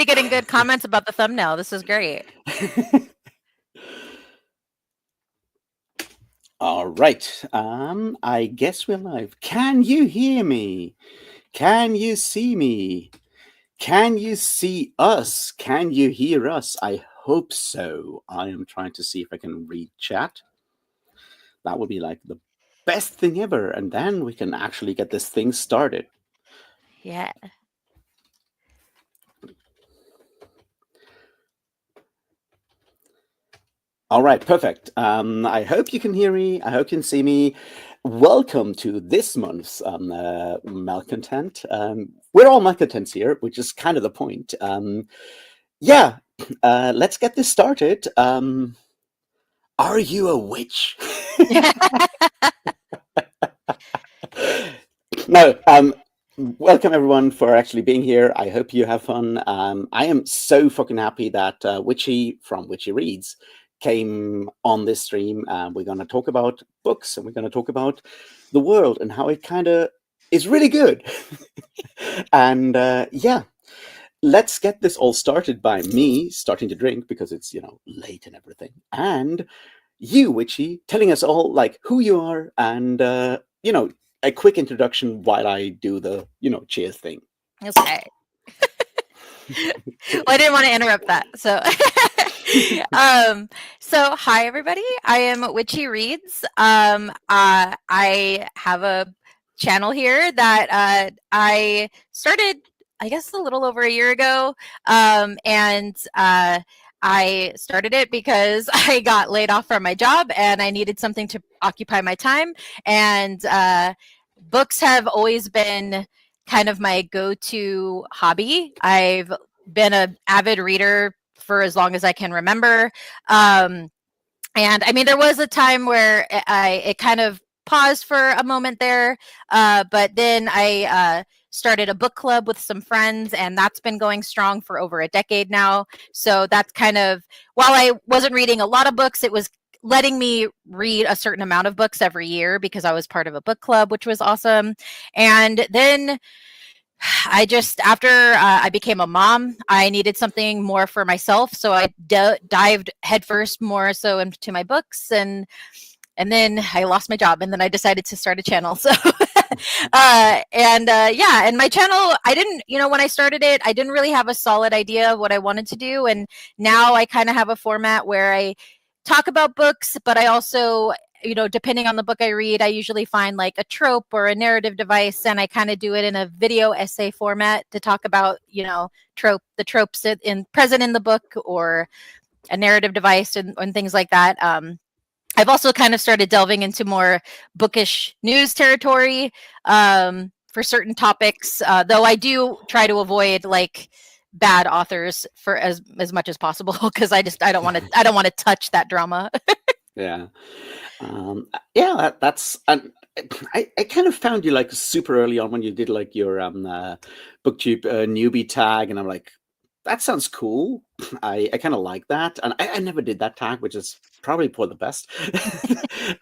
getting good comments about the thumbnail. This is great. All right. I guess we're live. Can you hear me? Can you see me? Can you see us? Can you hear us? I hope so. I am trying to see if I can read chat. That would be like the best thing ever. And then we can actually get this thing started. Yeah. All right, perfect. I hope you can hear me. I hope you can see me. Welcome to this month's Malcontent. We're all malcontents here, which is kind of the point. Let's get this started. Are you a witch? No. Welcome everyone for actually being here. I hope you have fun. I am so fucking happy that Witchy from Witchy Reads came on this stream. We're going to talk about books and we're going to talk about the world and how it kind of is really good. And let's get this all started by me starting to drink because it's, late and everything. And you, Witchy, telling us all like who you are and, a quick introduction while I do the, cheers thing. Okay. Well, I didn't want to interrupt that. So, so hi everybody. I am Witchy Reads. I have a channel here that I started, I guess, a little over a year ago, and I started it because I got laid off from my job and I needed something to occupy my time. And books have always been kind of my go-to hobby. I've been an avid reader for as long as I can remember. And I mean, there was a time where it kind of paused for a moment there, but then I started a book club with some friends, and that's been going strong for over a decade now. So that's kind of, while I wasn't reading a lot of books, it was letting me read a certain amount of books every year because I was part of a book club, which was awesome. And then after I became a mom, I needed something more for myself. So I dived headfirst more so into my books, and then I lost my job, and then I decided to start a channel. So, and my channel, I didn't, when I started it, I didn't really have a solid idea of what I wanted to do. And now I kind of have a format where I talk about books, but I also, depending on the book I read, I usually find like a trope or a narrative device, and I kind of do it in a video essay format to talk about, the tropes present in the book or a narrative device and things like that. I've also kind of started delving into more bookish news territory for certain topics, though I do try to avoid like bad authors for as much as possible because I don't want to touch that drama. Yeah. That's I kind of found you like super early on when you did like your booktube newbie tag, and I'm like, that sounds cool. I kind of like that, and I never did that tag, which is probably for the best.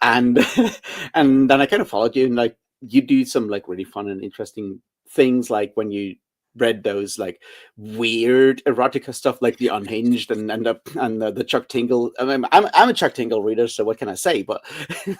and then I kind of followed you, and like you do some like really fun and interesting things, like when you read those like weird erotica stuff like the Unhinged and the Chuck Tingle. I mean, I'm a Chuck Tingle reader, so what can I say? But so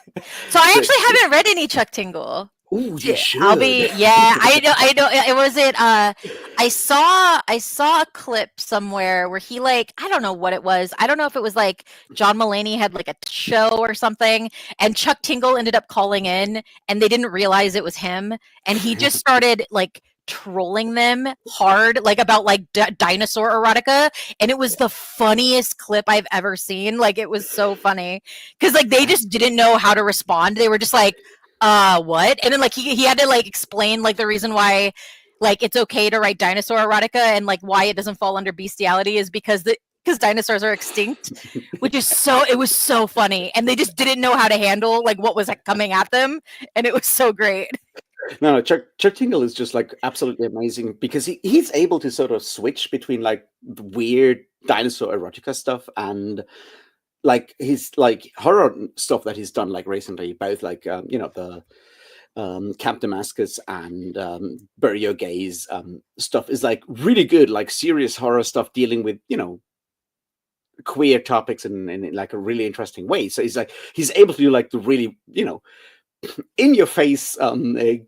I actually haven't read any Chuck Tingle. Oh, you should. I know. It was it. I saw a clip somewhere where he like, I don't know what it was. I don't know if it was like John Mulaney had like a show or something, and Chuck Tingle ended up calling in, and they didn't realize it was him, and he just started like trolling them hard, like about like dinosaur erotica, and it was the funniest clip I've ever seen. Like, it was so funny because like they just didn't know how to respond. They were just like, what? And then like he had to like explain like the reason why like it's okay to write dinosaur erotica and like why it doesn't fall under bestiality is because dinosaurs are extinct, which is it was so funny, and they just didn't know how to handle like what was like, coming at them, and it was so great. No, Chuck Tingle is just like absolutely amazing because he's able to sort of switch between like weird dinosaur erotica stuff and like his like horror stuff that he's done like recently, both like the Camp Damascus and Bury Your Gaze stuff is like really good, like serious horror stuff dealing with, you know, queer topics in like a really interesting way. So he's able to do like the really, you know, in your face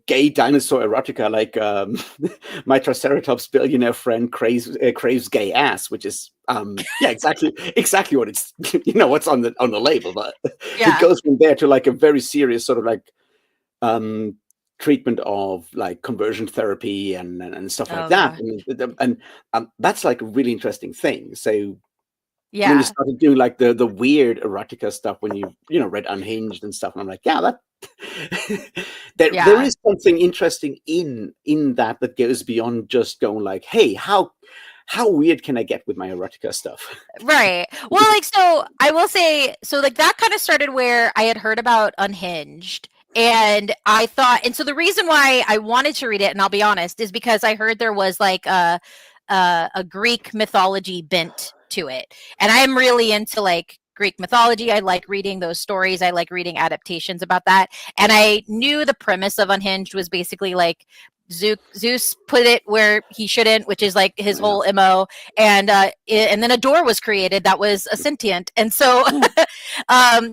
gay dinosaur erotica, like my Triceratops billionaire friend craves gay ass, which is yeah, exactly what it's, you know, what's on the label. But Yeah. it goes from there to like a very serious sort of like treatment of like conversion therapy and stuff like Oh that. god. And that's like a really interesting thing. So when you Yeah. started doing like the weird erotica stuff, when you know, read Unhinged and stuff, and I'm like, yeah, that there Yeah. is something interesting in that goes beyond just going like, hey, how weird can I get with my erotica stuff? Right. Well, like, so I will say, so like that kind of started where I had heard about Unhinged. And I thought, and so the reason why I wanted to read it, and I'll be honest, is because I heard there was like a Greek mythology bent to it. And I am really into like Greek mythology. I like reading those stories. I like reading adaptations about that. And I knew the premise of Unhinged was basically like Zeus put it where he shouldn't, which is like his Yeah. whole MO. And then a door was created that was a sentient. And so,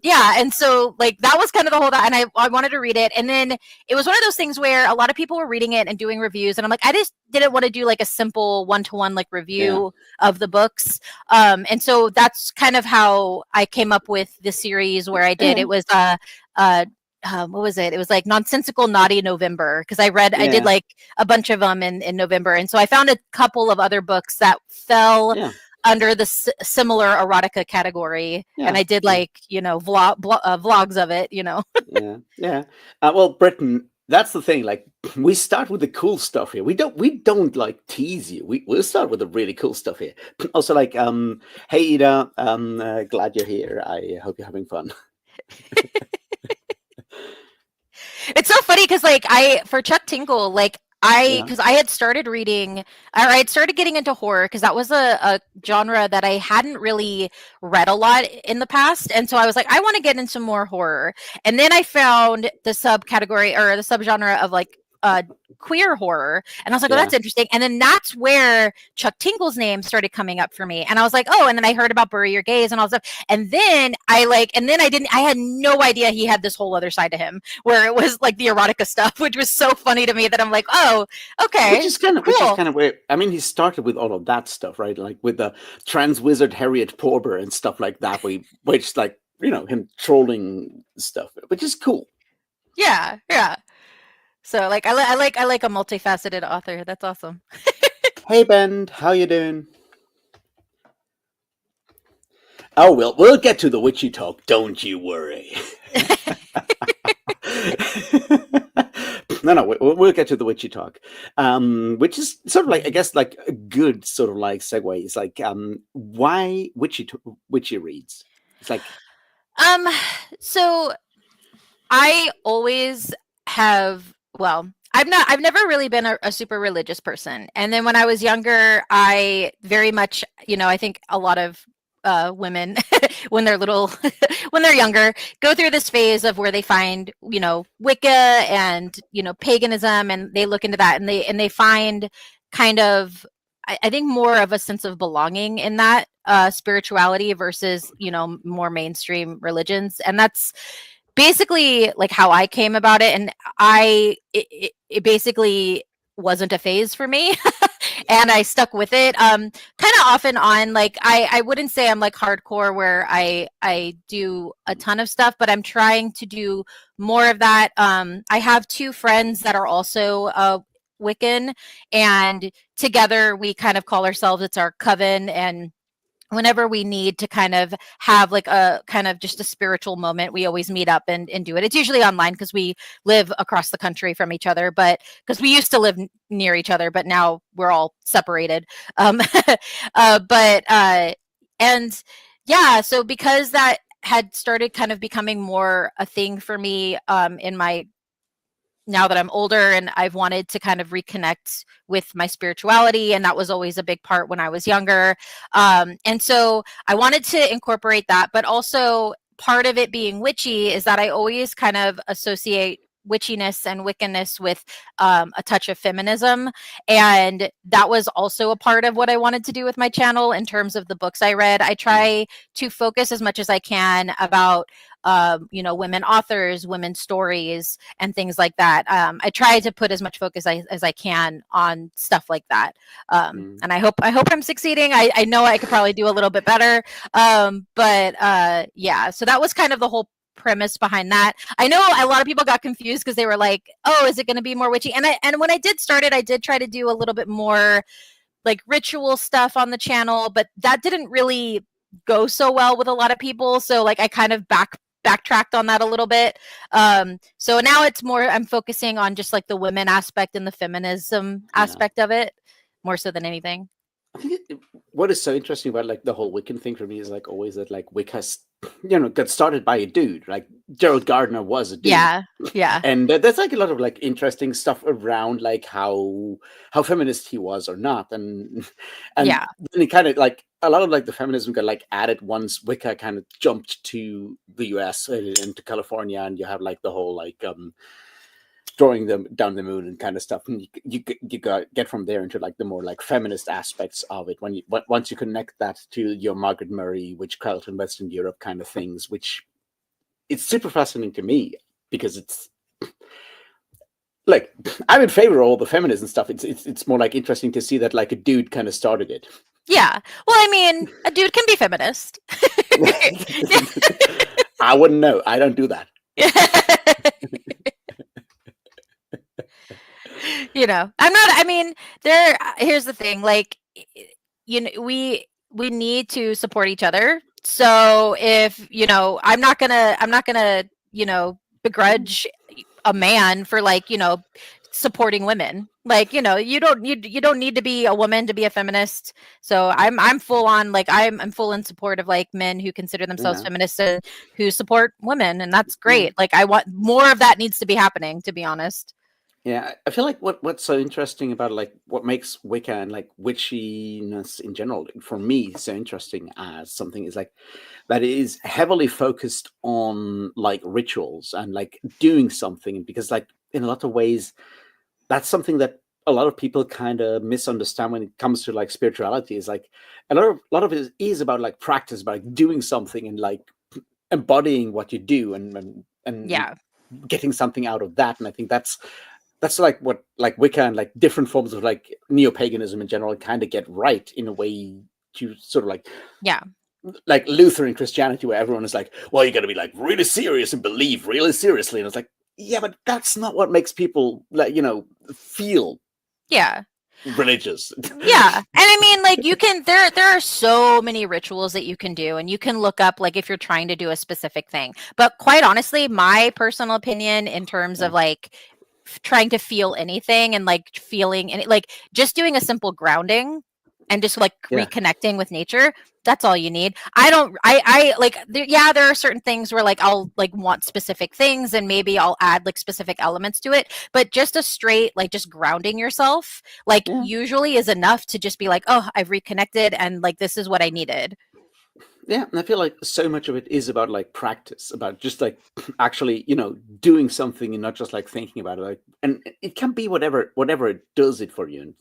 yeah. And so like that was kind of the whole, and I wanted to read it. And then it was one of those things where a lot of people were reading it and doing reviews. And I'm like, I just didn't want to do like a simple one-to-one like review of the books. And so that's kind of how I came up with the series where I did. It was what was it? It was like Nonsensical Naughty November, because I did like a bunch of them in November. And so I found a couple of other books that fell under the similar erotica category. And I did like, you know, vlogs of it, you know. Yeah. Well, Britain, that's the thing. Like, we start with the cool stuff here. We don't like tease you. We'll start with the really cool stuff here. Also, like, hey Ida, glad you're here. I hope you're having fun. It's so funny because like for Chuck Tingle, like because I had started reading, or I had started getting into horror because that was a genre that I hadn't really read a lot in the past. And so I was like, I want to get into more horror. And then I found the subcategory or the subgenre of like queer horror, and I was like, oh, that's interesting. And then that's where Chuck Tingle's name started coming up for me, and I was like, oh. And then I heard about Bury Your Gaze and all stuff, and then I had no idea he had this whole other side to him where it was like the erotica stuff, which was so funny to me that I'm like, oh, okay, which is kind of weird. I mean, he started with all of that stuff, right? Like with the trans wizard Harriet Porber and stuff like that, which like, you know, him trolling stuff, which is cool. Yeah. So like I like a multifaceted author. That's awesome. Hey Ben, how you doing? Oh, we'll get to the witchy talk. Don't you worry. No, we'll get to the witchy talk, which is sort of like, I guess, like a good sort of like segue. It's like, why witchy reads? It's like, so I always have, well, I've never really been a super religious person. And then when I was younger, I very much, you know, I think a lot of women when they're little, when they're younger, go through this phase of where they find, you know, Wicca and, you know, paganism, and they look into that, and they find kind of, I think, more of a sense of belonging in that spirituality versus, you know, more mainstream religions. And that's basically like how I came about it. And it basically wasn't a phase for me. And I stuck with it kind of off and on. Like I wouldn't say I'm like hardcore where I do a ton of stuff, but I'm trying to do more of that. I have two friends that are also Wiccan, and together we kind of call ourselves, it's our coven. And whenever we need to kind of have like a kind of just a spiritual moment, we always meet up and do it. It's usually online because we live across the country from each other, but because we used to live near each other, but now we're all separated. And yeah, so because that had started kind of becoming more a thing for me in my, now that I'm older, and I've wanted to kind of reconnect with my spirituality. And that was always a big part when I was younger. And so I wanted to incorporate that, but also part of it being witchy is that I always kind of associate witchiness and Wiccanness with a touch of feminism. And that was also a part of what I wanted to do with my channel in terms of the books I read. I try to focus as much as I can about women authors, women stories, and things like that. I try to put as much focus as I can on stuff like that, and I hope I'm succeeding. I know I could probably do a little bit better, but yeah. So that was kind of the whole premise behind that. I know a lot of people got confused because they were like, "Oh, is it going to be more witchy?" And when I did start it, I did try to do a little bit more like ritual stuff on the channel, but that didn't really go so well with a lot of people. So like I kind of backtracked on that a little bit. So now it's more, I'm focusing on just like the women aspect and the feminism aspect of it more so than anything. I think what is so interesting about like the whole Wiccan thing for me is like always that like Wicca, got started by a dude. Like Gerald Gardner was a dude. Yeah. And there's like a lot of like interesting stuff around like how feminist he was or not, and then he kind of like a lot of like the feminism got like added once Wicca kind of jumped to the US and to California, and you have like the whole like drawing them down the moon and kind of stuff, and you get from there into like the more like feminist aspects of it once you connect that to your Margaret Murray, witch cult in Western Europe kind of things, which it's super fascinating to me because it's like I'm in favor of all the feminism stuff. It's more like interesting to see that like a dude kind of started it. Yeah, well, I mean, a dude can be feminist. I wouldn't know. I don't do that. I'm not, I mean, here's the thing, like, we need to support each other. So if, I'm not gonna, begrudge a man for like, supporting women. Like, you don't need to be a woman to be a feminist. So I'm full on, like, I'm full in support of like men who consider themselves feminists and who support women, and that's great. Like, I want more of that needs to be happening, to be honest. Yeah, I feel like what's so interesting about like what makes Wicca and like witchiness in general for me so interesting as something is like that it is heavily focused on like rituals and like doing something, because like in a lot of ways that's something that a lot of people kind of misunderstand when it comes to like spirituality. Is like a lot of it is about like practice, about like doing something and like embodying what you do and getting something out of that. And I think that's like what like Wicca and like different forms of like neo-paganism in general kind of get right in a way to sort of like like Lutheran Christianity, where everyone is like, well, you got to be like really serious and believe really seriously, and it's like, yeah, but that's not what makes people like feel religious. And I mean, like, you can there are so many rituals that you can do, and you can look up like if you're trying to do a specific thing. But quite honestly, my personal opinion in terms of like trying to feel anything and like feeling any, like just doing a simple grounding and just like reconnecting with nature, that's all you need. I like there are certain things where like I'll like want specific things and maybe I'll add like specific elements to it, but just a straight like just grounding yourself like usually is enough to just be like, oh, I've reconnected and like this is what I needed. Yeah, and I feel like so much of it is about like practice, about just like actually, doing something and not just like thinking about it. Like, and it can be whatever it does it for you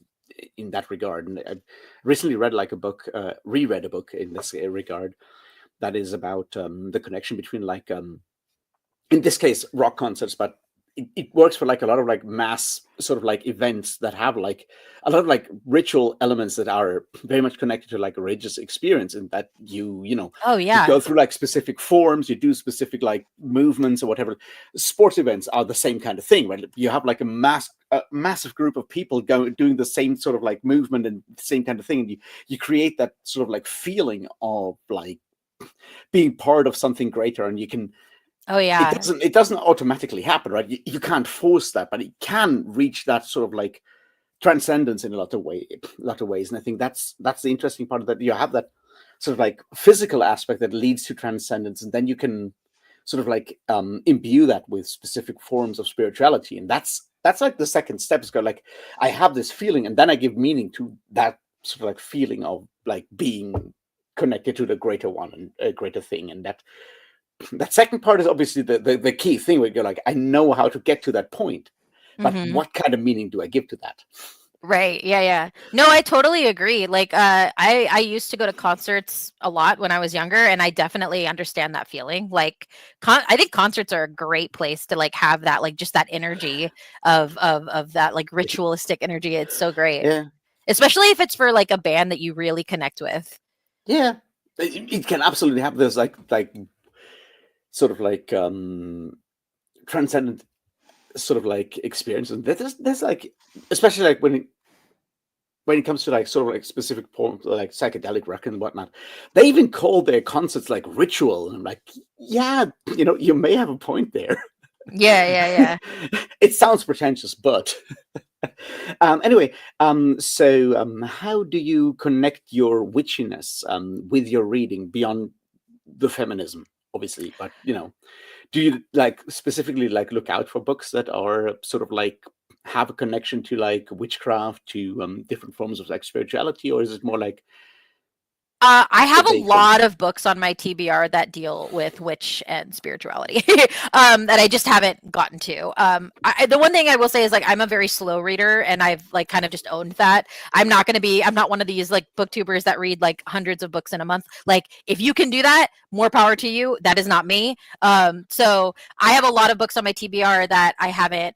in that regard. And I recently read like a book, reread a book in this regard that is about the connection between like in this case rock concerts, but it works for like a lot of like mass sort of like events that have like a lot of like ritual elements that are very much connected to like a religious experience, and that you go through like specific forms, you do specific like movements or whatever. Sports events are the same kind of thing, right? You have like a massive group of people doing the same sort of like movement and the same kind of thing, and you create that sort of like feeling of like being part of something greater. And you can it doesn't automatically happen, right? You can't force that, but it can reach that sort of like transcendence in a lot of ways. And I think that's the interesting part of that. You have that sort of like physical aspect that leads to transcendence, and then you can sort of like imbue that with specific forms of spirituality. And that's like the second step is go like, I have this feeling, and then I give meaning to that sort of like feeling of like being connected to the greater one and a greater thing. And that second part is obviously the key thing where you're like, I know how to get to that point, but what kind of meaning do I give to that? Right. Yeah, yeah. No, I totally agree. Like I used to go to concerts a lot when I was younger, and I definitely understand that feeling. Like I think concerts are a great place to like have that, like just that energy of that like ritualistic energy. It's so great. Yeah. Especially if it's for like a band that you really connect with. Yeah. It can absolutely have this like sort of like transcendent sort of like experience. And there's like, especially like when it comes to like sort of like specific poems, like psychedelic rock and whatnot, they even call their concerts like ritual. And I'm like, yeah, you may have a point there. Yeah, yeah, yeah. It sounds pretentious, but anyway, so how do you connect your witchiness with your reading beyond the feminism, obviously? But do you like specifically like look out for books that are sort of like have a connection to like witchcraft, to different forms of like spirituality, or is it more like I a have a vague thing? lot of books on my TBR that deal with witch and spirituality that I just haven't gotten to. The one thing I will say is like I'm a very slow reader, and I've like kind of just owned that. I'm not one of these like booktubers that read like hundreds of books in a month. Like if you can do that, more power to you. That is not me. So I have a lot of books on my TBR that I haven't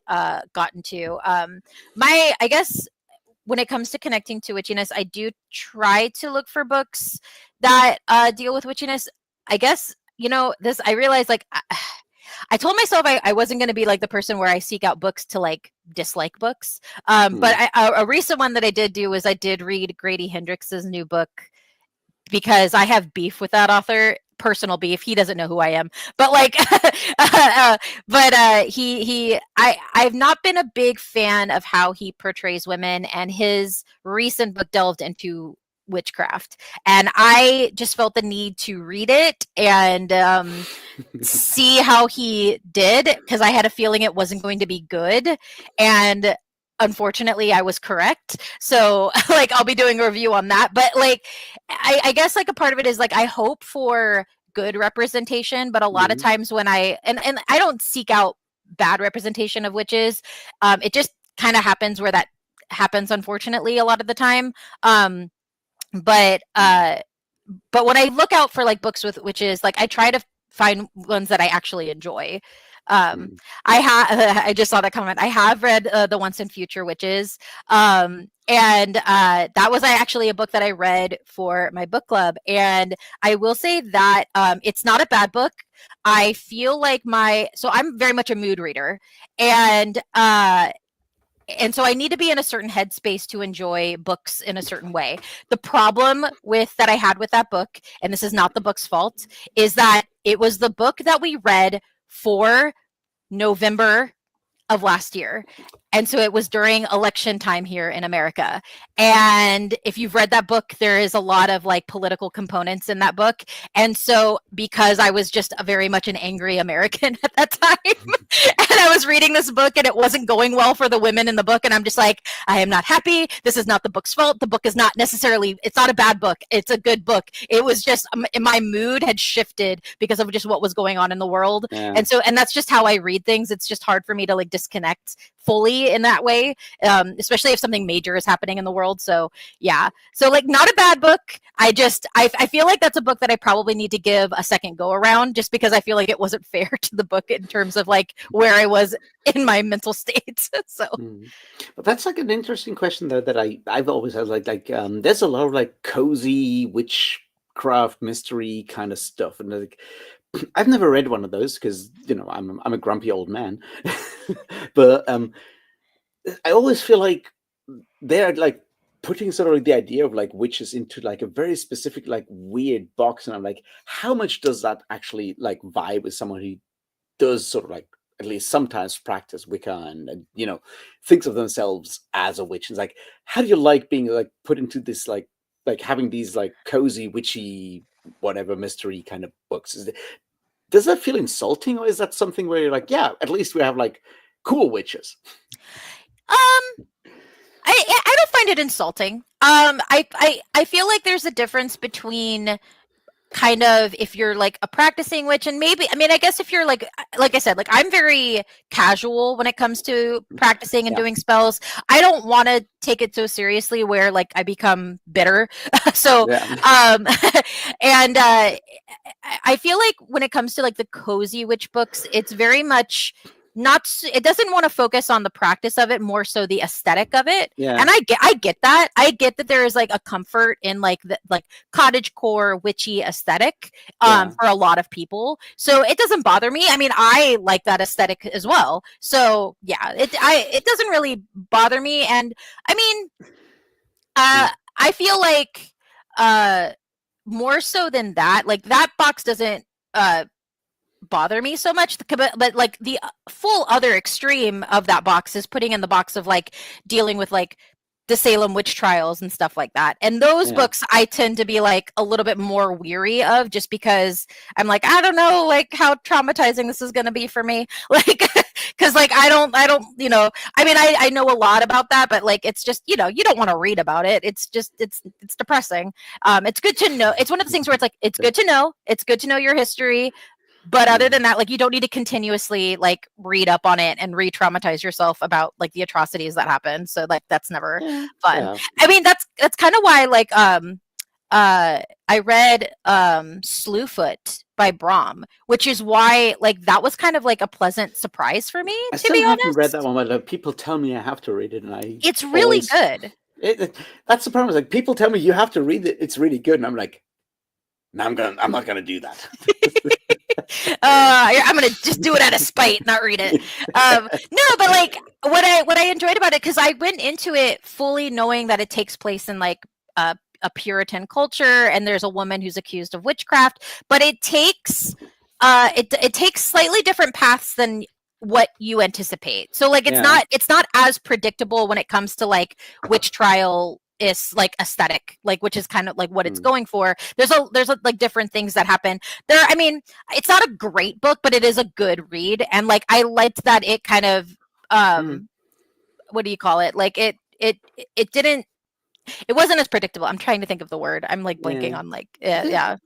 gotten to. I guess when it comes to connecting to witchiness, I do try to look for books that deal with witchiness. I guess, this, I realized like, I told myself I wasn't going to be like the person where I seek out books to like dislike books. But a recent one that I did do was I did read Grady Hendrix's new book because I have beef with that author, personal beef. He doesn't know who I am, but like, I've not been a big fan of how he portrays women, and his recent book delved into witchcraft, and I just felt the need to read it and see how he did, because I had a feeling it wasn't going to be good, and unfortunately I was correct. So like I'll be doing a review on that, but like I guess like a part of it is like I hope for good representation, but a lot of times when and I don't seek out bad representation of witches, it just kind of happens where that happens, unfortunately, a lot of the time. But when I look out for like books with witches, like I try to find ones that I actually enjoy. I just saw that comment. I have read the Once and Future Witches, and that was actually a book that I read for my book club. And I will say that it's not a bad book. I feel like so I'm very much a mood reader, and so I need to be in a certain headspace to enjoy books in a certain way. The problem that I had with that book, and this is not the book's fault, is that it was the book that we read for November of last year. And so it was during election time here in America. And if you've read that book, there is a lot of like political components in that book. And so because I was just very much an angry American at that time, and I was reading this book and it wasn't going well for the women in the book, and I'm just like, I am not happy. This is not the book's fault. The book is not necessarily, it's not a bad book. It's a good book. It was just my mood had shifted because of just what was going on in the world. Yeah. And that's just how I read things. It's just hard for me to like disconnect fully in that way, especially if something major is happening in the world. So yeah, so like not a bad book. I feel like that's a book that I probably need to give a second go around, just because I feel like it wasn't fair to the book in terms of like where I was in my mental state. So But that's like an interesting question though that I've always had, like there's a lot of like cozy witchcraft mystery kind of stuff, and like I've never read one of those because I'm a grumpy old man. But I always feel like they're like putting sort of the idea of like witches into like a very specific like weird box, and I'm like, how much does that actually like vibe with someone who does sort of like at least sometimes practice Wicca and thinks of themselves as a witch? It's like, how do you like being like put into this like having these like cozy witchy whatever mystery kind of books? Does that feel insulting, or is that something where you're like, yeah, at least we have like cool witches? I don't find it insulting. I feel like there's a difference between kind of if you're like a practicing witch, and maybe, I mean, I guess if you're like I said, like I'm very casual when it comes to practicing and doing spells. I don't want to take it so seriously where like I become bitter. So and I feel like when it comes to like the cozy witch books, it's very much not, it doesn't want to focus on the practice of it, more so the aesthetic of it. And I get that there is like a comfort in like the like cottagecore witchy aesthetic for a lot of people, so it doesn't bother me. I mean, I like that aesthetic as well, so yeah, it doesn't really bother me. And I mean, I feel like more so than that, like that box doesn't bother me so much, but like the full other extreme of that box is putting in the box of like dealing with like the Salem witch trials and stuff like that. And those books I tend to be like a little bit more weary of, just because I'm like, I don't know like how traumatizing this is going to be for me, like because like I don't you know, I mean, I know a lot about that, but like it's just, you know, you don't want to read about it. It's just it's depressing. It's good to know. It's one of the things where it's like it's good to know your history. But other than that, like you don't need to continuously like read up on it and re-traumatize yourself about like the atrocities that happen. So like that's never fun. I mean, that's kind of why like I read Slewfoot by Brom, which is why like that was kind of like a pleasant surprise for me. I to still be haven't honest, read that one, but like, people tell me I have to read it, and it's really good. That's the problem. Is like people tell me you have to read it; it's really good, and I'm like, no, I'm not gonna do that. I'm gonna just do it out of spite, not read it. No, but like what I enjoyed about it, because I went into it fully knowing that it takes place in like a Puritan culture, and there's a woman who's accused of witchcraft, but it takes it takes slightly different paths than what you anticipate. So like it's not as predictable when it comes to like witch trial is like aesthetic, like, which is kind of like what it's going for. There's like different things that happen there. I mean, it's not a great book, but it is a good read, and like I liked that it kind of what do you call it, like it didn't, it wasn't as predictable. I'm trying to think of the word. I'm like blanking on like I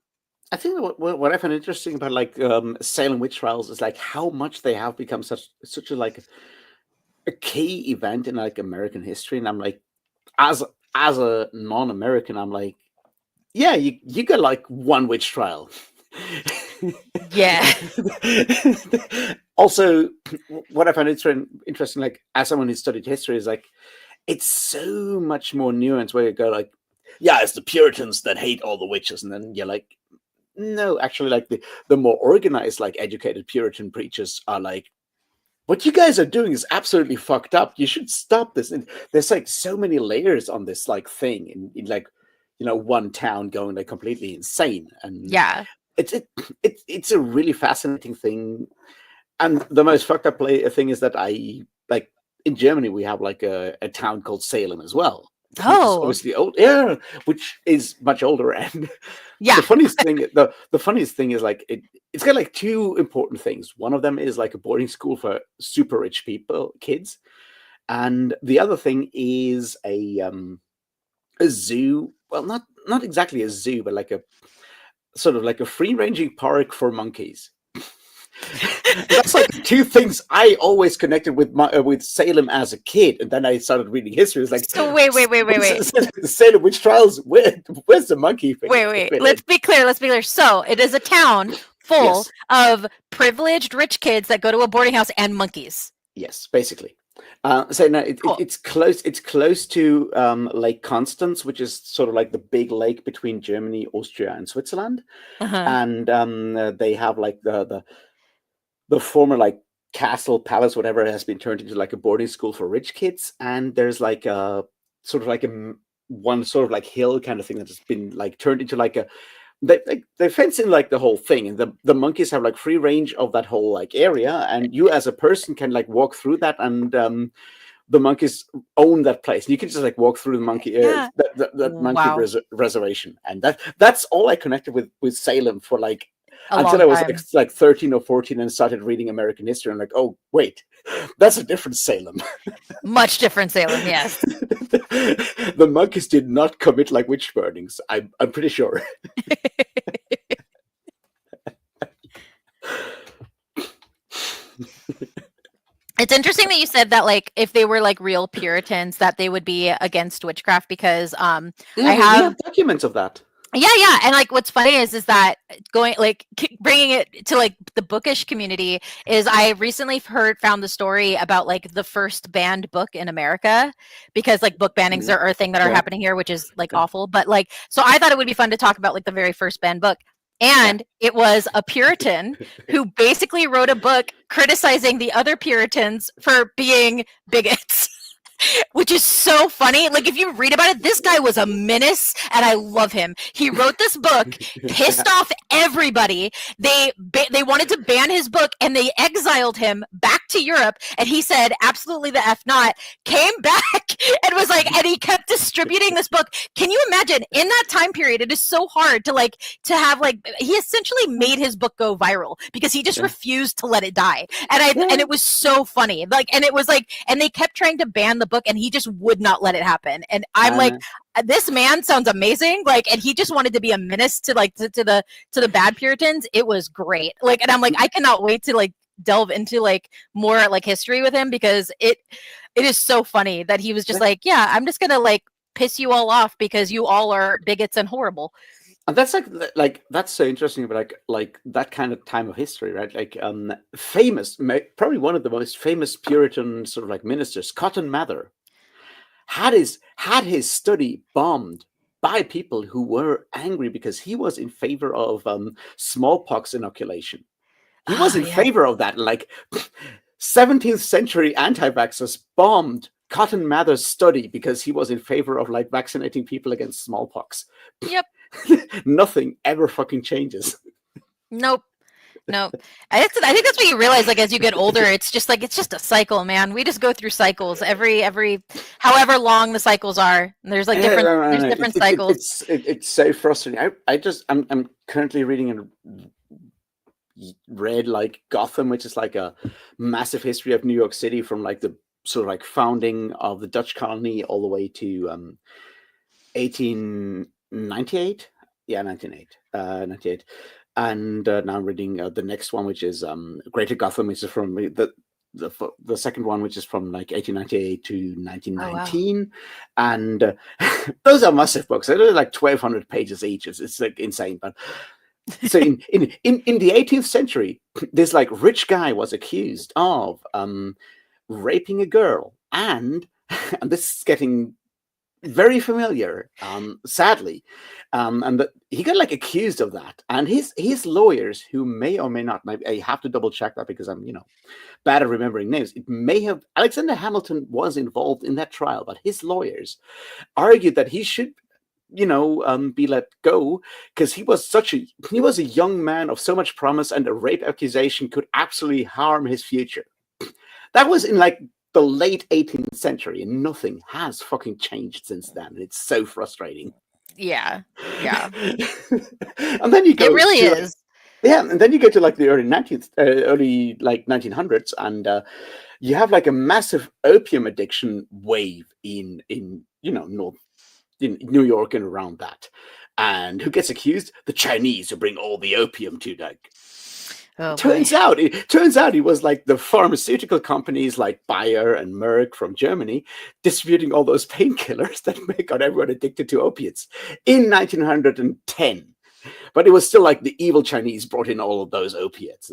think what I find interesting about like Salem witch trials is like how much they have become such a like a key event in like American history. And I'm like, as a non-American, I'm like, yeah, you got like one witch trial. Yeah. Also, what I find interesting, like as someone who studied history, is like it's so much more nuanced. Where you go like, yeah, it's the Puritans that hate all the witches, and then you're like, no, actually, like the more organized, like educated Puritan preachers are like, what you guys are doing is absolutely fucked up. You should stop this. And there's like so many layers on this like thing in like, you know, one town going like completely insane. And yeah, it's a really fascinating thing. And the most fucked up thing is that I like in Germany we have like a town called Salem as well. Oh, obviously old, which is much older. And yeah, the funniest thing is like it's got like two important things. One of them is like a boarding school for super rich kids, and the other thing is a zoo. Well, not exactly a zoo, but like a sort of like a free ranging park for monkeys. That's like two things I always connected with Salem as a kid, and then I started reading history. It's like, so wait. Salem witch trials. Where's the monkey? Wait. Let's be clear. So it is a town full of privileged rich kids that go to a boarding house and monkeys. Yes, basically. So now it's close. It's close to Lake Constance, which is sort of like the big lake between Germany, Austria, and Switzerland. And they have like the former like castle, palace, whatever, has been turned into like a boarding school for rich kids. And there's like a sort of like one sort of like hill kind of thing that has been like turned into like a they fence in like the whole thing, and the monkeys have like free range of that whole like area, and you as a person can like walk through that, and the monkeys own that place. You can just like walk through the monkey that monkey reservation, and that's all I connected with Salem for like until I was like 13 or 14 and started reading American history. I'm like, oh wait, that's a different Salem. Much different Salem, yes. The monkeys did not commit like witch burnings. I'm pretty sure. interesting that you said that, like, if they were like real Puritans, that they would be against witchcraft because I we have have documents of that. yeah, and like what's funny is that going like bringing it to like the bookish community is I recently found the story about like the first banned book in America, because like book bannings are a thing that are Yeah. happening here, which is like awful. But like, so I thought it would be fun to talk about like the very first banned book. And it was a Puritan who basically wrote a book criticizing the other Puritans for being bigots. Which is so funny. Like, if you read about it, this guy was a menace, and I love him. He wrote this book, pissed off everybody. They wanted to ban his book, and they exiled him back to Europe. And he said, "Absolutely the f not." Came back and was like, and he kept distributing this book. Can you imagine? In that time period, it is so hard to like to have like he essentially made his book go viral because he just refused to let it die. And it was so funny. Like, and it was like, and they kept trying to ban the book, and he just would not let it happen. And I'm like, this man sounds amazing. Like, and he just wanted to be a menace to like to the bad Puritans. It was great. Like, and I'm like, I cannot wait to like delve into like more like history with him, because it is so funny that he was just like, yeah, I'm just gonna like piss you all off because you all are bigots and horrible. And that's like that's so interesting about like that kind of time of history, right? Like famous, probably one of the most famous Puritan sort of like ministers, Cotton Mather, had his study bombed by people who were angry because he was in favor of smallpox inoculation. He was in favor of that. Like 17th century anti-vaxxers bombed Cotton Mather's study because he was in favor of like vaccinating people against smallpox. Yep. Nothing ever fucking changes. Nope. I think that's what you realize, like, as you get older, it's just a cycle, man. We just go through cycles every however long the cycles are. There's like different cycles. It's so frustrating. I'm currently reading read like Gotham, which is like a massive history of New York City from like the sort of like founding of the Dutch colony all the way to 1898. Yeah, 1998. And now I'm reading the next one, which is Greater Gotham, which is from the second one, which is from like 1898 to 1919. Oh, wow. And those are massive books. They're like 1,200 pages each. It's like insane. But so in the 18th century, this like rich guy was accused of raping a girl, and this is getting very familiar, sadly, and that he got like accused of that, and his lawyers, who may or may not, I have to double check that because I'm bad at remembering names. It may have Alexander Hamilton was involved in that trial, but his lawyers argued that he should be let go because he was a young man of so much promise, and a rape accusation could absolutely harm his future. That was in like the late 18th century, and nothing has fucking changed since then. It's so frustrating. Yeah. And then you go. It really is. And then you go to like the early 1900s, and you have like a massive opium addiction wave in New York and around that. And who gets accused? The Chinese, who bring all the opium to like. Oh, turns out he was like the pharmaceutical companies like Bayer and Merck from Germany distributing all those painkillers that got everyone addicted to opiates in 1910. But it was still like the evil Chinese brought in all of those opiates.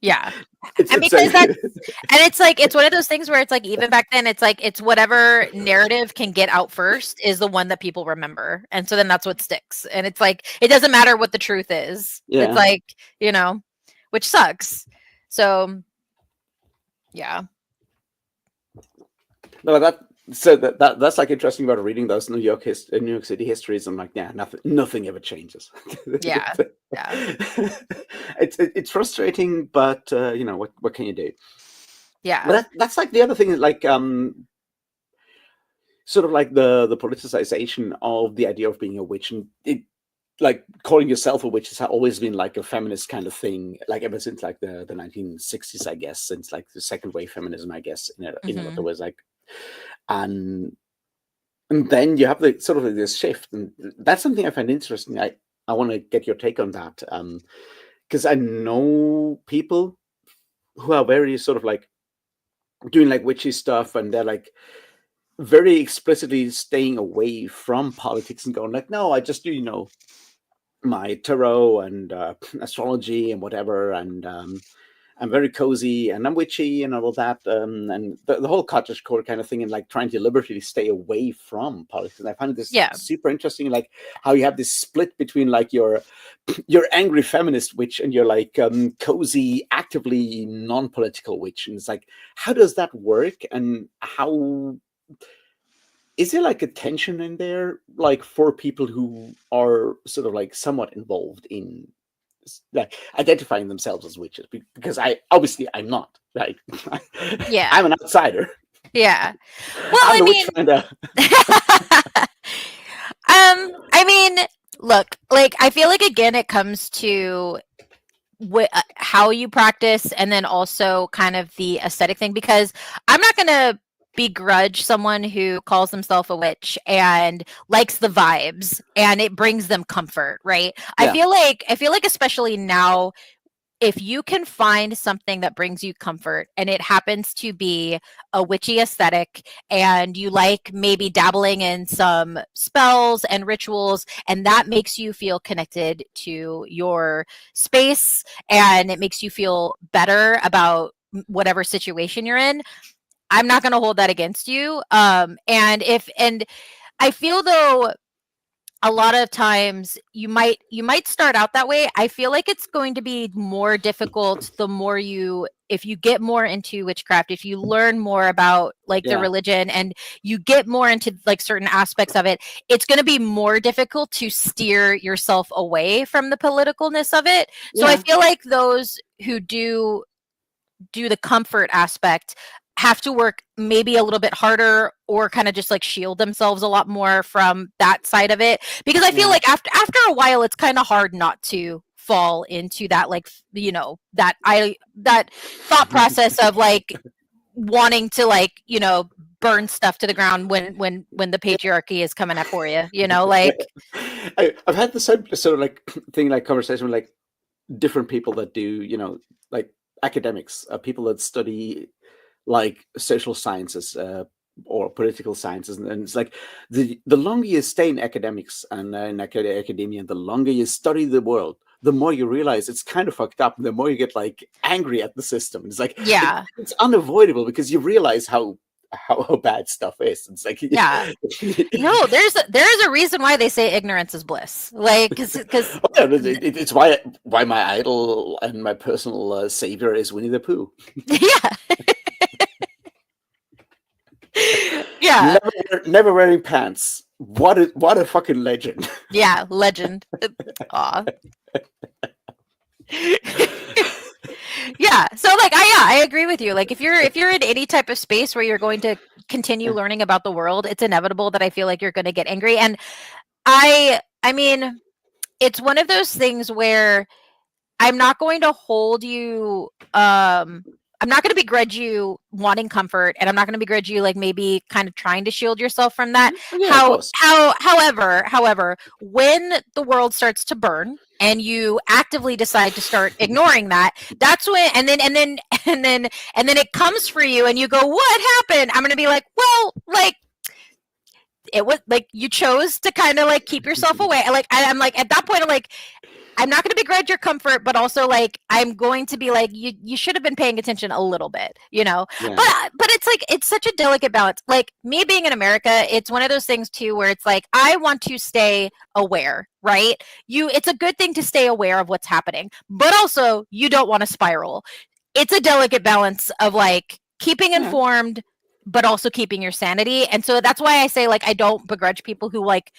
Yeah. It's one of those things where it's like, even back then, it's like, it's whatever narrative can get out first is the one that people remember. And so then that's what sticks. And it's like, it doesn't matter what the truth is. Yeah. It's like, which sucks. So, yeah. No, that's like interesting about reading those New York City histories. I'm like, yeah, nothing ever changes. Yeah. It's frustrating, but what can you do? Yeah. But that's like the other thing, like sort of like the politicization of the idea of being a witch, and it, like calling yourself a witch has always been like a feminist kind of thing, like ever since like the 1960s, I guess, since like the second wave feminism, I guess, in a lot of ways, like, and then you have the sort of like this shift, and that's something I find interesting. I want to get your take on that, because I know people who are very sort of like doing like witchy stuff, and they're like very explicitly staying away from politics and going like, no, I just do, my tarot and astrology and whatever, and I'm very cozy and I'm witchy and all of that, and the whole cottagecore kind of thing, and like trying to deliberately stay away from politics. And I find this Yeah. super interesting, like how you have this split between like your angry feminist witch and your like cozy, actively non-political witch, and it's like, how does that work, and how is there like a tension in there, like for people who are sort of like somewhat involved in like identifying themselves as witches? Because I'm not, right? Yeah. I'm an outsider. Yeah. Well, I'm I the witch mean, finder. I mean, look, like I feel like again it comes to how you practice, and then also kind of the aesthetic thing, because I'm not going to begrudge someone who calls themselves a witch and likes the vibes and it brings them comfort, right? Yeah. I feel like especially now, if you can find something that brings you comfort and it happens to be a witchy aesthetic, and you like maybe dabbling in some spells and rituals, and that makes you feel connected to your space and it makes you feel better about whatever situation you're in, I'm not going to hold that against you. And I feel though a lot of times you might start out that way. I feel like it's going to be more difficult the more if you get more into witchcraft, if you learn more about like the Yeah. religion and you get more into like certain aspects of it, it's going to be more difficult to steer yourself away from the politicalness of it. So I Yeah. feel like those who do the comfort aspect have to work maybe a little bit harder, or kind of just like shield themselves a lot more from that side of it, because I feel Yeah. like after a while it's kind of hard not to fall into that, like, that thought process of like wanting to, like, burn stuff to the ground when the patriarchy is coming up for you, like. I've had the same sort of like thing, like conversation with like different people that do, like academics, people that study like social sciences, or political sciences, and it's like the longer you stay in academics and in academia, the longer you study the world, the more you realize it's kind of fucked up, and the more you get like angry at the system. It's like Yeah. it's unavoidable, because you realize how bad stuff is. It's like, Yeah. No, there's a reason why they say ignorance is bliss, like, because oh, yeah, it's why my idol and my personal savior is Winnie the Pooh. yeah. Yeah. Never wearing pants. What a fucking legend. Yeah, legend. Aw. Yeah, so like I agree with you. Like if you're in any type of space where you're going to continue learning about the world, it's inevitable that I feel like you're going to get angry. And I mean, it's one of those things where I'm not going to hold you I'm not going to begrudge you wanting comfort, and I'm not going to begrudge you like maybe kind of trying to shield yourself from that. Yeah, of course. However, when the world starts to burn and you actively decide to start ignoring that, that's when and then it comes for you and you go, "What happened?" I'm going to be like, "Well, like it was like you chose to kind of like keep yourself away." Like I'm like at that point I'm like, I'm not going to begrudge your comfort, but also like I'm going to be like, you should have been paying attention a little bit, Yeah. But it's like it's such a delicate balance. Like me being in America, it's one of those things too where it's like I want to stay aware, right? It's a good thing to stay aware of what's happening, but also you don't want to spiral. It's a delicate balance of like keeping Yeah. informed but also keeping your sanity. And so that's why I say like I don't begrudge people who like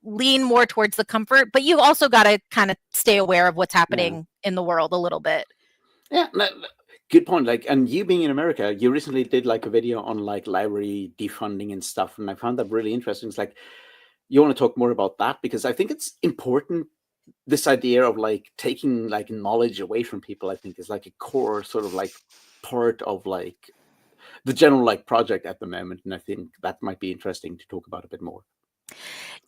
lean more towards the comfort, but you've also got to kind of stay aware of what's happening in the world a little bit. Yeah, good point. Like, and you being in America, you recently did like a video on like library defunding and stuff, and I found that really interesting. It's like you want to talk more about that, because I think it's important. This idea of like taking like knowledge away from people, I think, is like a core sort of like part of like the general like project at the moment, and I think that might be interesting to talk about a bit more.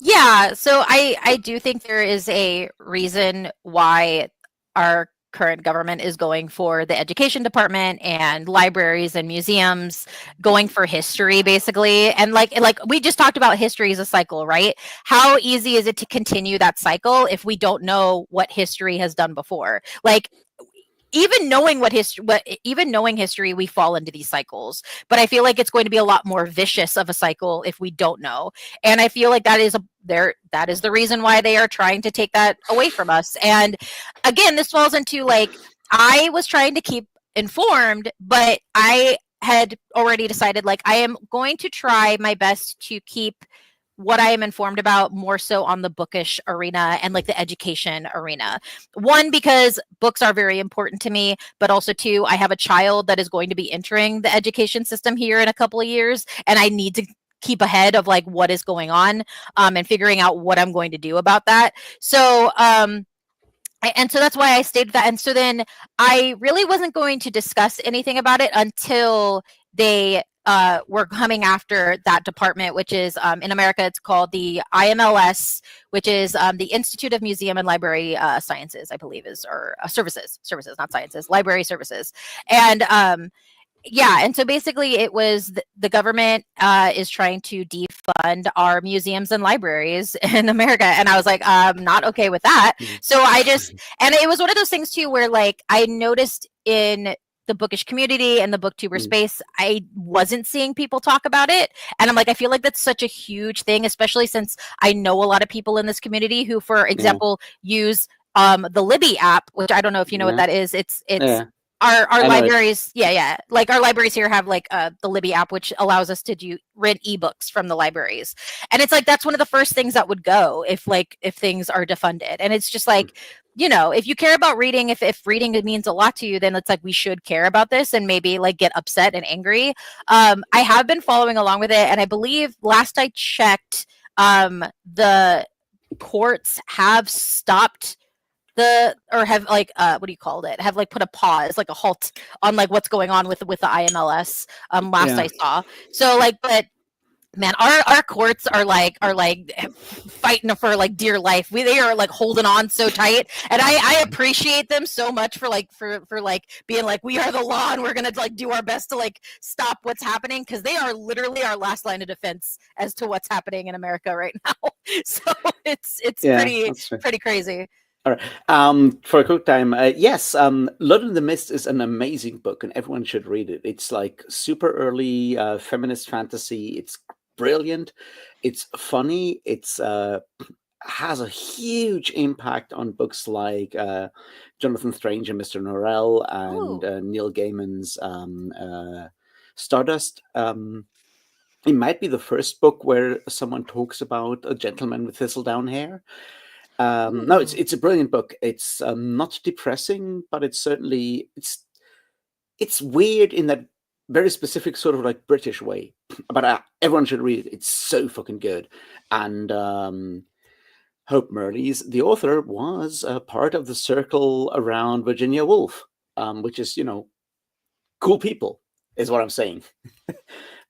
Yeah, so I do think there is a reason why our current government is going for the education department and libraries and museums, going for history basically. And like we just talked about, history is a cycle, right? How easy is it to continue that cycle if we don't know what history has done before? Like, even knowing even knowing history, we fall into these cycles. But I feel like it's going to be a lot more vicious of a cycle if we don't know. And I feel like that is the reason why they are trying to take that away from us. And again, this falls into like, I was trying to keep informed, but I had already decided like I am going to try my best to keep what I am informed about more so on the bookish arena and like the education arena. One, because books are very important to me, but also two, I have a child that is going to be entering the education system here in a couple of years, and I need to keep ahead of like what is going on, and figuring out what I'm going to do about that. So and so that's why I stayed with that. And so then I really wasn't going to discuss anything about it until they were coming after that department, which is in America, it's called the IMLS, which is the Institute of Museum and Library Sciences, I believe is, or services, not sciences, library services. And yeah, and so basically it was the government is trying to defund our museums and libraries in America, and I was like, I'm not okay with that. So I just, and it was one of those things too where like I noticed in the bookish community and the booktuber space, I wasn't seeing people talk about it, and I'm like, I feel like that's such a huge thing, especially since I know a lot of people in this community who, for example, use the Libby app, which I don't know if you know what that is. It's our libraries, like our libraries here have like the Libby app, which allows us to rent ebooks from the libraries, and it's like that's one of the first things that would go if things are defunded. And it's just like, if you care about reading, if reading means a lot to you, then it's like we should care about this and maybe like get upset and angry. I have been following along with it, and I believe last I checked, the courts have stopped have like what do you call it? Have like put a pause, like a halt on like what's going on with the IMLS. Last I saw. So like, but man, our courts are like fighting for like dear life. They are like holding on so tight, and I appreciate them so much for like being like, we are the law and we're gonna like do our best to like stop what's happening, because they are literally our last line of defense as to what's happening in America right now. So it's pretty crazy. All right. For a quick time, yes, Blood in the Mist is an amazing book, and everyone should read it. It's like super early feminist fantasy. It's brilliant. It's funny. It's has a huge impact on books like Jonathan Strange and Mr. Norrell and Neil Gaiman's Stardust. It might be the first book where someone talks about a gentleman with thistledown hair. No, it's a brilliant book. It's not depressing, but it's certainly it's weird in that very specific sort of like British way. But everyone should read it. It's so fucking good. And Hope Murley's, the author, was part of the circle around Virginia Woolf, which is, cool people, is what I'm saying.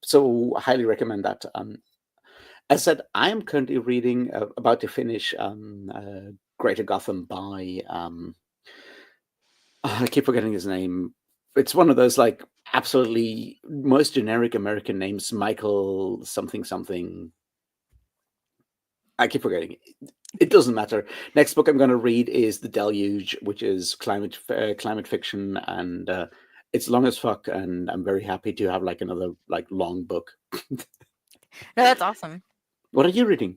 So I highly recommend that. As I said, I am currently reading, about to finish Greater Gotham by, I keep forgetting his name. It's one of those like absolutely most generic American names, Michael something something. I keep forgetting it. It doesn't matter. Next book I'm going to read is The Deluge, which is climate fiction, and it's long as fuck, and I'm very happy to have like another like long book. No, that's awesome. What are you reading?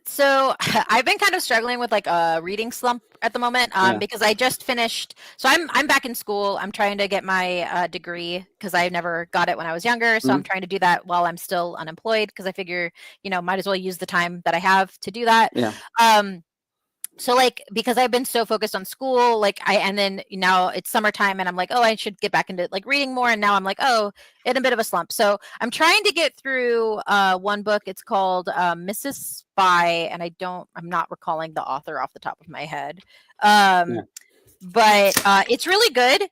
So I've been kind of struggling with like a reading slump at the moment, because I just finished. So I'm back in school. I'm trying to get my degree because I never got it when I was younger. So I'm trying to do that while I'm still unemployed, because I figure, might as well use the time that I have to do that. Yeah. So like, because I've been so focused on school, like and then now it's summertime and I'm like, oh, I should get back into like reading more. And now I'm like, oh, in a bit of a slump. So I'm trying to get through one book. It's called Mrs. Spy. And I'm not recalling the author off the top of my head. But it's really good.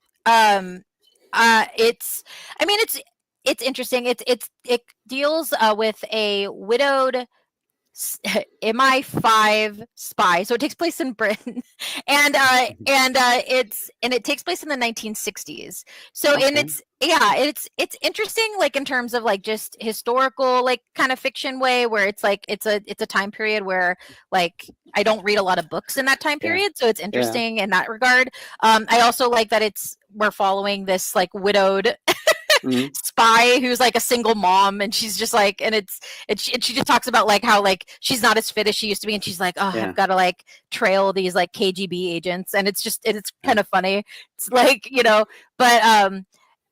It's interesting. It deals with a widowed MI5 spy. So it takes place in Britain, and it takes place in the 1960s. So and Okay. it's interesting, like in terms of like just historical like kind of fiction way, where it's like it's a time period where like I don't read a lot of books in that time Yeah. period, so it's Yeah. interesting in that regard. I also like that we're following this like widowed Mhm. spy who's like a single mom, and she's just like, and she just talks about like how like she's not as fit as she used to be, and she's like, oh, Yeah. I've got to like trail these like KGB agents, and it's Yeah. kind of funny. It's like, but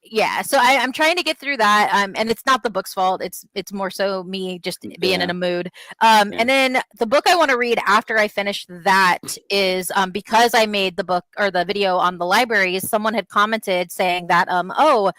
yeah, so I'm trying to get through that, and it's not the book's fault. It's more so me just being in Yeah. a mood. Yeah. And then the book I want to read after I finish that is because I made the book or the video on the libraries. Someone had commented saying that oh,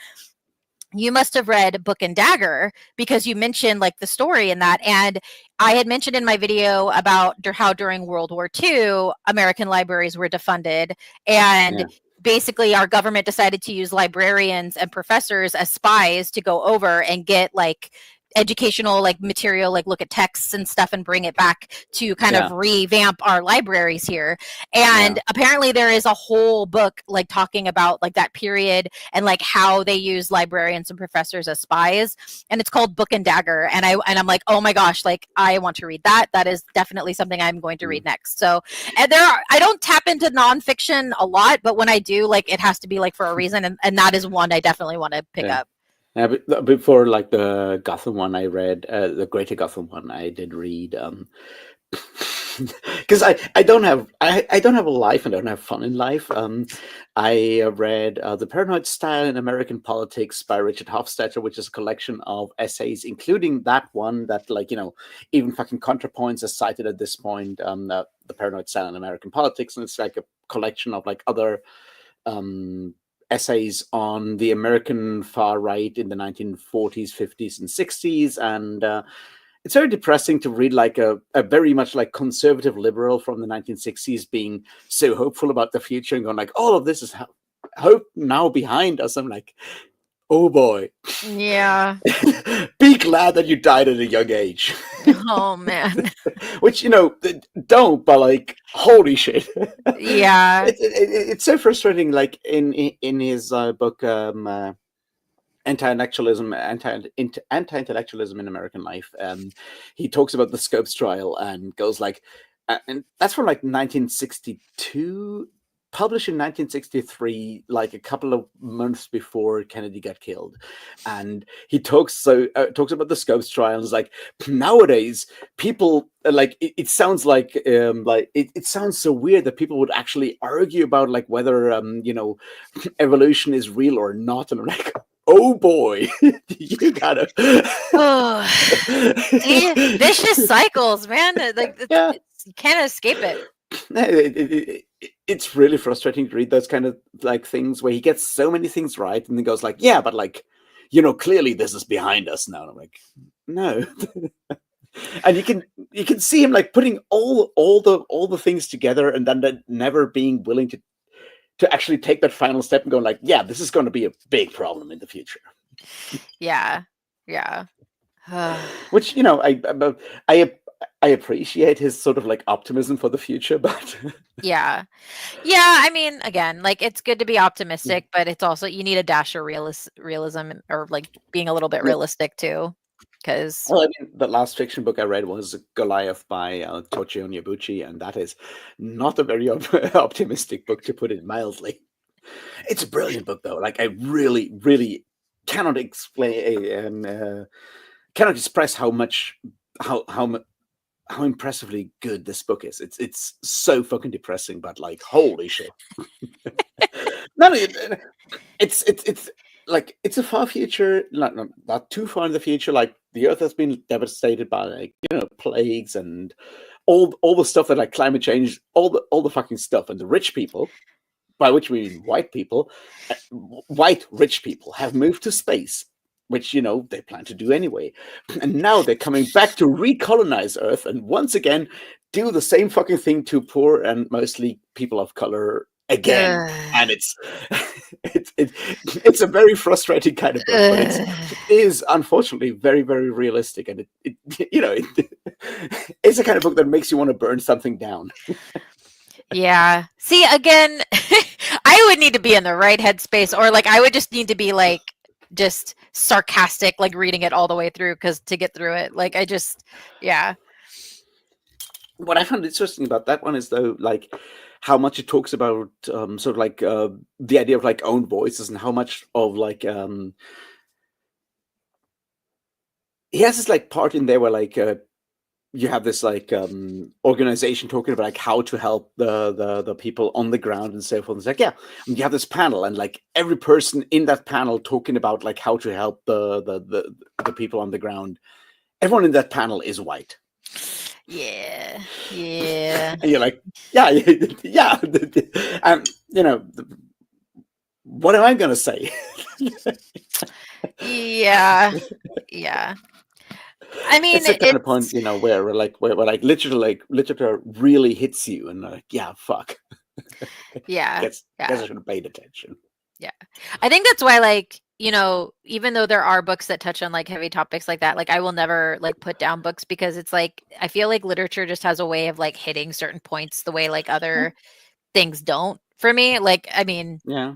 you must have read Book and Dagger because you mentioned like the story in that. And I had mentioned in my video about how during World War II, American libraries were defunded. And Yeah. basically our government decided to use librarians and professors as spies to go over and get like educational like material, like look at texts and stuff and bring it back to kind Yeah. of revamp our libraries here. Yeah. And apparently there is a whole book like talking about like that period and like how they use librarians and professors as spies, and it's called Book and Dagger. And I'm like, oh my gosh, like I want to read that. That is definitely something I'm going to read next. So, and I don't tap into nonfiction a lot, but when I do, like it has to be like for a reason, and that is one I definitely want to pick Yeah. up. Yeah, but before like the Gotham one, I read the Greater Gotham one. I did read because I don't have I don't have a life and don't have fun in life. I read The Paranoid Style in American Politics by Richard Hofstadter, which is a collection of essays, including that one that like even fucking ContraPoints is cited at this point. The Paranoid Style in American Politics, and it's like a collection of like other essays on the American far right in the 1940s, 50s, and 60s, and it's very depressing to read like a very much like conservative liberal from the 1960s being so hopeful about the future and going like, all of this is hope now behind us. I'm like, oh boy. Yeah. Be glad that you died at a young age. Oh man. Which don't, but like, holy shit. Yeah. It's so frustrating. Like in his book, anti-intellectualism in American life, he talks about the Scopes trial and goes like, and that's from like 1962, published in 1963, like a couple of months before Kennedy got killed. And he talks about the Scopes trial and is like, nowadays people like it sounds like it sounds so weird that people would actually argue about like whether evolution is real or not. And I'm like, oh boy, you gotta. Oh, see, vicious cycles, man. Like Yeah. you can't escape it. It's really frustrating to read those kind of like things where he gets so many things right and then goes like, yeah, but like, clearly this is behind us now. And I'm like, no. And you can see him like putting all the things together and then never being willing to actually take that final step and go like, yeah, this is going to be a big problem in the future. Yeah. Which I appreciate his sort of like optimism for the future, but yeah. I mean, again, like it's good to be optimistic, but it's also you need a dash of realism or like being a little bit realistic too. Because well, I mean, the last fiction book I read was Goliath by Tochio Onyebuchi, and that is not a very optimistic book, to put it mildly. It's a brilliant book, though. Like I really, really cannot explain, cannot express how impressively good this book is. It's so fucking depressing, but like holy shit. It's like it's a far future, not too far in the future. Like the Earth has been devastated by like plagues and all the stuff that like climate change, all the fucking stuff, and the rich people, by which we mean white people, white rich people have moved to space, which they plan to do anyway, and now they're coming back to recolonize Earth and once again do the same fucking thing to poor and mostly people of color again. And it's a very frustrating kind of book, but it is unfortunately very, very realistic, and it's a kind of book that makes you want to burn something down. Yeah. See, again, I would need to be in the right headspace, or like I would just need to be like just sarcastic, like reading it all the way through because to get through it. Like I just, yeah. What I found interesting about that one is though, like how much it talks about sort of like the idea of like own voices, and how much of like he has this like part in there where like you have this like organization talking about like how to help the people on the ground and so forth. It's like, yeah, and you have this panel, and like every person in that panel talking about like how to help the people on the ground. Everyone in that panel is white. Yeah. And you're like, yeah, yeah. And what am I gonna say? Yeah. Yeah. I mean, It's the kind of point, where like literature really hits you, and like, yeah, fuck. yeah. Guess Yeah. I should have paid attention. Yeah. I think that's why, like, even though there are books that touch on like heavy topics like that, like I will never like put down books, because it's like I feel like literature just has a way of like hitting certain points the way like other things don't for me. Like, I mean, Yeah.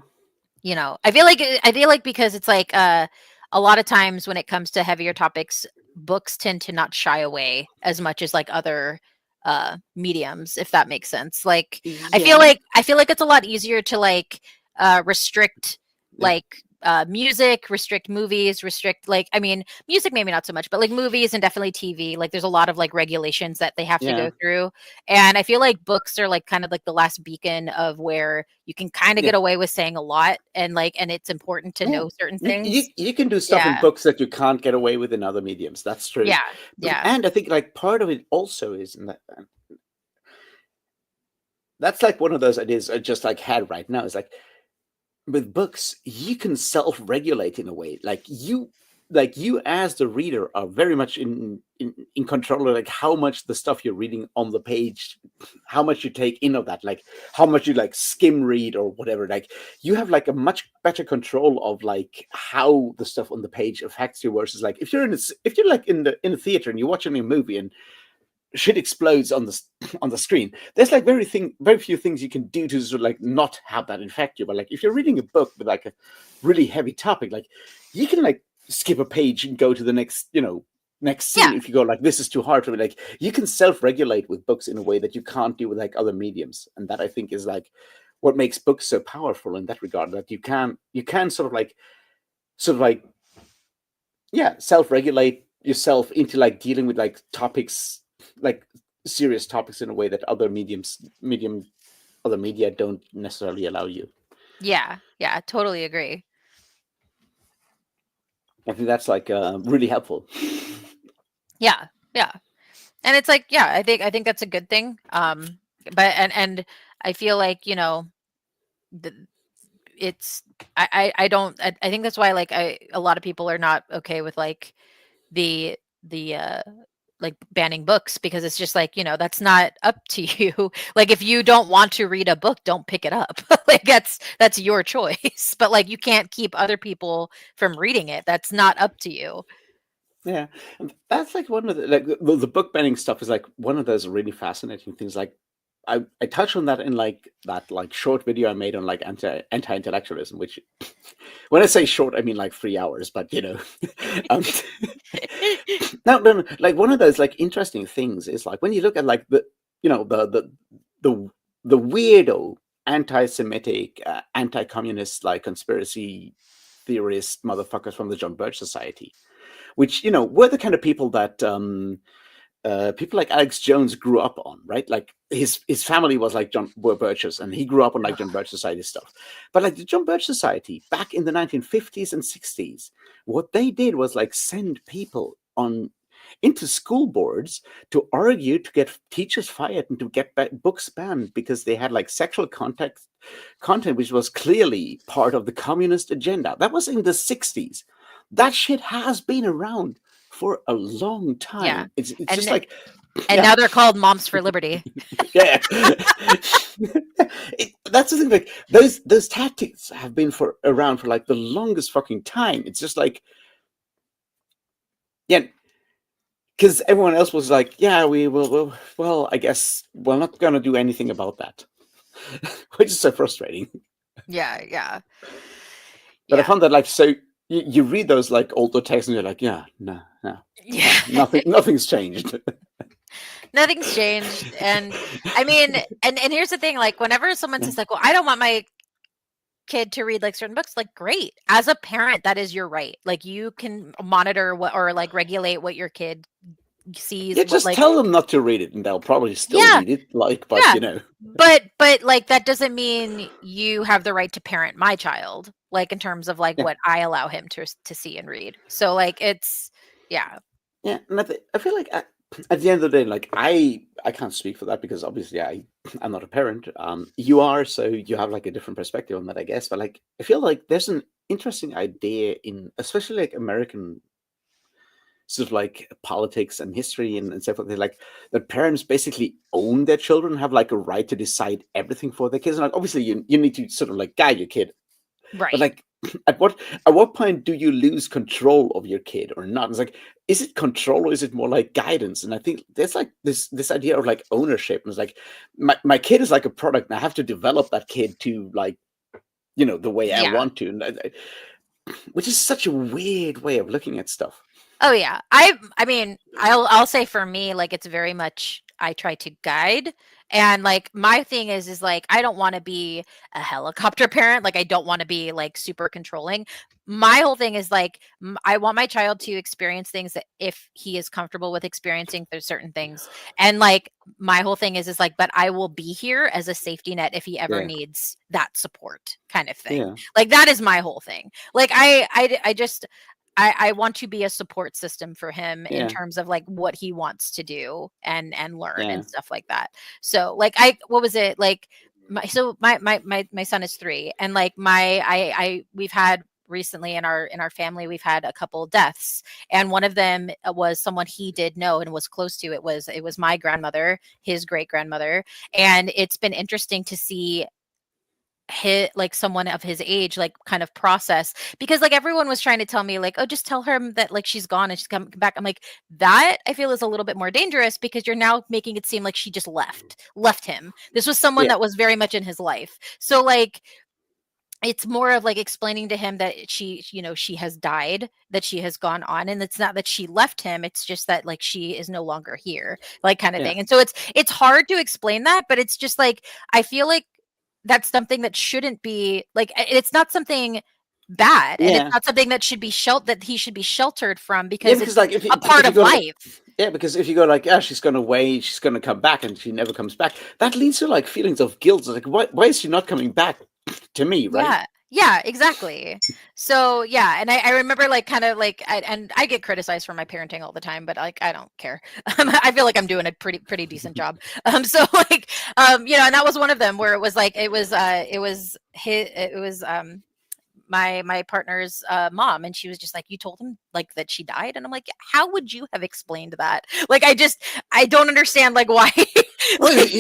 I feel like because it's like a lot of times when it comes to heavier topics, books tend to not shy away as much as like other mediums, if that makes sense. Like I feel Yeah. like it's a lot easier to like restrict Yeah. like music, restrict movies, restrict like, I mean, music maybe not so much, but like movies and definitely TV, like there's a lot of like regulations that they have to Yeah. go through. And I feel like books are like kind of like the last beacon of where you can kind of Yeah. get away with saying a lot, and it's important to Yeah. know certain things. You can do stuff in Yeah. books that you can't get away with in other mediums. That's true. Yeah. Yeah. And I think like part of it also is in that that's like one of those ideas I just like had right now. Is like with books, you can self-regulate in a way. Like you as the reader are very much in control of like how much the stuff you're reading on the page, how much you take in of that, like how much you like skim read or whatever. Like you have like a much better control of like how the stuff on the page affects you, versus like if you're like in the theater and you're watching a movie and shit explodes on the screen. There's like very few things you can do to sort of like not have that infect you. But like if you're reading a book with like a really heavy topic, like you can like skip a page and go to the next scene. Yeah. If you go like, this is too hard for me, like you can self-regulate with books in a way that you can't do with like other mediums. And that I think is like what makes books so powerful in that regard, that you can sort of like yeah, self-regulate yourself into like dealing with like topics, like serious topics, in a way that other other media don't necessarily allow you. Yeah. Yeah. Totally agree. I think that's like really helpful. Yeah. Yeah. And it's like, yeah, I think that's a good thing. But and I feel like, it's I don't I think that's why like a lot of people are not okay with like the like banning books, because it's just like, that's not up to you. Like if you don't want to read a book, don't pick it up. Like that's your choice. But like you can't keep other people from reading it. That's not up to you. Yeah, and that's like one of the book banning stuff is like one of those really fascinating things. Like I touched on that in like that like short video I made on like anti-intellectualism, which when I say short, I mean like 3 hours, but um, no, like one of those like interesting things is like when you look at like the the weirdo anti-Semitic, anti-communist, like conspiracy theorist motherfuckers from the John Birch Society, which were the kind of people that people like Alex Jones grew up on, right? Like his family was like were Birches, and he grew up on like John Birch Society stuff. But like the John Birch Society back in the 1950s and 60s, what they did was like send people into school boards to argue to get teachers fired and to get books banned, because they had like sexual content which was clearly part of the communist agenda. That was in the 60s. That shit has been around for a long time. Yeah. It's And just like, and now they're called Moms for Liberty. yeah. that's the thing. Like those tactics have been around for like the longest fucking time. It's just like, yeah, because everyone else was like, yeah, we will. Well, I guess we're not gonna do anything about that, which is so frustrating. Yeah. But I Yeah. found that like so. You read those like older texts and you're like, yeah, no, Yeah. nothing's changed. Nothing's changed. And I mean, and here's the thing, like whenever someone Yeah. says like, well, I don't want my kid to read like certain books, like great. As a parent, that is your right. Like you can monitor what or like regulate what your kid sees, Yeah, what just like tell them not to read it, and they'll probably still yeah, read it. Like, but yeah. you know, But like that doesn't mean you have the right to parent my child, like in terms of like yeah, what I allow him to see and read. So like it's yeah. yeah. And I feel like at the end of the day, like I can't speak for that because obviously I'm not a parent. You are, so you have like a different perspective on that, I guess. But like, I feel like there's an interesting idea in, especially like American sort of like politics and history and stuff like that, like that parents basically own their children, have like a right to decide everything for their kids. And like, obviously, you need to sort of like guide your kid, but Right. like at what point do you lose control of your kid or not? It's like, is it control or is it more like guidance? And I think there's like this idea of like ownership. And it's like my kid is like a product, and I have to develop that kid to like, the way I Yeah. want to, which is such a weird way of looking at stuff. Oh yeah. I mean, I'll say for me, like it's very much I try to guide. And like my thing is like I don't want to be a helicopter parent. Like I don't want to be like super controlling. My whole thing is like I want my child to experience things that if he is comfortable with experiencing there's certain things. And like my whole thing is like but I will be here as a safety net if he ever Yeah, needs that support kind of thing. yeah, Like that is my whole thing. Like I just I want to be a support system for him in yeah, terms of like what he wants to do and learn yeah. and stuff like that. So like I what was it like my son is 3 and like I we've had recently in our family we've had a couple deaths and one of them was someone he did know and was close to. It was my grandmother, his great grandmother, and it's been interesting to see hit like someone of his age like kind of process because like everyone was trying to tell me like oh just tell her that like she's gone and she's come back. I'm like that I feel is a little bit more dangerous because you're now making it seem like she just left him. This was someone Yeah, that was very much in his life, so like it's more of like explaining to him that she has died, that she has gone on, and it's not that she left him, it's just that like she is no longer here, like kind of yeah, thing. And so it's hard to explain that, but it's just like I feel like that's something that shouldn't be like it's not something bad and it's yeah, not something that should be that he should be sheltered from yeah. because Because it's like a part if you of go like, life. yeah, because if you go like, yeah, she's gonna wait, she's gonna come back, and she never comes back, that leads to like feelings of guilt. It's like, why is she not coming back to me, right? Yeah, exactly. So yeah, and I remember like kind of like and I get criticized for my parenting all the time, but like I don't care. I feel like I'm doing a pretty decent job. So like and that was one of them where it was like my partner's mom, and she was just like, you told him like that she died, and I'm like, how would you have explained that? Like I don't understand like why. Well, Like,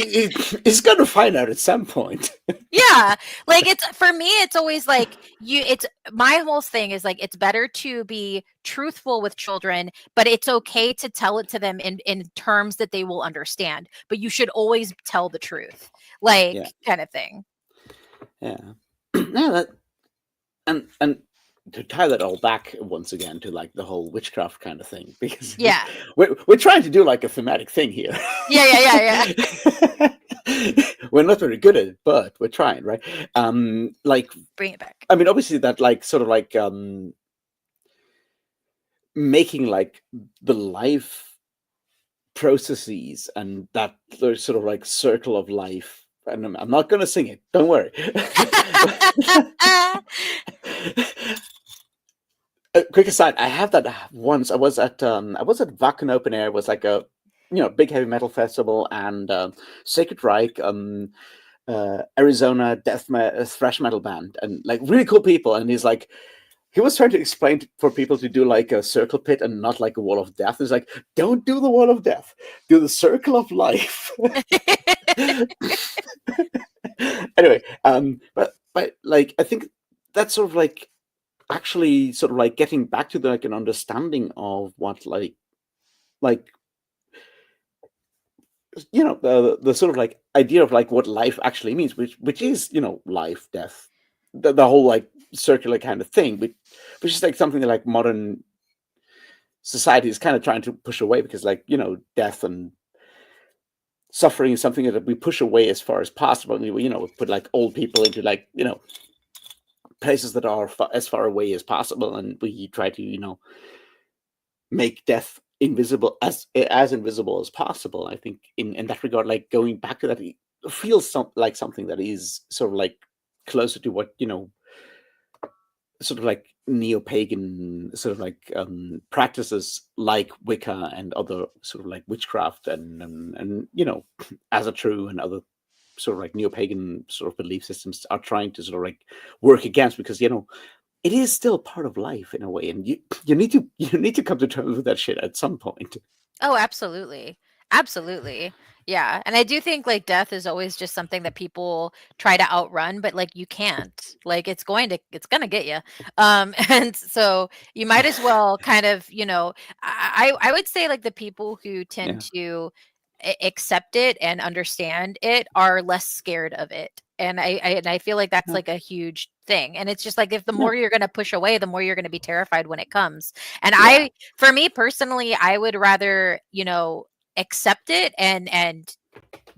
he's gonna find out at some point. yeah, like it's for me it's always like it's my whole thing is like it's better to be truthful with children, but it's okay to tell it to them in terms that they will understand, but you should always tell the truth, Yeah, like kind of thing. yeah, yeah. That and to tie that all back once again to like the whole witchcraft kind of thing, because Yeah. we're trying to do like a thematic thing here. Yeah. We're not very good at it, but we're trying, right? Like, Bring it back. I mean, obviously that like sort of like making like the life processes and that there's sort of like circle of life. And I'm not going to sing it. Don't worry. Quick aside, I have that once. I was at Wacken Open Air. It was like a big heavy metal festival, and Sacred Reich, Arizona thrash metal band, and like really cool people. And he was trying to explain for people to do like a circle pit and not like a wall of death. He's like, don't do the wall of death, do the circle of life. Anyway, but like I think that's sort of like actually sort of like getting back to like an understanding of what like the sort of like idea of like what life actually means, which is life, death, the whole like circular kind of thing, which is like something that like modern society is kind of trying to push away because like death and suffering is something that we push away as far as possible. We put like old people into like places that are as far away as possible, and we try to make death invisible as invisible as possible. I think in that regard, like going back to that, it feels like something that is sort of like closer to what sort of like neo-pagan sort of like practices like Wicca and other sort of like witchcraft and as a true and other sort of like neo-pagan sort of belief systems are trying to sort of like work against, because it is still part of life in a way, and you need to come to terms with that shit at some point. Oh, absolutely. Absolutely. Yeah. And I do think like death is always just something that people try to outrun, but like you can't. Like it's gonna get you. And so you might as well kind of, I would say like the people who tend Yeah, to accept it and understand it are less scared of it. And I feel like that's yeah, like a huge thing. And it's just like if the yeah, more you're gonna push away, the more you're gonna be terrified when it comes. And yeah, for me personally, I would rather, accept it and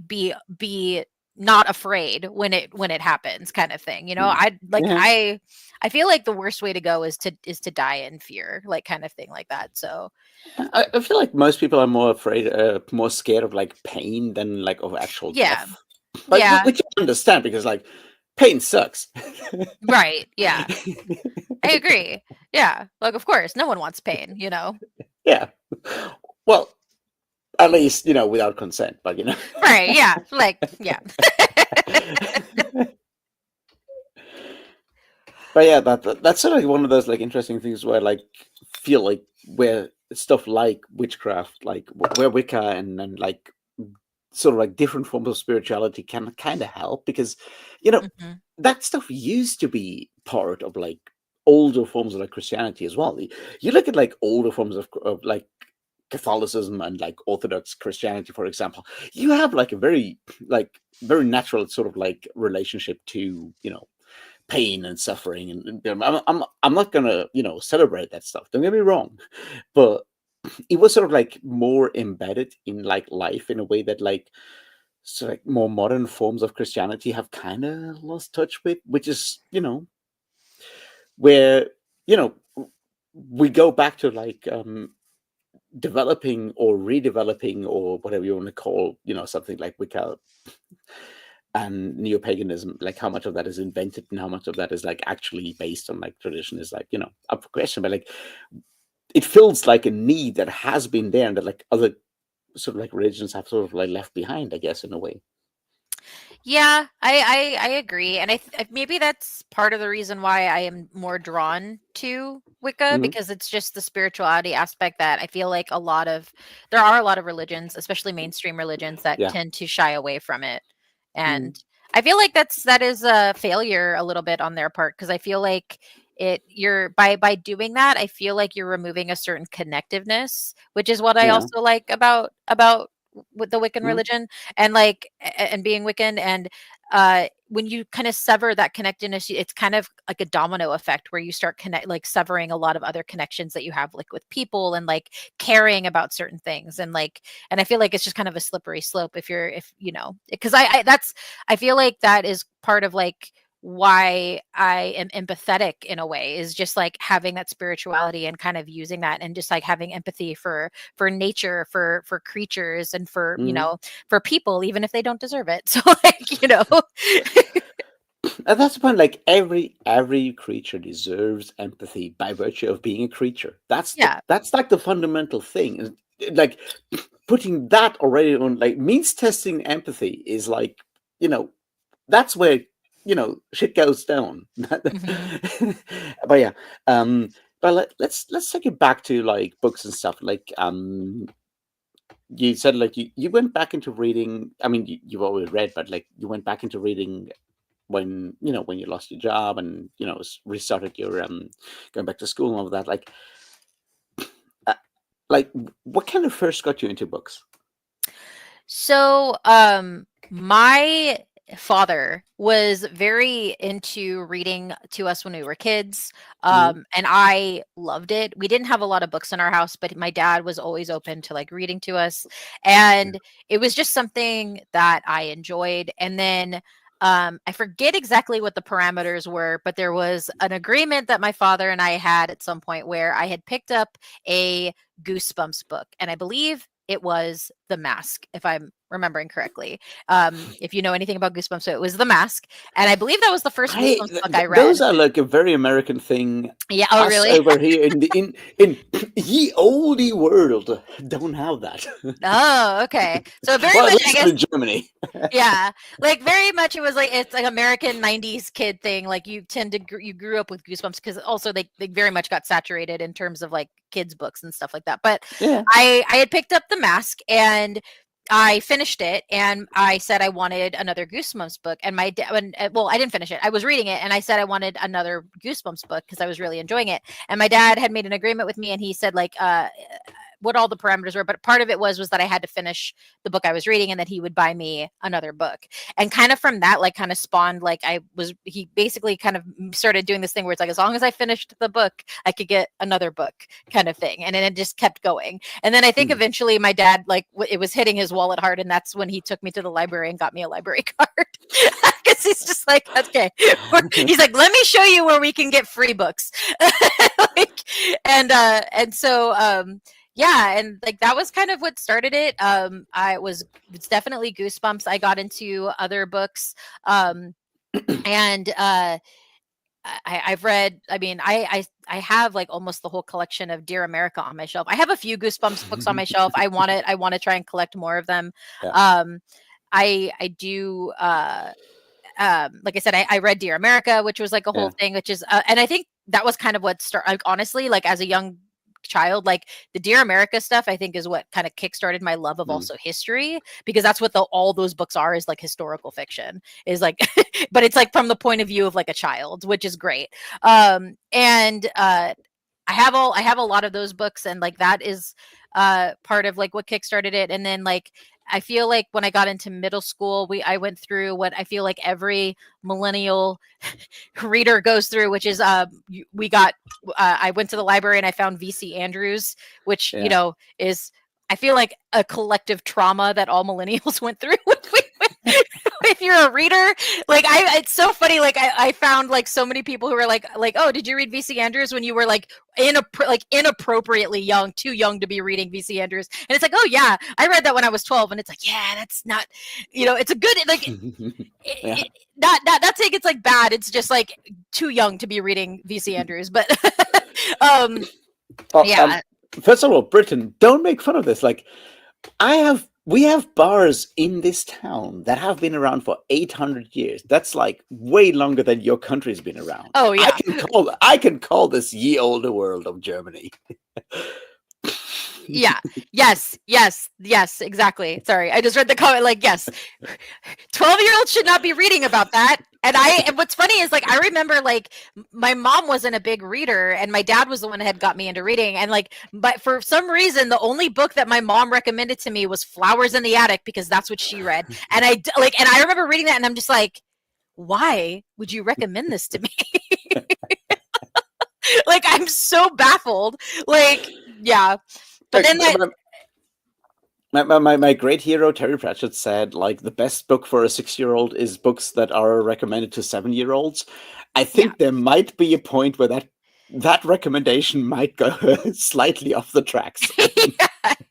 be not afraid when it happens kind of thing. mm, I like yeah. I feel like the worst way to go is to die in fear, like kind of thing like that. So, I feel like most people are more afraid, more scared of like pain than like of actual yeah. death. But Yeah. which I understand, because like pain sucks. Right. Yeah. I agree. Yeah. Like of course, no one wants pain. Yeah. Well, at least without consent, but Right. Yeah. Like yeah. But yeah, that's sort of like one of those like interesting things where like feel like where stuff like witchcraft, like where Wicca and like sort of like different forms of spirituality can kind of help, because you know Mhm. that stuff used to be part of like older forms of like Christianity as well. You look at like older forms of like Catholicism and like Orthodox Christianity, for example, you have like a very natural sort of like relationship to pain and suffering, and I'm not gonna celebrate that stuff, don't get me wrong, but it was sort of like more embedded in like life in a way that like so like more modern forms of Christianity have kind of lost touch with, which is where you know we go back to like developing or redeveloping or whatever you want to call something like Wicca and neo-paganism, like how much of that is invented and how much of that is like actually based on like tradition is like up for question. But like it feels like a need that has been there and that like other sort of like religions have sort of like left behind, I guess, in a way. Yeah, I agree, and maybe that's part of the reason why I am more drawn to Wicca, Hmm. because it's just the spirituality aspect that I feel like there are a lot of religions, especially mainstream religions, that Yeah. tend to shy away from it, Mm. and I feel like that is a failure a little bit on their part, because I feel like you're by doing that, I feel like you're removing a certain connectiveness, which is what I Yeah. also like about with the Wiccan Mm. religion and and being Wiccan, and when you kind of sever that connectedness, it's kind of like a domino effect where you start severing a lot of other connections that you have, like with people and like caring about certain things, and I feel like it's just kind of a slippery slope if because I feel like that is part of like why I am empathetic in a way, is just like having that spirituality and kind of using that and just like having empathy for nature, for creatures, and Mm. for people, even if they don't deserve it. So like. And that's the point. Like every creature deserves empathy by virtue of being a creature. Yeah. That's like the fundamental thing. Like putting that already on like means testing empathy is like you know that's where shit goes down. Hmm. But yeah, um, but let's take it back to like books and stuff. Like you said like you went back into reading. I mean, you've always read, but like you went back into reading when you lost your job and restarted your going back to school and all of that, uh, like what kind of first got you into books? So, my father was very into reading to us when we were kids, Mm-hmm. and I loved it. We didn't have a lot of books in our house, but my dad was always open to like reading to us, Yeah. and it was just something that I enjoyed. And then I forget exactly what the parameters were, but there was an agreement that my father and I had at some point where I had picked up a Goosebumps book, and I believe it was The Mask, if I'm remembering correctly. If you know anything about Goosebumps, so it was The Mask, and I believe that was the first Goosebumps book I read. Those are like a very American thing. Yeah. Oh, Us really? over here in ye olde world don't have that. Oh, okay. So very Well, at much, I least guess. in Germany. Yeah, like very much it was like it's like American 90s kid thing. Like you tend to you grew up with Goosebumps because also they very much got saturated in terms of like kids books and stuff like that. But Yeah. I had picked up The Mask and I finished it and I said I wanted another Goosebumps book and my dad well, I didn't finish it. I was reading it and I said I wanted another Goosebumps book because I was really enjoying it. And my dad had made an agreement with me and he said like what all the parameters were, but part of it was that I had to finish the book I was reading and that he would buy me another book. And kind of from that, like kind of spawned like he basically kind of started doing this thing where it's like as long as I finished the book, I could get another book kind of thing. And then it just kept going. And then I think eventually my dad like it was hitting his wallet hard and that's when he took me to the library and got me a library card. Because he's just like, okay. He's like, let me show you where we can get free books. Like, and so yeah, and like that was kind of what started it. It's definitely Goosebumps. I got into other books, and I've read. I mean, I have like almost the whole collection of Dear America on my shelf. I have a few Goosebumps books on my shelf. I want it. I want to try and collect more of them. Yeah. I do. Like I said, I read Dear America, which was like a whole thing, which is, and I think that was kind of what started. Like honestly, like as a young child, like the Dear America stuff, I think is what kind of kickstarted my love of also history because that's what all those books are is like historical fiction is like, but it's like from the point of view of like a child, which is great. And I have a lot of those books and like that is part of like what kickstarted it. And then like I feel like when I got into middle school, I went through what I feel like every millennial reader goes through, which is I went to the library and I found VC Andrews, which is I feel like a collective trauma that all millennials went through. If you're a reader, like it's so funny. Like I found like so many people who were like, oh, did you read VC Andrews when you were like inappropriately young, too young to be reading VC Andrews? And it's like, oh yeah, I read that when I was 12, and it's like, yeah, that's not, it's a good like. Not saying it's like bad. It's just like too young to be reading VC Andrews, but yeah. First of all, Britain, don't make fun of this. Like, we have bars in this town that have been around for 800 years. That's like way longer than your country's been around. Oh yeah. I can call this ye olde world of Germany. Yeah. Yes, exactly. Sorry. I just read the comment like, yes. 12-year-olds should not be reading about that. And what's funny is like I remember like my mom wasn't a big reader and my dad was the one that had got me into reading and like but for some reason the only book that my mom recommended to me was Flowers in the Attic because that's what she read. And I remember reading that and I'm just like, why would you recommend this to me? Like I'm so baffled. Like yeah. But then my great hero Terry Pratchett said like the best book for a 6-year-old is books that are recommended to 7-year-olds. I think there might be a point where that recommendation might go slightly off the tracks.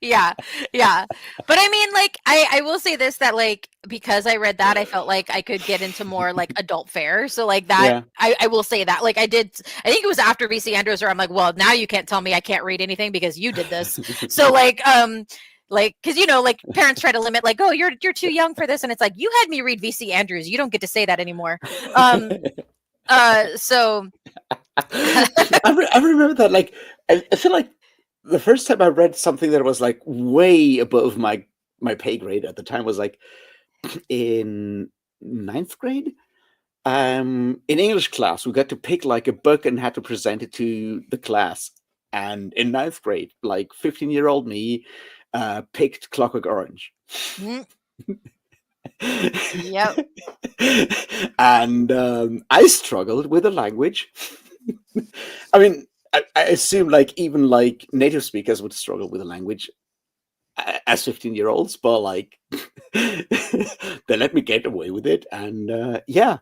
yeah. But I mean, like, I will say this, that like, because I read that, I felt like I could get into more like adult fare. So like that, I will say that like I think it was after VC Andrews where I'm like, well, now you can't tell me I can't read anything because you did this. So like, because like parents try to limit like, oh, you're too young for this, and it's like you had me read VC Andrews. You don't get to say that anymore. So I remember that. Like, I feel like the first time I read something that was like way above my pay grade at the time was like in 9th grade. in English class, we got to pick like a book and had to present it to the class. And in ninth grade, like 15-year-old me picked Clockwork Orange. Mm, yep. And I struggled with the language. I mean, I assume like even like native speakers would struggle with the language as 15-year-olds, but like they let me get away with it. And yeah.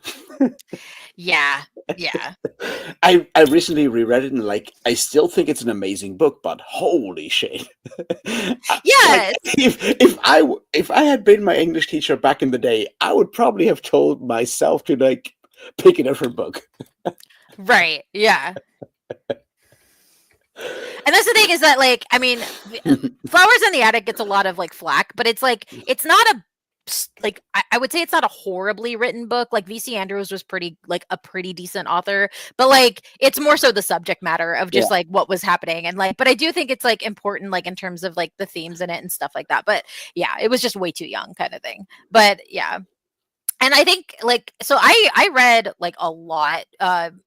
Yeah. Yeah. I recently reread it and like I still think it's an amazing book, but holy shit! Like Yeah. if I had been my English teacher back in the day, I would probably have told myself to like pick a different book. Right. Yeah. And that's the thing is that, like, I mean, Flowers in the Attic gets a lot of like flack, but it's like it's not a like I would say it's not a horribly written book. Like VC Andrews was pretty like a pretty decent author, but like it's more so the subject matter of just Yeah. like what was happening. And like, but I do think it's like important like in terms of like the themes in it and stuff like that. But yeah, it was just way too young kind of thing. But yeah. And I think like so I read like a lot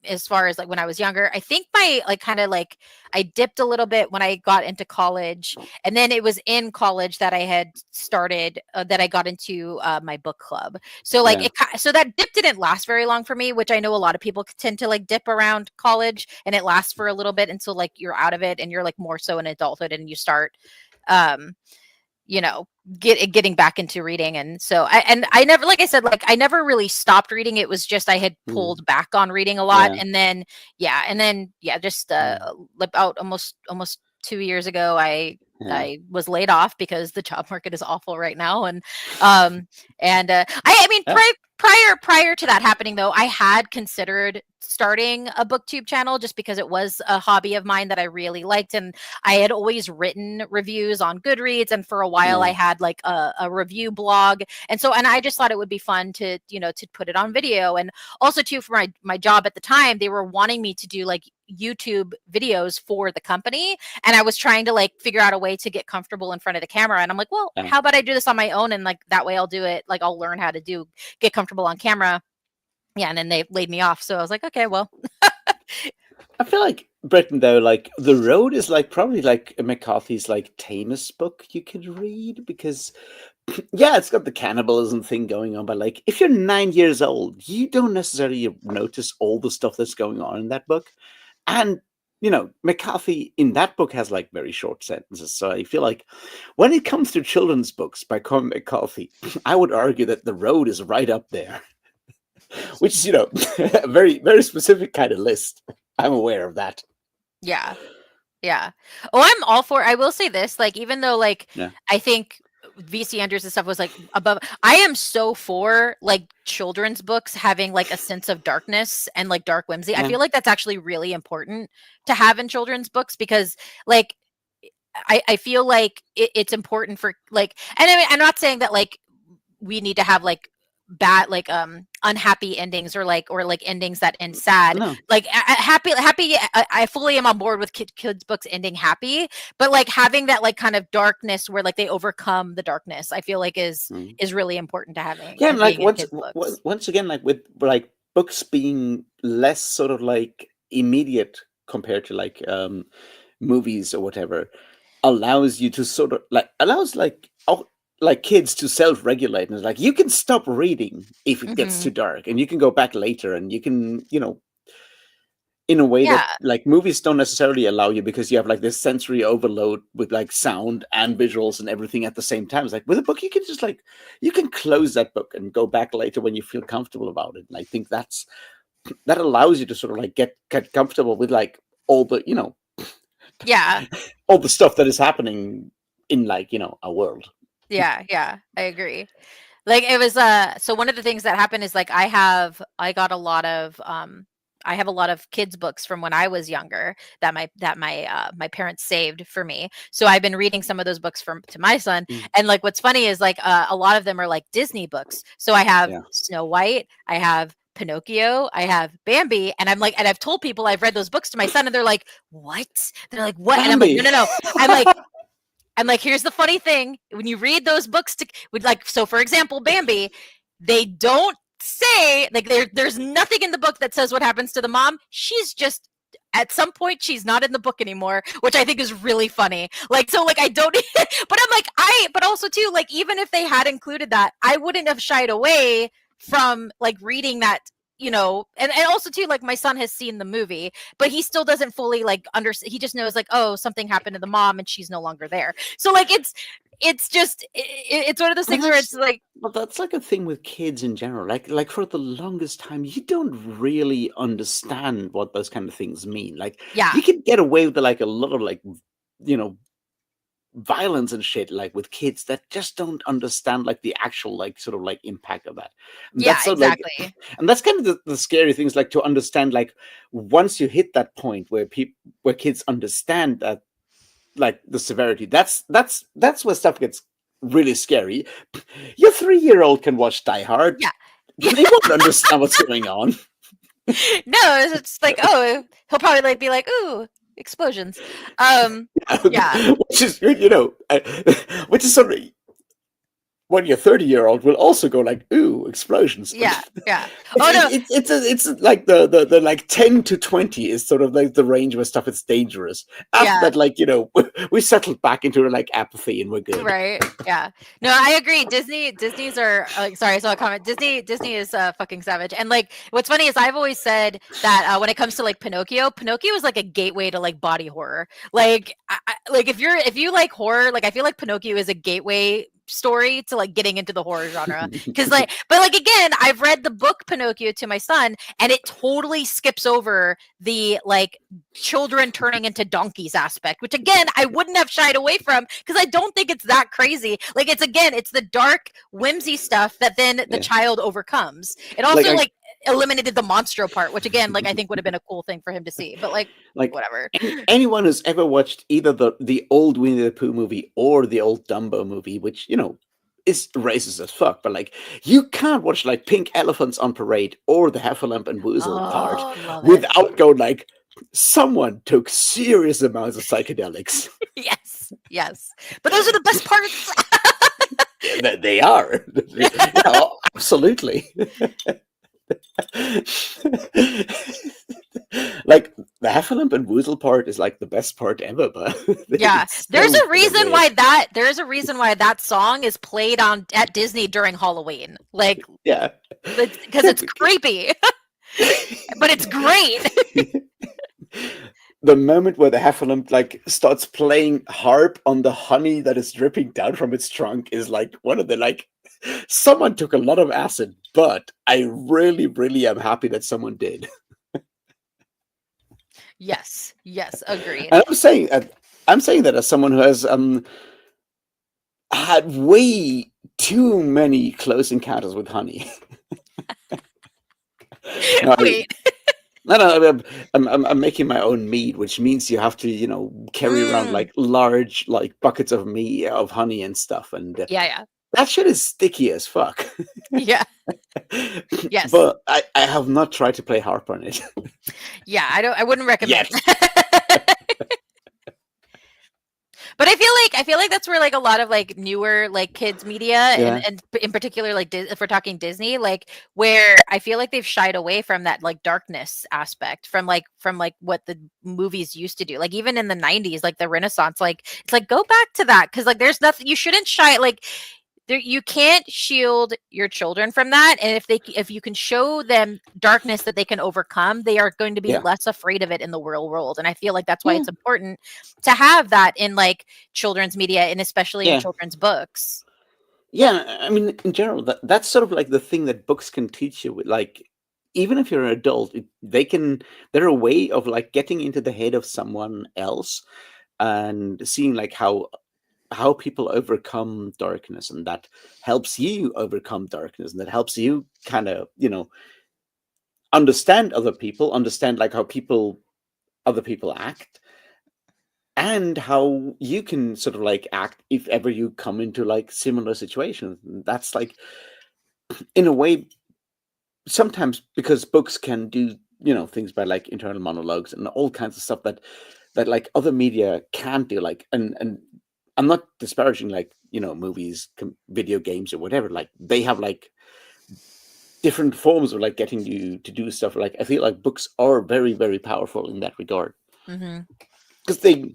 as far as like when I was younger. I think my like kind of like I dipped a little bit when I got into college, and then it was in college that I had started that I got into my book club. So like Yeah. so that dip didn't last very long for me, which I know a lot of people tend to like dip around college, and it lasts for a little bit until like you're out of it and you're like more so in adulthood and you start um you know getting back into reading. And so I never, like I said, like I never really stopped reading. It was just I had Mm. pulled back on reading a lot, Yeah. and then just Mm. about almost 2 years ago Yeah. I was laid off because the job market is awful right now. I mean, Yeah. prior to that happening though, I had considered starting a booktube channel just because it was a hobby of mine that I really liked, and I had always written reviews on Goodreads, and for a while I Yeah. had like a review blog. And I just thought it would be fun to, to put it on video. And also too, for my job at the time, they were wanting me to do like YouTube videos for the company. And I was trying to like figure out a way to get comfortable in front of the camera. And I'm like, well, Yeah. how about I do this on my own? And like that way I'll do it. Like I'll learn how to get comfortable on camera. Yeah. And then they laid me off. So I was like, okay, well. I feel like Britain though, like The Road is like probably like McCarthy's like tamest book you could read, because yeah, it's got the cannibalism thing going on, but like if you're 9 years old, you don't necessarily notice all the stuff that's going on in that book. And McCarthy in that book has like very short sentences. So I feel like when it comes to children's books by Cormac McCarthy, I would argue that The Road is right up there, which is, a very, very specific kind of list. I'm aware of that. Yeah. Yeah. Oh, I'm all for, I will say this, like, even though, like, Yeah. I think VC Andrews and stuff was like above, I am so for like children's books having like a sense of darkness and like dark whimsy. I Yeah. feel like that's actually really important to have in children's books because, like, I feel like it's important for, like, and I mean, I'm not saying that like we need to have like bad like unhappy endings or like endings that end sad. No. Like happy I fully am on board with kids books ending happy, but like having that like kind of darkness where like they overcome the darkness, I feel like is really important to having Yeah, and and like being in kids books. once again, like with like books being less sort of like immediate compared to like movies or whatever, allows you to sort of like allows like kids to self-regulate, and it's like you can stop reading if it gets too dark, and you can go back later, and you can in a way Yeah. that like movies don't necessarily allow you, because you have like this sensory overload with like sound and visuals and everything at the same time. It's like with a book you can just like you can close that book and go back later when you feel comfortable about it. And I think that allows you to sort of like get comfortable with like all the Yeah. all the stuff that is happening in like our world. Yeah, I agree. Like it was so one of the things that happened is like I got a lot of I have a lot of kids books from when I was younger that my parents saved for me. So I've been reading some of those books to my son. And like what's funny is like a lot of them are like Disney books. So I have Snow White, I have Pinocchio, I have Bambi, and I'm like, and I've told people I've read those books to my son, and they're like, "What?" They're like, "What?" And I'm like, Bambi. "No, no, no." I'm like, here's the funny thing. When you read those books with like, so for example, Bambi, they don't say like there's nothing in the book that says what happens to the mom. She's just at some point she's not in the book anymore, which I think is really funny. Like, so like I don't but I'm like but also too, like, even if they had included that, I wouldn't have shied away from like reading that, you know. And also too, like, my son has seen the movie, but he still doesn't fully like understand. He just knows like, oh, something happened to the mom and she's no longer there. So like it's just it's one of those things where it's like, well, that's like a thing with kids in general. Like for the longest time, you don't really understand what those kind of things mean. Like, yeah, you can get away with like a lot of like, you know, violence and shit, like with kids that just don't understand like the actual like sort of like impact of that. And yeah, that's sort of like, exactly. and that's kind of the scary things, like to understand like once you hit that point where kids understand that, like the severity, that's where stuff gets really scary. Your 3-year-old can watch Die Hard. Yeah. They won't understand what's going on. No, it's like, oh, he'll probably like be like, ooh, explosions. Yeah. Which is, you know, which is sort of when your 30-year-old will also go like, ooh, explosions. Yeah. Oh no. It's like the like 10 to 20 is sort of like the range where stuff is dangerous. After Yeah. that, like, you know, we settled back into like apathy and we're good. Right. Yeah. No, I agree. Disney's are like, sorry, I saw a comment. Disney is fucking savage. And like, what's funny is I've always said that when it comes to like Pinocchio is like a gateway to like body horror. Like, like if you like horror, like I feel like Pinocchio is a gateway story to like getting into the horror genre, because like, but like, again, I've read the book Pinocchio to my son and it totally skips over the like children turning into donkeys aspect, which again I wouldn't have shied away from because I don't think it's that crazy. Like, it's the dark whimsy stuff that then the child overcomes. It also like eliminated the monstro part, which again, like, I think would have been a cool thing for him to see, but like whatever. Anyone who's ever watched either the old Winnie the Pooh movie or the old Dumbo movie, which, you know, is racist as fuck, but like, you can't watch like Pink Elephants on Parade or the Heffalump and Woozle part without going like, someone took serious amounts of psychedelics. Yes, but those are the best parts. They are. Yeah, absolutely. Like, the Heffalump and Woozle part is like the best part ever, but yeah, there's a reason why that song is played at Disney during Halloween. Like, yeah, because it's creepy, but it's great. The moment where the Heffalump like starts playing harp on the honey that is dripping down from its trunk is like one of the like, someone took a lot of acid, but I really, really am happy that someone did. Yes, agreed. And I'm saying that as someone who has had way too many close encounters with honey. Wait. No, I'm making my own mead, which means you have to, you know, carry around like large like buckets of honey and stuff, and yeah, that shit is sticky as fuck. Yeah. Yes. But I have not tried to play harp on it. Yeah, I wouldn't recommend. But I feel like that's where like a lot of like newer like kids media and in particular like if we're talking Disney, like where I feel like they've shied away from that like darkness aspect from like what the movies used to do. Like even in the 90s, like the Renaissance, like it's like go back to that, because like there's nothing, you shouldn't shy like you can't shield your children from that, and if you can show them darkness that they can overcome, they are going to be less afraid of it in the real world. And I feel like that's why it's important to have that in like children's media, and especially in children's books. Yeah, I mean, in general, that's sort of like the thing that books can teach you. Like, even if you're an adult, they're a way of like getting into the head of someone else and seeing like how people overcome darkness, and that helps you overcome darkness, and that helps you kind of, you know, understand other people, understand like how other people act, and how you can sort of like act if ever you come into like similar situations. That's like, in a way, sometimes because books can do, you know, things by like internal monologues and all kinds of stuff that like other media can't do, like, and I'm not disparaging like, you know, movies, video games or whatever, like they have like different forms of like getting you to do stuff. Like I feel like books are very, very powerful in that regard Mm-hmm. because they,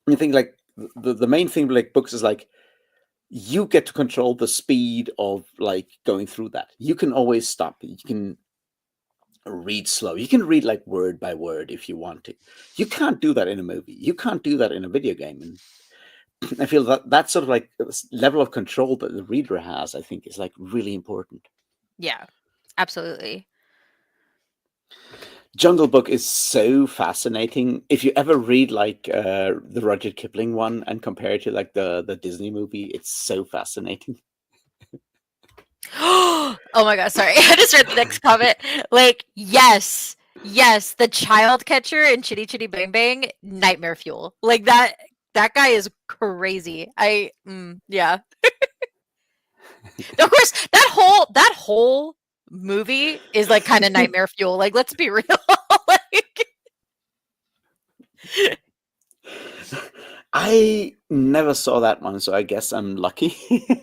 you think like the main thing with like books is like you get to control the speed of like going through that. You can always stop. You can read slow. You can read like word by word if you want to. You can't do that in a movie. You can't do that in a video game. And I feel that that sort of like level of control that the reader has, I think, is like really important. Yeah, absolutely. Jungle Book is so fascinating. If you ever read like the Rudyard Kipling one and compare it to like the Disney movie, it's so fascinating. Oh my god, sorry. I just read the next comment. Like, yes, yes, the child catcher in Chitty Chitty Bang Bang, nightmare fuel. Like that guy is crazy. Yeah. Of course, that whole movie is like kind of nightmare fuel. Like, let's be real. Like, I never saw that one, so I guess I'm lucky.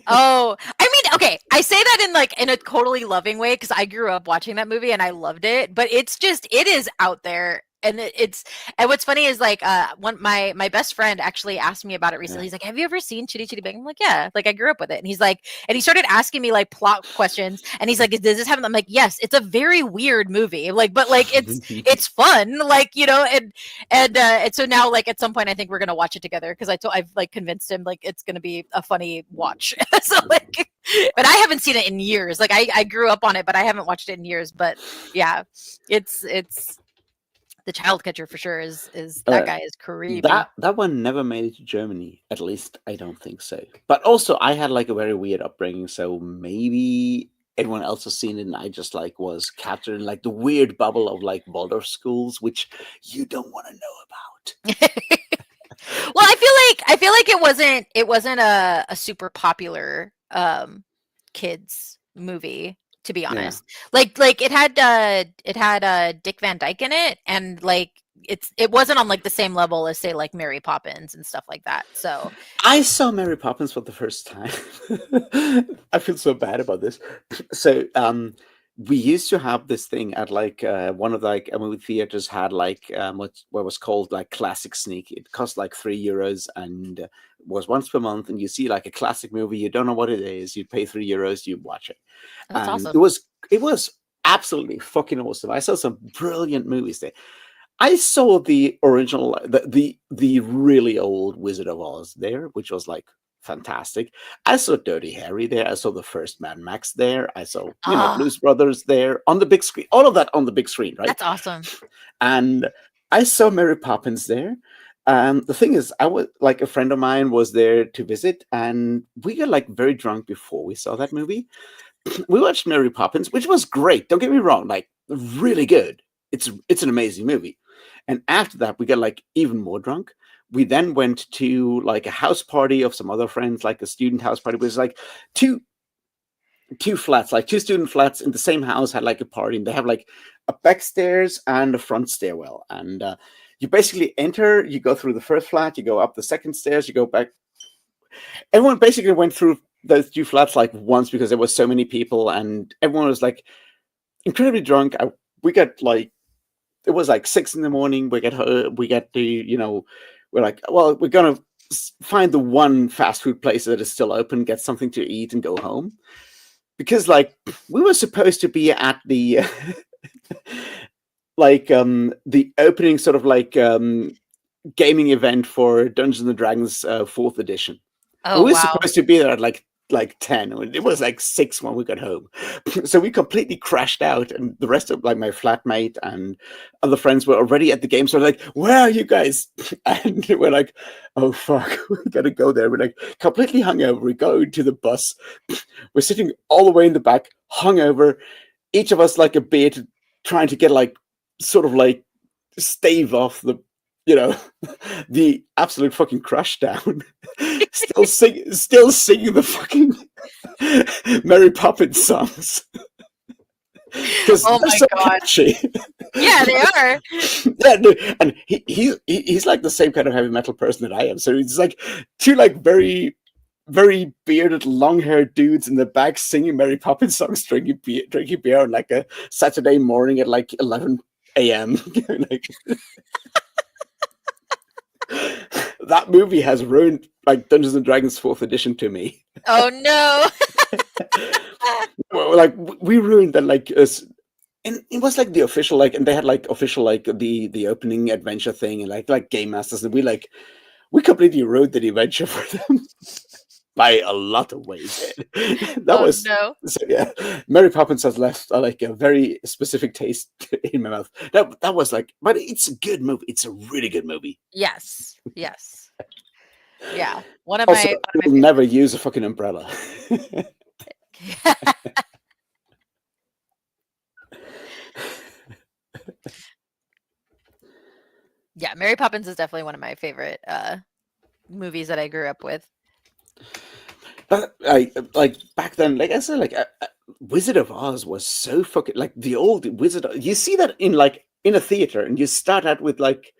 oh, I mean, okay, I say that in like in a totally loving way because I grew up watching that movie and I loved it, but it's just it is out there. And it's and what's funny is like one my best friend actually asked me about it recently. Yeah. He's like, "Have you ever seen Chitty Chitty Bang?" I'm like, "Yeah." Like I grew up with it, and he's like, and he started asking me like plot questions, and he's like, "Does this happen?" I'm like, "Yes." It's a very weird movie, like, but like it's fun, like and so now like at some point I think we're gonna watch it together because I've like convinced him like it's gonna be a funny watch. So like, but I haven't seen it in years. Like I grew up on it, but I haven't watched it in years. But yeah, it's the child catcher for sure is that guy is creepy. That one never made it to Germany. At least I don't think so. But also, I had like a very weird upbringing, so maybe everyone else has seen it, and I just like was captured in like the weird bubble of like Waldorf schools, which you don't want to know about. Well, I feel like it wasn't a super popular kids movie, to be honest. Like it had Dick Van Dyke in it, and like it wasn't on like the same level as say like Mary Poppins and stuff like that. So I saw Mary Poppins for the first time. I feel so bad about this. So we used to have this thing at like one of like movie theaters had like what was called like classic sneak. It cost like €3 and was once per month, and you see like a classic movie, you don't know what it is, you pay €3, you watch it. that's And awesome. it was absolutely fucking awesome. I saw some brilliant movies there. I saw the original, the really old Wizard of Oz there, which was like fantastic. I saw Dirty Harry there. I saw the first Mad Max there. I saw Blues Brothers there on the big screen. All of that on the big screen, right? That's awesome. And I saw Mary Poppins there. The thing is, I was like a friend of mine was there to visit, and we got like very drunk before we saw that movie. We watched Mary Poppins, which was great. Don't get me wrong, like really good. It's an amazing movie. And after that, we got like even more drunk. We then went to like a house party of some other friends, like a student house party. It was like two flats, like two student flats in the same house had like a party, and they have like a back stairs and a front stairwell. And you basically enter, you go through the first flat, you go up the second stairs, you go back. Everyone basically went through those two flats like once because there was so many people, and everyone was like incredibly drunk. We got like, it was like 6 a.m. We get to, we're like, well, we're gonna find the one fast food place that is still open, get something to eat, and go home. Because like we were supposed to be at the like the opening sort of like gaming event for Dungeons and Dragons 4th edition. Oh We were wow. supposed to be there at like 10. It was like 6 when we got home. So we completely crashed out, and the rest of like my flatmate and other friends were already at the game. So we're like, where are you guys? And we're like, oh fuck, we gotta go there. We're like completely hungover. We go to the bus. We're sitting all the way in the back, hungover, each of us like a bit, trying to get like sort of like stave off the the absolute fucking crash down. still singing the fucking Mary Poppins songs because Oh they're my so god. catchy. Yeah, they are. Yeah, no, and he's like the same kind of heavy metal person that I am. So it's like two like very very bearded, long-haired dudes in the back singing Mary Poppins songs, drinking beer on like a Saturday morning at like 11 a.m. Like, that movie has ruined like Dungeons and Dragons 4th edition to me. Oh no. Well, like we ruined that, like and it was like the official, like, and they had like official, like the opening adventure thing, and like game masters, and we completely ruined the adventure for them by a lot of ways. That Oh was no. so, yeah. Mary Poppins has left like a very specific taste in my mouth. That was like, but it's a good movie. It's a really good movie. Yes. Yes. Yeah. One of Also, my you'll never use a fucking umbrella. Yeah, Mary Poppins is definitely one of my favorite movies that I grew up with. But I like back then, like I said, like Wizard of Oz was so fucking like the old Wizard. You see that in like in a theater, and you start out with like,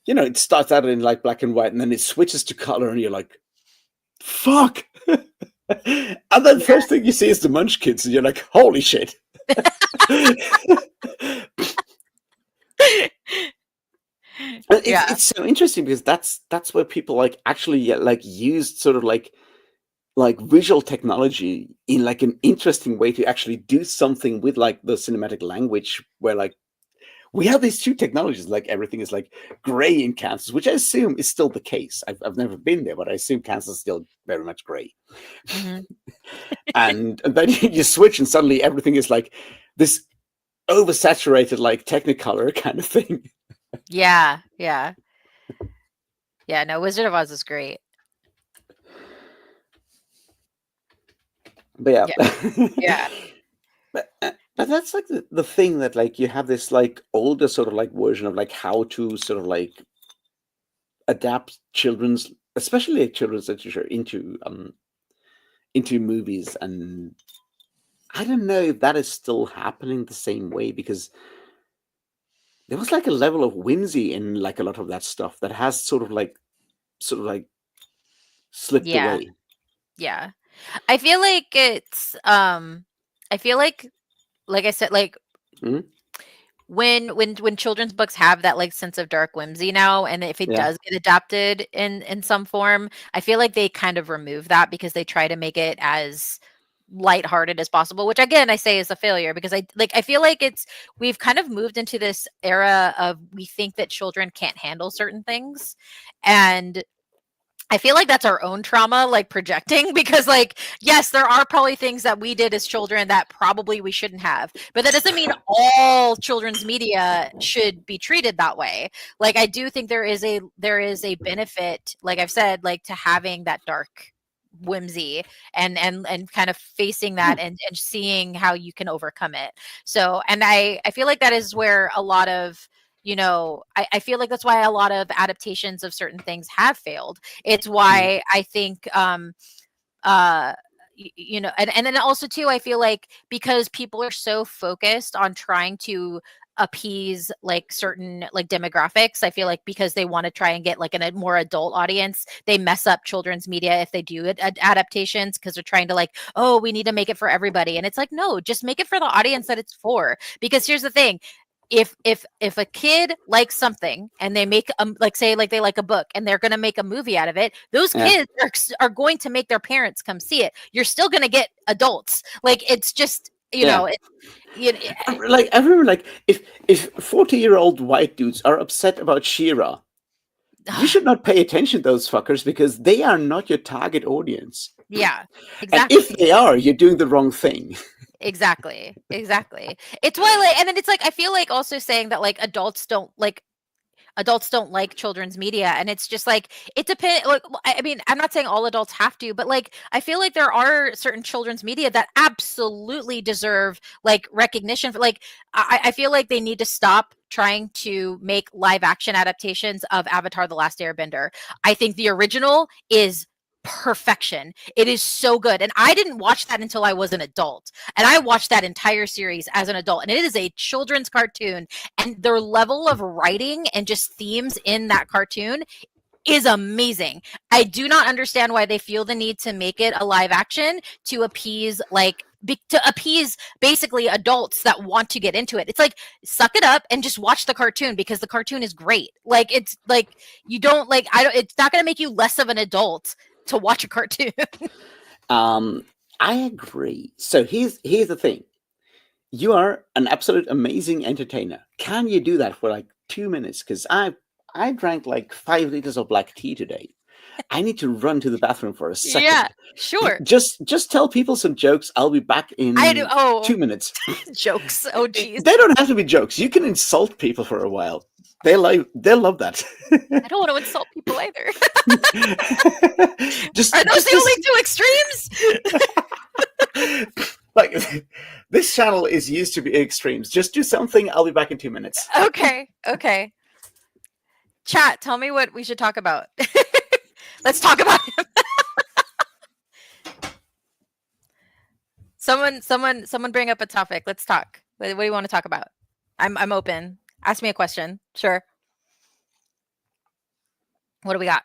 you know, it starts out in like black and white, and then it switches to color, and you're like, fuck. And then first thing you see is the Munchkins, and you're like, holy shit. It's so interesting because that's where people like actually like used sort of like visual technology in like an interesting way to actually do something with like the cinematic language, where like we have these two technologies, like everything is like gray in Kansas, which I assume is still the case. I've never been there, but I assume Kansas is still very much gray. Mm-hmm. And then you switch and suddenly everything is like this oversaturated like Technicolor kind of thing. Yeah. No, Wizard of Oz is great. But yeah. But that's like the thing, that like you have this like older sort of like version of like how to sort of like adapt children's, especially like children's literature into movies. And I don't know if that is still happening the same way, because there was like a level of whimsy in like a lot of that stuff that has sort of like slipped away. Yeah. I feel like it's I feel like I said, like when children's books have that like sense of dark whimsy now, and if it does get adapted in some form, I feel like they kind of remove that because they try to make it as lighthearted as possible, which again I say is a failure, because I feel like we've kind of moved into this era of we think that children can't handle certain things, and I feel like that's our own trauma, like projecting, because like, yes, there are probably things that we did as children that probably we shouldn't have, but that doesn't mean all children's media should be treated that way. Like, I do think there is a benefit, like I've said, like to having that dark whimsy and kind of facing that and seeing how you can overcome it. So, and I feel like that is where a lot of, you know, I feel like that's why a lot of adaptations of certain things have failed. It's why I think you know, and then also too, I feel like because people are so focused on trying to appease like certain like demographics, I feel like because they want to try and get like a more adult audience, they mess up children's media if they do adaptations, because they're trying to like, oh, we need to make it for everybody, and it's like, no, just make it for the audience that it's for. Because here's the thing, if a kid likes something and they make like say like they like a book and they're going to make a movie out of it, those kids are going to make their parents come see it. You're still going to get adults. Like, it's just, you know, like I remember, like if 40-year-old white dudes are upset about She-Ra, you should not pay attention to those fuckers, because they are not your target audience. Yeah, exactly. And if they are, you're doing the wrong thing. Exactly. It's why, like, and then it's like I feel like also saying that like adults don't like children's media, and it's just like it depends. Like, I mean, I'm not saying all adults have to, but like I feel like there are certain children's media that absolutely deserve like recognition for, like I feel like they need to stop trying to make live action adaptations of Avatar: The Last Airbender. I think the original is perfection. It is so good. And I didn't watch that until I was an adult. And I watched that entire series as an adult. And it is a children's cartoon. And their level of writing and just themes in that cartoon is amazing. I do not understand why they feel the need to make it a live action to appease basically adults that want to get into it. It's like, suck it up and just watch the cartoon, because the cartoon is great. Like, it's like, you don't like, it's not going to make you less of an adult to watch a cartoon. I agree. So here's the thing. You are an absolute amazing entertainer. Can you do that for like 2 minutes? Because I drank like 5 liters of black tea today. I need to run to the bathroom for a second. Yeah, sure. Just tell people some jokes. I'll be back in 2 minutes. Jokes. Oh, geez. They don't have to be jokes. You can insult people for a while. They'll love that. I don't want to insult people either. Are those the only two extremes? Like, this channel is used to be extremes. Just do something. I'll be back in 2 minutes. Okay. Chat, tell me what we should talk about. Let's talk about him. Someone bring up a topic. Let's talk. What do you want to talk about? I'm open. Ask me a question. Sure. What do we got?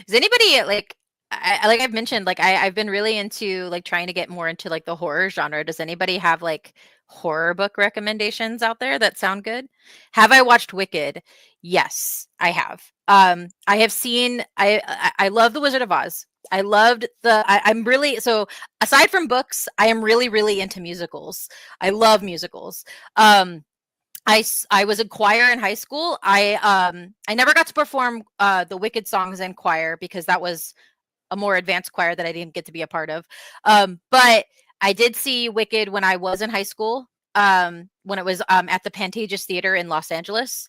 Is anybody like I've mentioned, like I've been really into like trying to get more into like the horror genre. Does anybody have like horror book recommendations out there that sound good? Have I watched Wicked? Yes, I have. I have seen. I love The Wizard of Oz. I loved I'm really, so aside from books, I am really into musicals. I love musicals. I was in choir in high school. I never got to perform the Wicked songs in choir because that was a more advanced choir that I didn't get to be a part of. But I did see Wicked when I was in high school, when it was at the Pantages Theater in Los Angeles.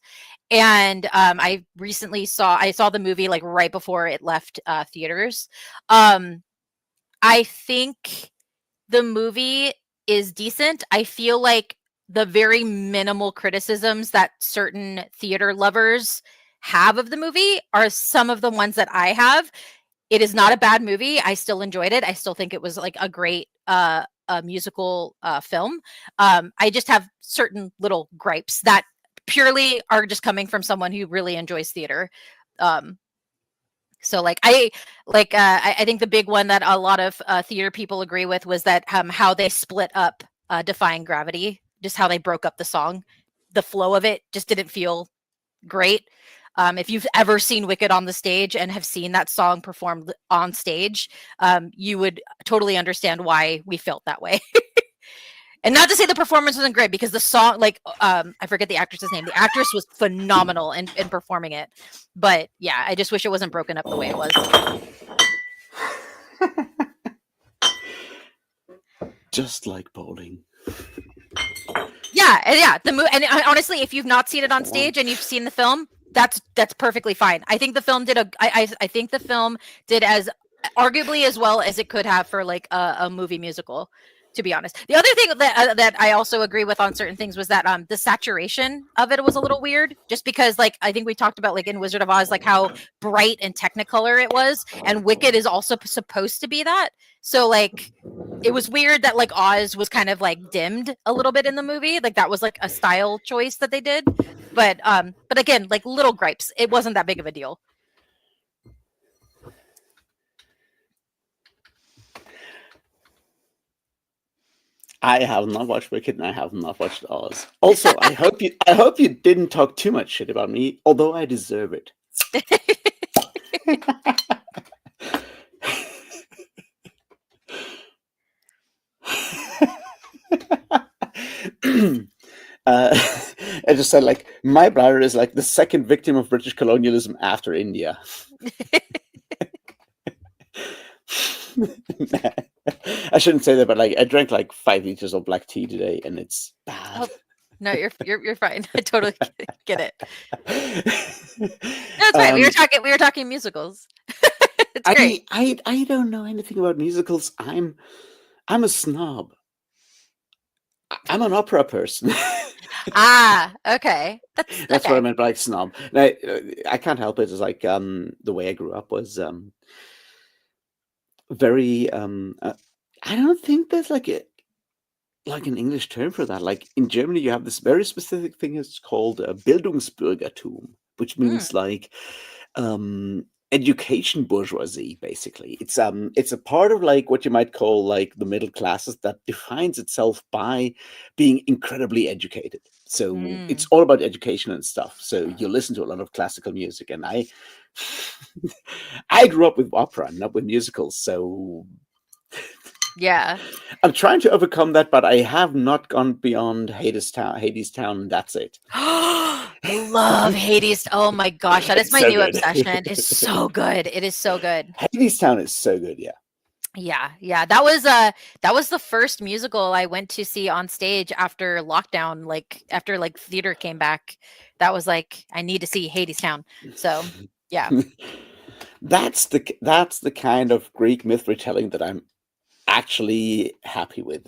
And I recently saw the movie like right before it left theaters. I think the movie is decent. I feel like the very minimal criticisms that certain theater lovers have of the movie are some of the ones that I have. It is not a bad movie. I still enjoyed it. I still think it was like a great musical film. I just have certain little gripes that purely are just coming from someone who really enjoys theater. So like I think the big one that a lot of theater people agree with was that how they split up Defying Gravity, just how they broke up the song. The flow of it just didn't feel great. If you've ever seen Wicked on the stage and have seen that song performed on stage, you would totally understand why we felt that way. And not to say the performance wasn't great, because the song, like, I forget the actress's name. The actress was phenomenal in performing it. But yeah, I just wish it wasn't broken up the way it was. Just like bowling. Yeah. And honestly, if you've not seen it on stage and you've seen the film, that's perfectly fine. I think the film did I think the film did as arguably as well as it could have for like a movie musical, to be honest. The other thing that I also agree with on certain things was that the saturation of it was a little weird, just because like I think we talked about like in Wizard of Oz, like how bright and technicolor it was, and Wicked is also supposed to be that. So like it was weird that like Oz was kind of like dimmed a little bit in the movie. Like that was like a style choice that they did. But again, like little gripes. It wasn't that big of a deal. I have not watched Wicked and I have not watched Oz. Also, I hope you didn't talk too much shit about me, although I deserve it. I just said, like, my brother is like the second victim of British colonialism after India. I shouldn't say that, but like I drank like 5 liters of black tea today, and it's bad. Oh, no, you're fine. I totally get it. That's right. We were talking musicals. It's great. I don't know anything about musicals. I'm a snob. I'm an opera person. Okay. That's what I meant by like snob. Now, I can't help it. It's like the way I grew up was very. I don't think there's like like an English term for that. Like in Germany, you have this very specific thing. It's called Bildungsbürgertum, which Mm, means like education bourgeoisie. Basically, it's a part of like what you might call like the middle classes that defines itself by being incredibly educated. So it's mm. all about education and stuff. So you listen to a lot of classical music, and I I grew up with opera, not with musicals. So Yeah. I'm trying to overcome that, but I have not gone beyond Hadestown. That's it. Love Hades. Oh my gosh, that is It's my so new good. obsession. It's so good. It is so good. Hadestown is so good. Yeah. Yeah, yeah. That was the first musical I went to see on stage after lockdown, like after like theater came back. That was like I need to see Hadestown. So, yeah. That's the kind of Greek myth retelling that I'm actually happy with.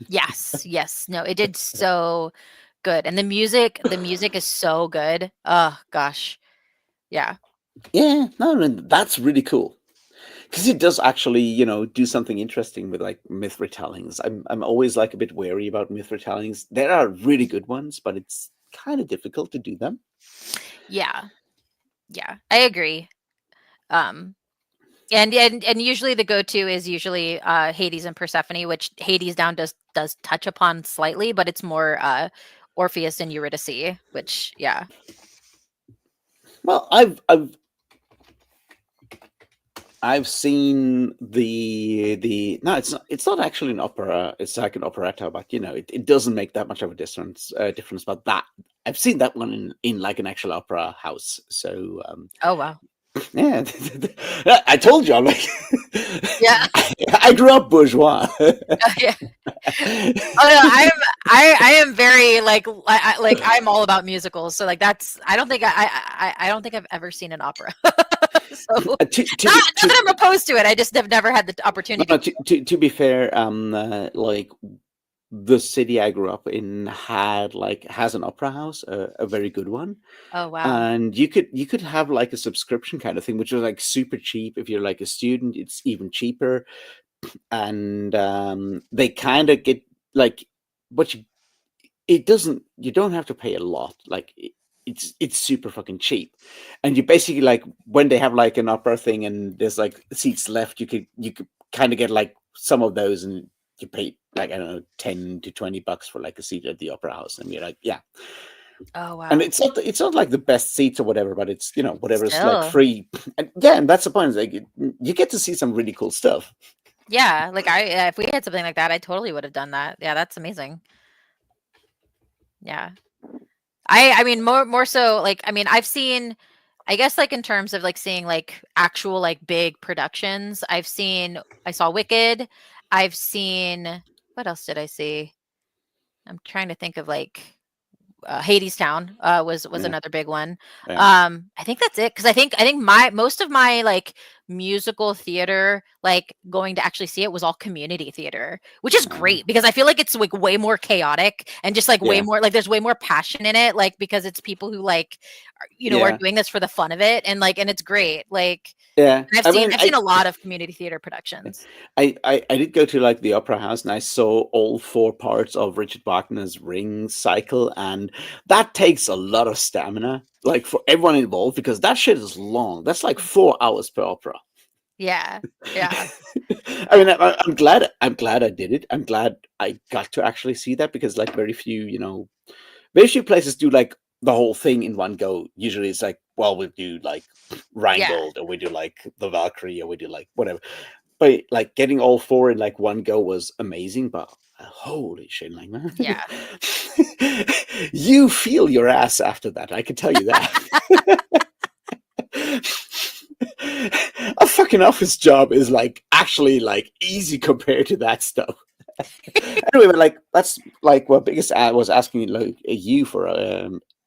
Yes, yes. No, it did so good. And the music is so good. Oh gosh. Yeah. Yeah, no, that's really cool because it does actually, do something interesting with like myth retellings. I'm always like a bit wary about myth retellings. There are really good ones, but it's kind of difficult to do them. Yeah. Yeah. I agree. Um and usually the go-to is usually Hades and Persephone, which Hades down does touch upon slightly, but it's more Orpheus and Eurydice, which yeah. Well, I've seen the no, it's not actually an opera. It's like an operetta, but it doesn't make that much of a difference. But that I've seen that one in like an actual opera house. So Oh wow. yeah, I told you, I'm like Yeah. I grew up bourgeois. Yeah. Oh no, I am very like I'm all about musicals. So like that's I don't think I don't think I've ever seen an opera. So not that I'm opposed to it. I just have never had the opportunity. To be fair, like the city I grew up in has an opera house, a very good one, Oh wow. and you could have like a subscription kind of thing, which was like super cheap. If you're like a student, it's even cheaper, and they kind of get like, but you don't have to pay a lot. Like it's super fucking cheap, and you basically like when they have like an opera thing and there's like seats left, you could kind of get like some of those, and you pay like I don't know $10 to $20 for like a seat at the opera house, and you're like yeah. Oh And wow. it's not like the best seats or whatever, but it's whatever's like Still. free, and yeah, and that's the point. Is like you get to see some really cool stuff. Yeah, like if we had something like that, I totally would have done that. Yeah, that's amazing. Yeah. I mean more so like I mean I've seen I guess like in terms of like seeing like actual like big productions, I saw Wicked. I've seen what else did I see? I'm trying to think of like Hades Town was Yeah, another big one. yeah, I think that's it because I think my most of my like musical theater like going to actually see it was all community theater, which is uh, great because I feel like it's like way more chaotic and just like way yeah, more like there's way more passion in it like because it's people who like are yeah, doing this for the fun of it and it's great like yeah. and I mean, I've seen a lot of community theater productions. I did go to like the opera house and I saw all four parts of Richard Wagner's Ring cycle, and that takes a lot of stamina, like for everyone involved, because that shit is long. That's like 4 hours per opera. Yeah, yeah, I mean, I'm glad I did it. I'm glad I got to actually see that because like very few places do like the whole thing in one go. Usually it's like, well, we do like yeah, Rheingold or we do like the Valkyrie or we do like whatever. But like getting all four in like one go was amazing. But holy shit, like man, yeah. you feel your ass after that. I can tell you that. A fucking office job is like actually like easy compared to that stuff. Anyway, but like that's like what biggest I was asking like you for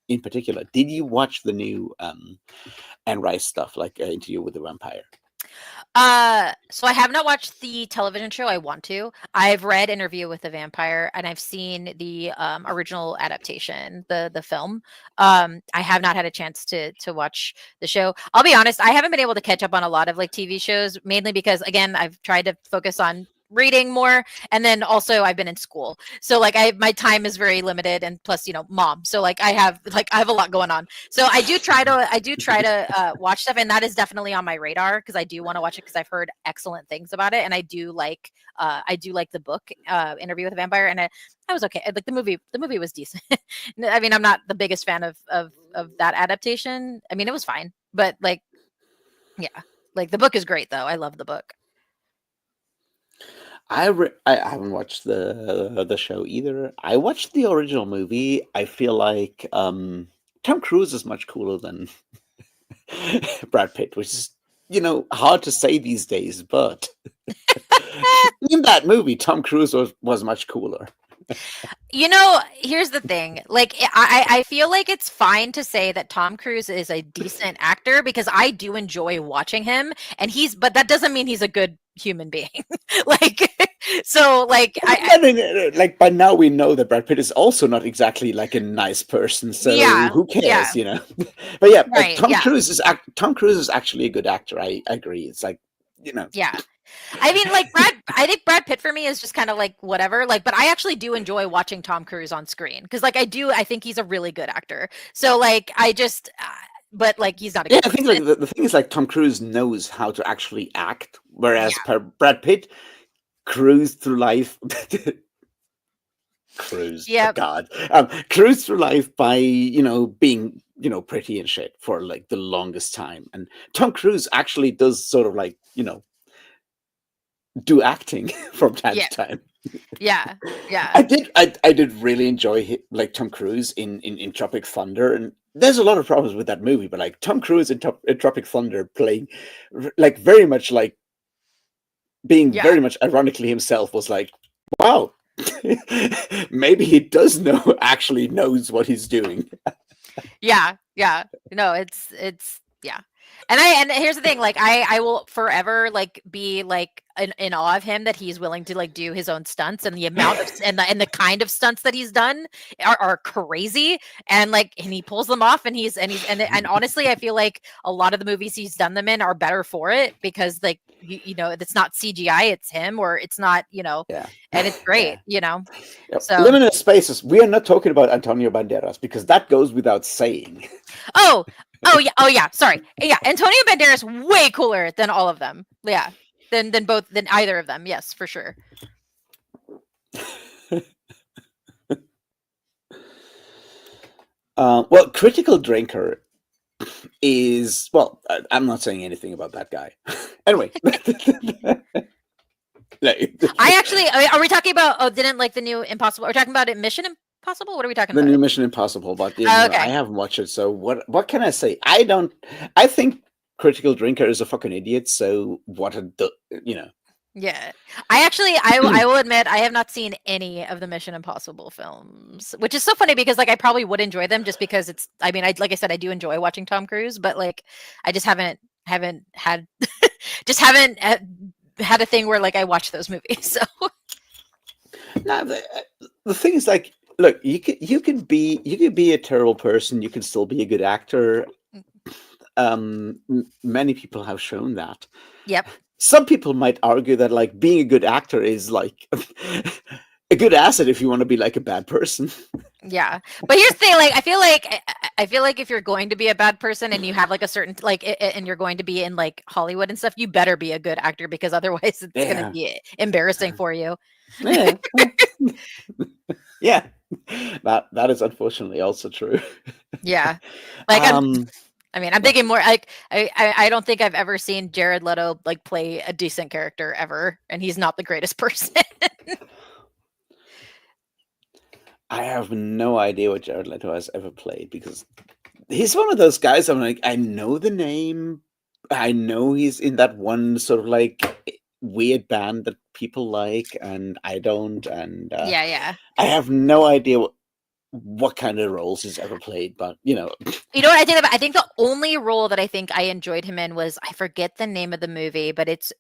in particular. Did you watch the new Anne Rice stuff, like Interview with the Vampire? So I have not watched the television show. I want to. I've read Interview with the Vampire, and I've seen the original adaptation, the film. I have not had a chance to watch the show. I'll be honest. I haven't been able to catch up on a lot of like TV shows, mainly because again, I've tried to focus on reading more, and then also I've been in school, so like my time is very limited, and plus mom, so like I have a lot going on. So I do try to watch stuff, and that is definitely on my radar because I do want to watch it because I've heard excellent things about it, and I do like the book Interview with a Vampire, and I was okay. Like the movie was decent. I mean, I'm not the biggest fan of that adaptation. I mean, it was fine, but like yeah, like the book is great though. I love the book. I haven't watched the show either. I watched the original movie. I feel like Tom Cruise is much cooler than Brad Pitt, which is hard to say these days. But in that movie, Tom Cruise was much cooler. Here's the thing. Like, I feel like it's fine to say that Tom Cruise is a decent actor because I do enjoy watching him, and but that doesn't mean he's a good human being. Like, so like, like by now we know that Brad Pitt is also not exactly like a nice person. So who cares, But yeah, right, Tom Cruise is actually a good actor. I agree. It's like, yeah. I mean, like I think Brad Pitt for me is just kind of like whatever. Like, but I actually do enjoy watching Tom Cruise on screen because, like, I think he's a really good actor. So, like, but like, he's not a good I think like the thing is like Tom Cruise knows how to actually act, whereas Brad Pitt cruised through life. Cruise through life by being pretty and shit for like the longest time, and Tom Cruise actually does sort of like do acting from time to time. Yeah. I did really enjoy like Tom Cruise in Tropic Thunder, and there's a lot of problems with that movie, but like Tom Cruise in Tropic Thunder playing like very much like being very much ironically himself was like, wow, maybe he actually knows what he's doing. Yeah. No, it's yeah. And here's the thing, like I will forever like be like in awe of him that he's willing to like do his own stunts, and the amount of and the kind of stunts that he's done are crazy, and he pulls them off, and and honestly I feel like a lot of the movies he's done them in are better for it because like it's not CGI, it's him, or it's not and it's great. So Limitless Spaces, we are not talking about Antonio Banderas because that goes without saying. Oh yeah. Sorry. Yeah, Antonio Banderas way cooler than all of them. Yeah, than either of them. Yes, for sure. Well, Critical Drinker is I'm not saying anything about that guy. Anyway. I actually are we talking about didn't like the new Impossible? Are we talking about Mission Impossible? What are we talking about? The new Mission Impossible, but I haven't watched it, so what can I say? I think Critical Drinker is a fucking idiot, so Yeah, I will admit I have not seen any of the Mission Impossible films, which is so funny because like I probably would enjoy them just because like I said, I do enjoy watching Tom Cruise, but like I just haven't had had a thing where like I watch those movies. So now the thing is like, look, you can be a terrible person, you can still be a good actor. Many people have shown that. Yep. Some people might argue that like being a good actor is like a good asset if you want to be like a bad person. Yeah, but here's the thing: like, I feel like if you're going to be a bad person and you have like a certain and you're going to be in like Hollywood and stuff, you better be a good actor because otherwise it's going to be embarrassing for you. Yeah, that is unfortunately also true. Yeah, like I'm thinking more like I don't think I've ever seen Jared Leto like play a decent character ever, and he's not the greatest person. I have no idea what Jared Leto has ever played because he's one of those guys I'm like, I know the name, I know he's in that one sort of like weird band that people like, and I don't, and yeah, I have no idea what kind of roles he's ever played, but you know what I think about? I think the only role that I think I enjoyed him in was, I forget the name of the movie, but it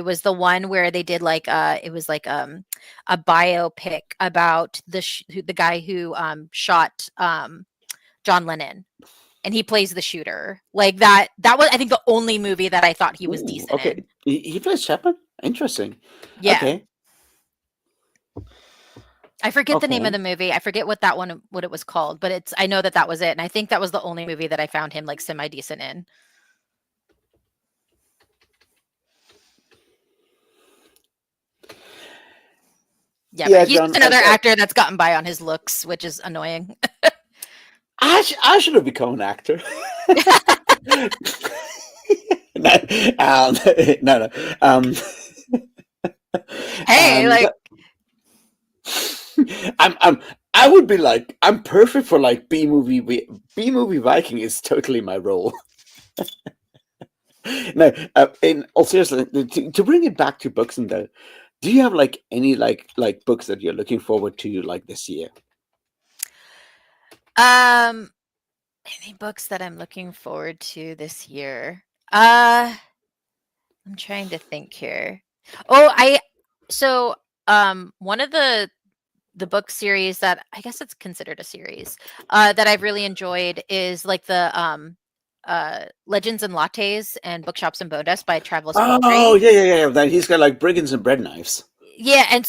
was the one where they did like it was like a biopic about the guy who shot John Lennon, and he plays the shooter. Like that was, I think, the only movie that I thought he was decent in. He plays Chapman? Interesting. Yeah. Okay. I forget the name of Okay. the movie. I forget what it was called, but I know that that was it, and I think that was the only movie that I found him like semi decent in. Yeah, but Yeah, he's John. just another actor that's gotten by on his looks, which is annoying. I should have become an actor. No, no, no. Hey, like But I would be like, I'm perfect for like B movie Viking is totally my role. No, in all seriousness, to bring it back to books and that, do you have like any like books that you're looking forward to like this year? um any books that I'm looking forward to this year. Uh I'm trying to think here. Oh, I so one of the book series that I guess it's considered a series that I've really enjoyed is like the Legends and Lattes and Bookshops and Bodests by Travis Oh Baldry. yeah, yeah, yeah. That he's got like brigands and bread knives. Yeah, and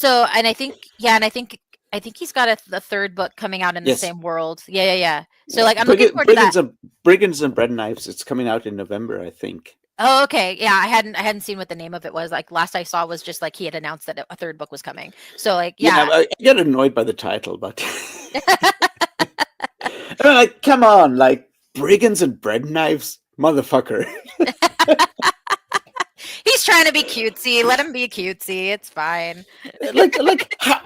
I think he's got the third book coming out in the Yes, same world. Yeah, yeah, yeah. So yeah. like I'm looking forward to that. Brigands and bread knives. It's coming out in November, I think. Oh, okay. Yeah, I hadn't seen what the name of it was. Like last I saw was just like he had announced that a third book was coming. So like Yeah, yeah. I get annoyed by the title, but I mean, like, come on, like brigands and bread knives, motherfucker. He's trying to be cutesy. Let him be cutesy. It's fine. Like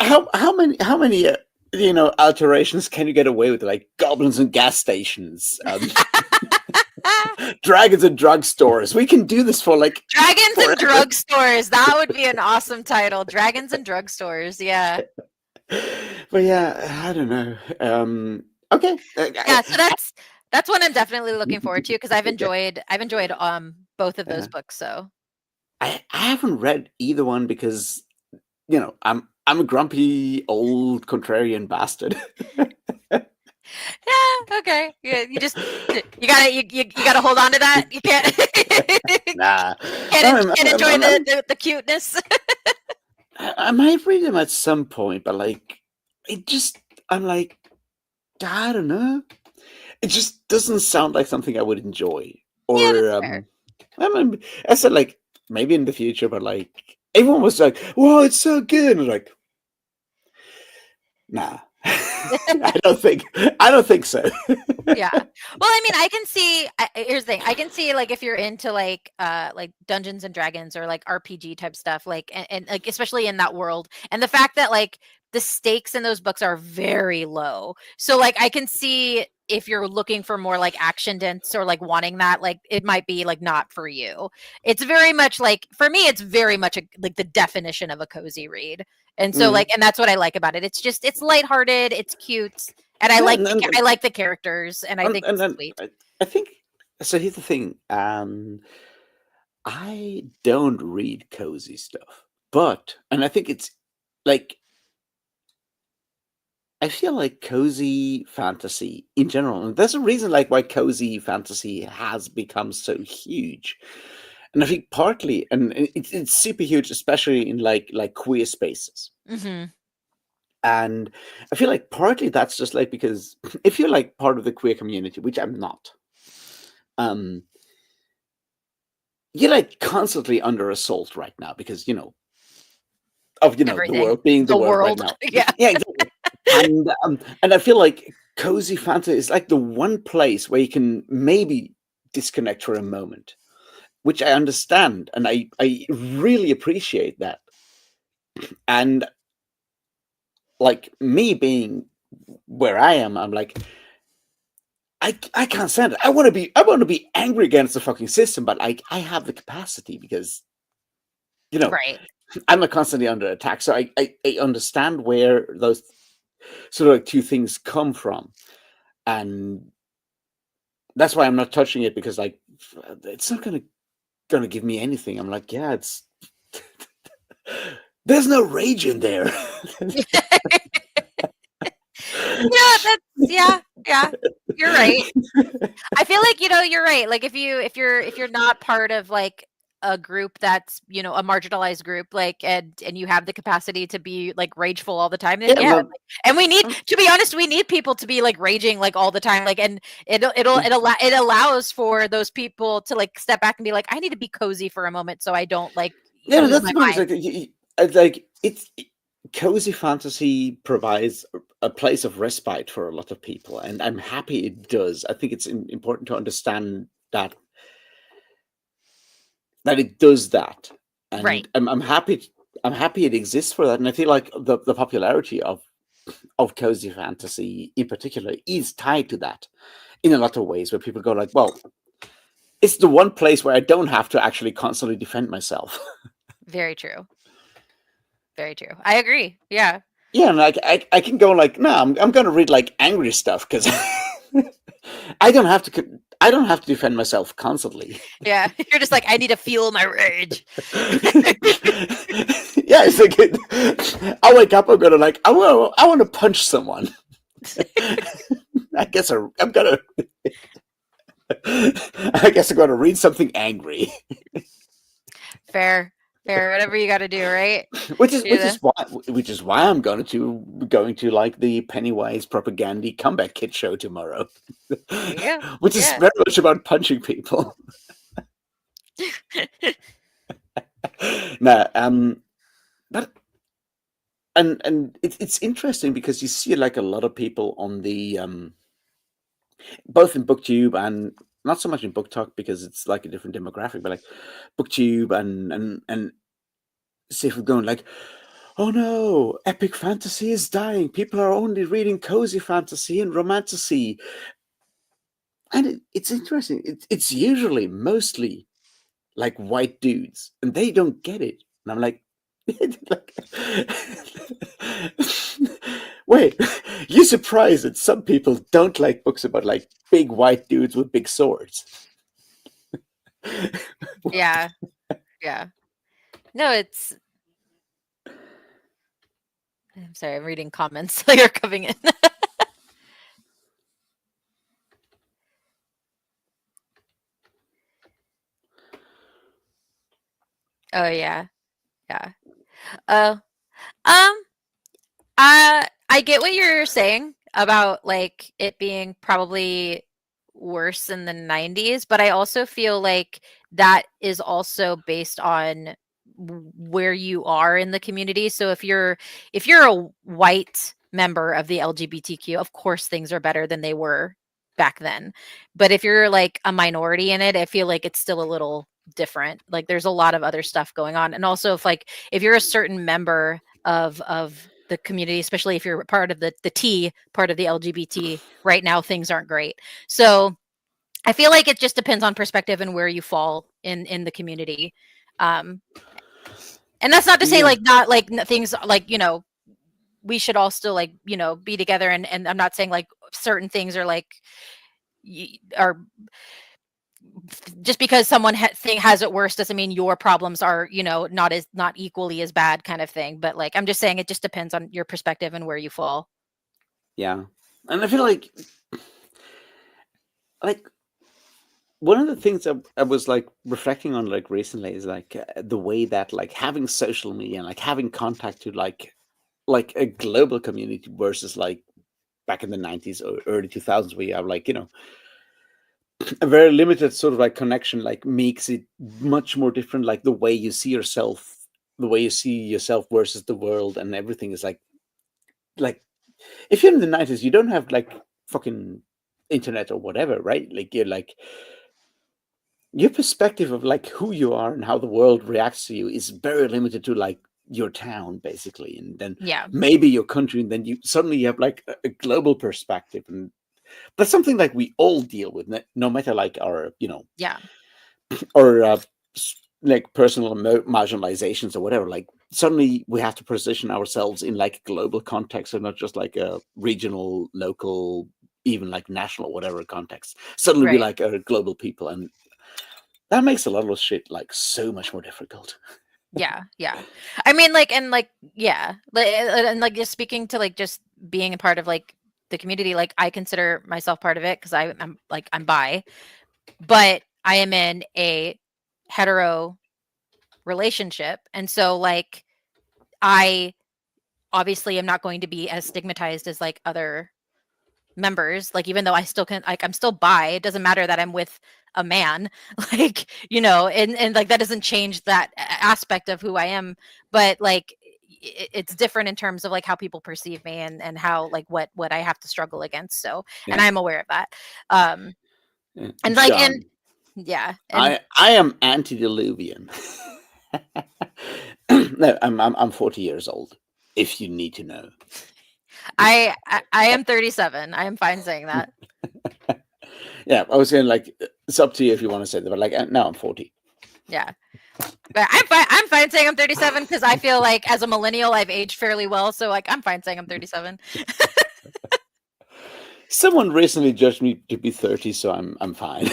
how many alterations can you get away with? Like goblins and gas stations, dragons and drugstores. We can do this for like Dragons and forever. drugstores. That would be an awesome title. Dragons and drugstores. Yeah. But yeah, I don't know. Okay. Yeah, so that's one I'm definitely looking forward to because Yeah. I've enjoyed both of those Uh, books, so I haven't read either one because I'm a grumpy old contrarian bastard. yeah, okay. Yeah, you gotta hold on to that. You can't Nah, can't enjoy the cuteness. I might read them at some point, but like, it just, I'm like, I don't know. It just doesn't sound like something I would enjoy. Yeah, Or, that's fair. I mean, I said like maybe in the future, but like everyone was like, "Wow, it's so good," and I'm like, nah, I don't think so. Yeah. Well, I mean, I can see. Here's the thing. I can see like if you're into like Dungeons and Dragons or like RPG type stuff, like and like especially in that world, and the fact that like the stakes in those books are very low. So like I can see if you're looking for more like action dense or like wanting that, like it might be like not for you. It's very much like for me, it's very much like the definition of a cozy read. And so Mm. like, and that's what I like about it. It's lighthearted, it's cute, and Yeah, and, I like the characters, and I think and it's then sweet. I think so. Here's the thing. I don't read cozy stuff, and I think it's like I feel like cozy fantasy in general, and there's a reason like why cozy fantasy has become so huge. And I think partly, and it's super huge, especially in like queer spaces. Hmm. And I feel like partly that's just like because if you're like part of the queer community, which I'm not, um, you're like constantly under assault right now because the Everything, world being the the world right world, now. yeah. Yeah, exactly. And I feel like cozy fantasy is like the one place where you can maybe disconnect for a moment, which I understand and I really appreciate that. And like me being where I am, I'm like I can't stand it. I want to be angry against the fucking system, but like I have the capacity because you know Right. I'm not constantly under attack. So I understand where those sort of like two things come from. And that's why I'm not touching it because like it's not gonna give me anything. I'm like, yeah, it's there's no rage in there. Yeah, yeah. You're right. I feel like you're right. Like if you're not part of like a group that's, you know, a marginalized group, like, and you have the capacity to be like rageful all the time, then Yeah, yeah. but And we need, to be honest, we need people to be like raging like all the time, like, and it allows for those people to like step back and be like, I need to be cozy for a moment so I don't like yeah, lose that's my the point. It's mind. like cozy fantasy provides a place of respite for a lot of people, and I'm happy it does. I think it's important to understand that it does that, Right. and I'm happy. I'm happy it exists for that, and I feel like the popularity of cozy fantasy in particular is tied to that in a lot of ways, where people go like, well, it's the one place where I don't have to actually constantly defend myself. Very true. Very true. I agree. Yeah. Yeah, and like I can go like, no, I'm going to read like angry stuff because I don't have to. I don't have to defend myself constantly. Yeah. You're just like, I need to fuel my rage. Yeah, it's like I wake up. I'm gonna like I want to punch someone. I guess I'm gonna. I guess I'm gonna read something angry. Fair. Fair. Whatever you got to do, right? which is Do the, which is why I'm going to like the Pennywise propaganda comeback kid show tomorrow, there you go. which is Yeah. very much about punching people. No, that and it's interesting because you see like a lot of people on the both in BookTube and not so much in Book Talk because it's like a different demographic, but like BookTube and see if we're going like, oh no, epic fantasy is dying. People are only reading cozy fantasy and romantasy. And it's interesting. It's usually mostly like white dudes, and they don't get it. And I'm like, like wait, you're surprised that some people don't like books about like big white dudes with big swords? Yeah. Yeah. No, it's, I'm sorry, I'm reading comments that are coming in. Oh yeah. Yeah. Oh, um, I get what you're saying about like it being probably worse in the 90s, but I also feel like that is also based on where you are in the community. So if you're a white member of the LGBTQ, of course things are better than they were back then. But if you're like a minority in it, I feel like it's still a little different. Like there's a lot of other stuff going on. And also if you're a certain member of the community, especially if you're part of the T part of the LGBT, right now things aren't great. So I feel like it just depends on perspective and where you fall in the community. Um, and that's not to say Yeah, like not like things like, you know, we should all still like, you know, be together, and I'm not saying like certain things are like are just because someone thing has it worse doesn't mean your problems are, you know, not equally as bad kind of thing. But like I'm just saying it just depends on your perspective and where you fall. yeah, and I feel like one of the things I was like reflecting on like recently is like the way that like having social media and like having contact to like a global community versus like back in the 90s or early 2000s where you have like, you know, a very limited sort of like connection like makes it much more different, like the way you see yourself, the way you see yourself versus the world, and everything is like if you're in the 90s you don't have like fucking internet or whatever, right? Like you're like your perspective of like who you are and how the world reacts to you is very limited to like your town basically, and then Yeah. maybe your country, and then you suddenly you have like a global perspective, and that's something like we all deal with, no matter like our, you know, Yeah. or like personal marginalizations or whatever. Like suddenly we have to position ourselves in like a global context and not just like a regional, local, even like national, whatever context. Suddenly we Right. like are global people, and that makes a lot of shit like so much more difficult. Yeah, yeah. I mean, like, and like, yeah, and like, just speaking to like just being a part of like the community, like I consider myself part of it because I'm like I'm bi, but I am in a hetero relationship. And so like I obviously am not going to be as stigmatized as like other members, like even though I still can, like I'm still bi, it doesn't matter that I'm with a man, like, you know, and like that doesn't change that aspect of who I am, but like it's different in terms of like how people perceive me and how like what I have to struggle against. So and Yeah. I'm aware of that. And like John, and yeah, and I am antediluvian. No, I'm 40 years old. If you need to know. I am 37. I am fine saying that. Yeah, I was saying like it's up to you if you want to say that, but like now I'm 40. Yeah. But I'm fine saying I'm 37 because I feel like as a millennial I've aged fairly well. So like I'm fine saying I'm 37. Someone recently judged me to be 30, so I'm fine.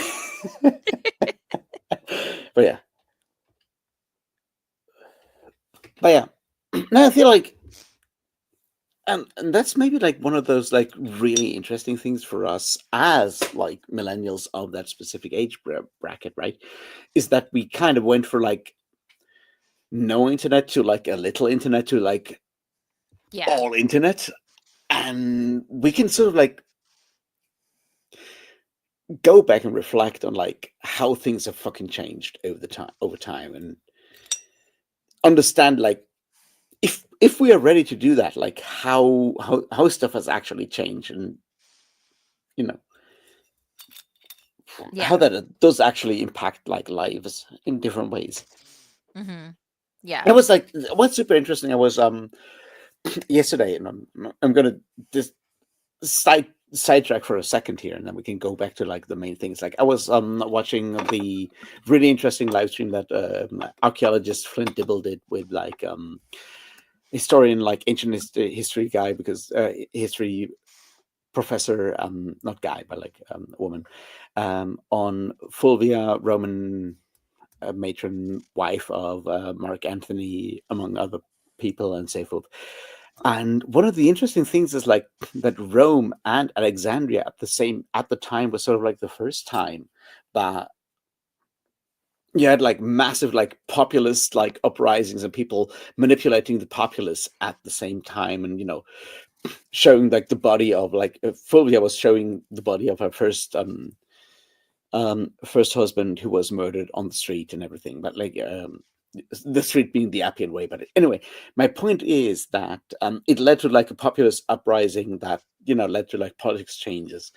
But yeah. But yeah. No, I feel like and that's maybe like one of those like really interesting things for us as like millennials of that specific age bracket, right? Is that we kind of went for like no internet to like a little internet to like Yeah. all internet, and we can sort of like go back and reflect on like how things have fucking changed over time and understand like if we are ready to do that, like how stuff has actually changed, and you know Yeah. how that does actually impact like lives in different ways. Mm-hmm. Yeah. It was like what's super interesting. I was yesterday, and I'm gonna just sidetrack for a second here, and then we can go back to like the main things. Like I was watching the really interesting live stream that archaeologist Flint Dibble did with like historian, like ancient history guy, because history professor, not guy, but like woman, on Fulvia, Roman matron, wife of Mark Antony, among other people, and so forth. And one of the interesting things is like that Rome and Alexandria at the time was sort of like the first time that you had like massive like populist like uprisings and people manipulating the populace at the same time, and showing like the body of like Fulvia was showing the body of her first husband who was murdered on the street and everything, but like the street being the Appian Way. But anyway, my point is that it led to like a populist uprising that led to like politics changes.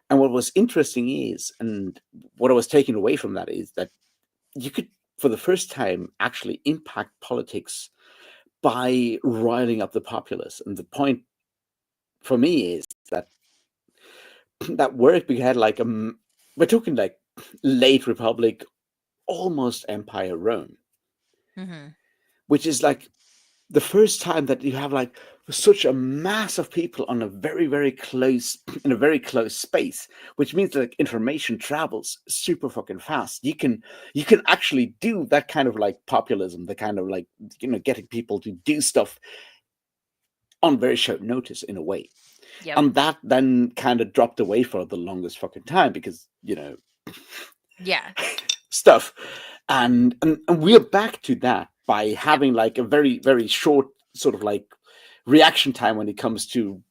And what was interesting is, and what I was taking away from that is that you could, for the first time, actually impact politics by riling up the populace. And the point for me is that that work we had like we're talking like late Republic, almost Empire Rome, Mm-hmm. which is like the first time that you have like such a mass of people on a very, very close in a very close space, which means that like, information travels super fucking fast. You can actually do that kind of like populism, the kind of like getting people to do stuff on very short notice in a way. Yep. And that then kind of dropped away for the longest fucking time because Yeah. stuff. And we're back to that by having like a very, very short sort of like reaction time when it comes to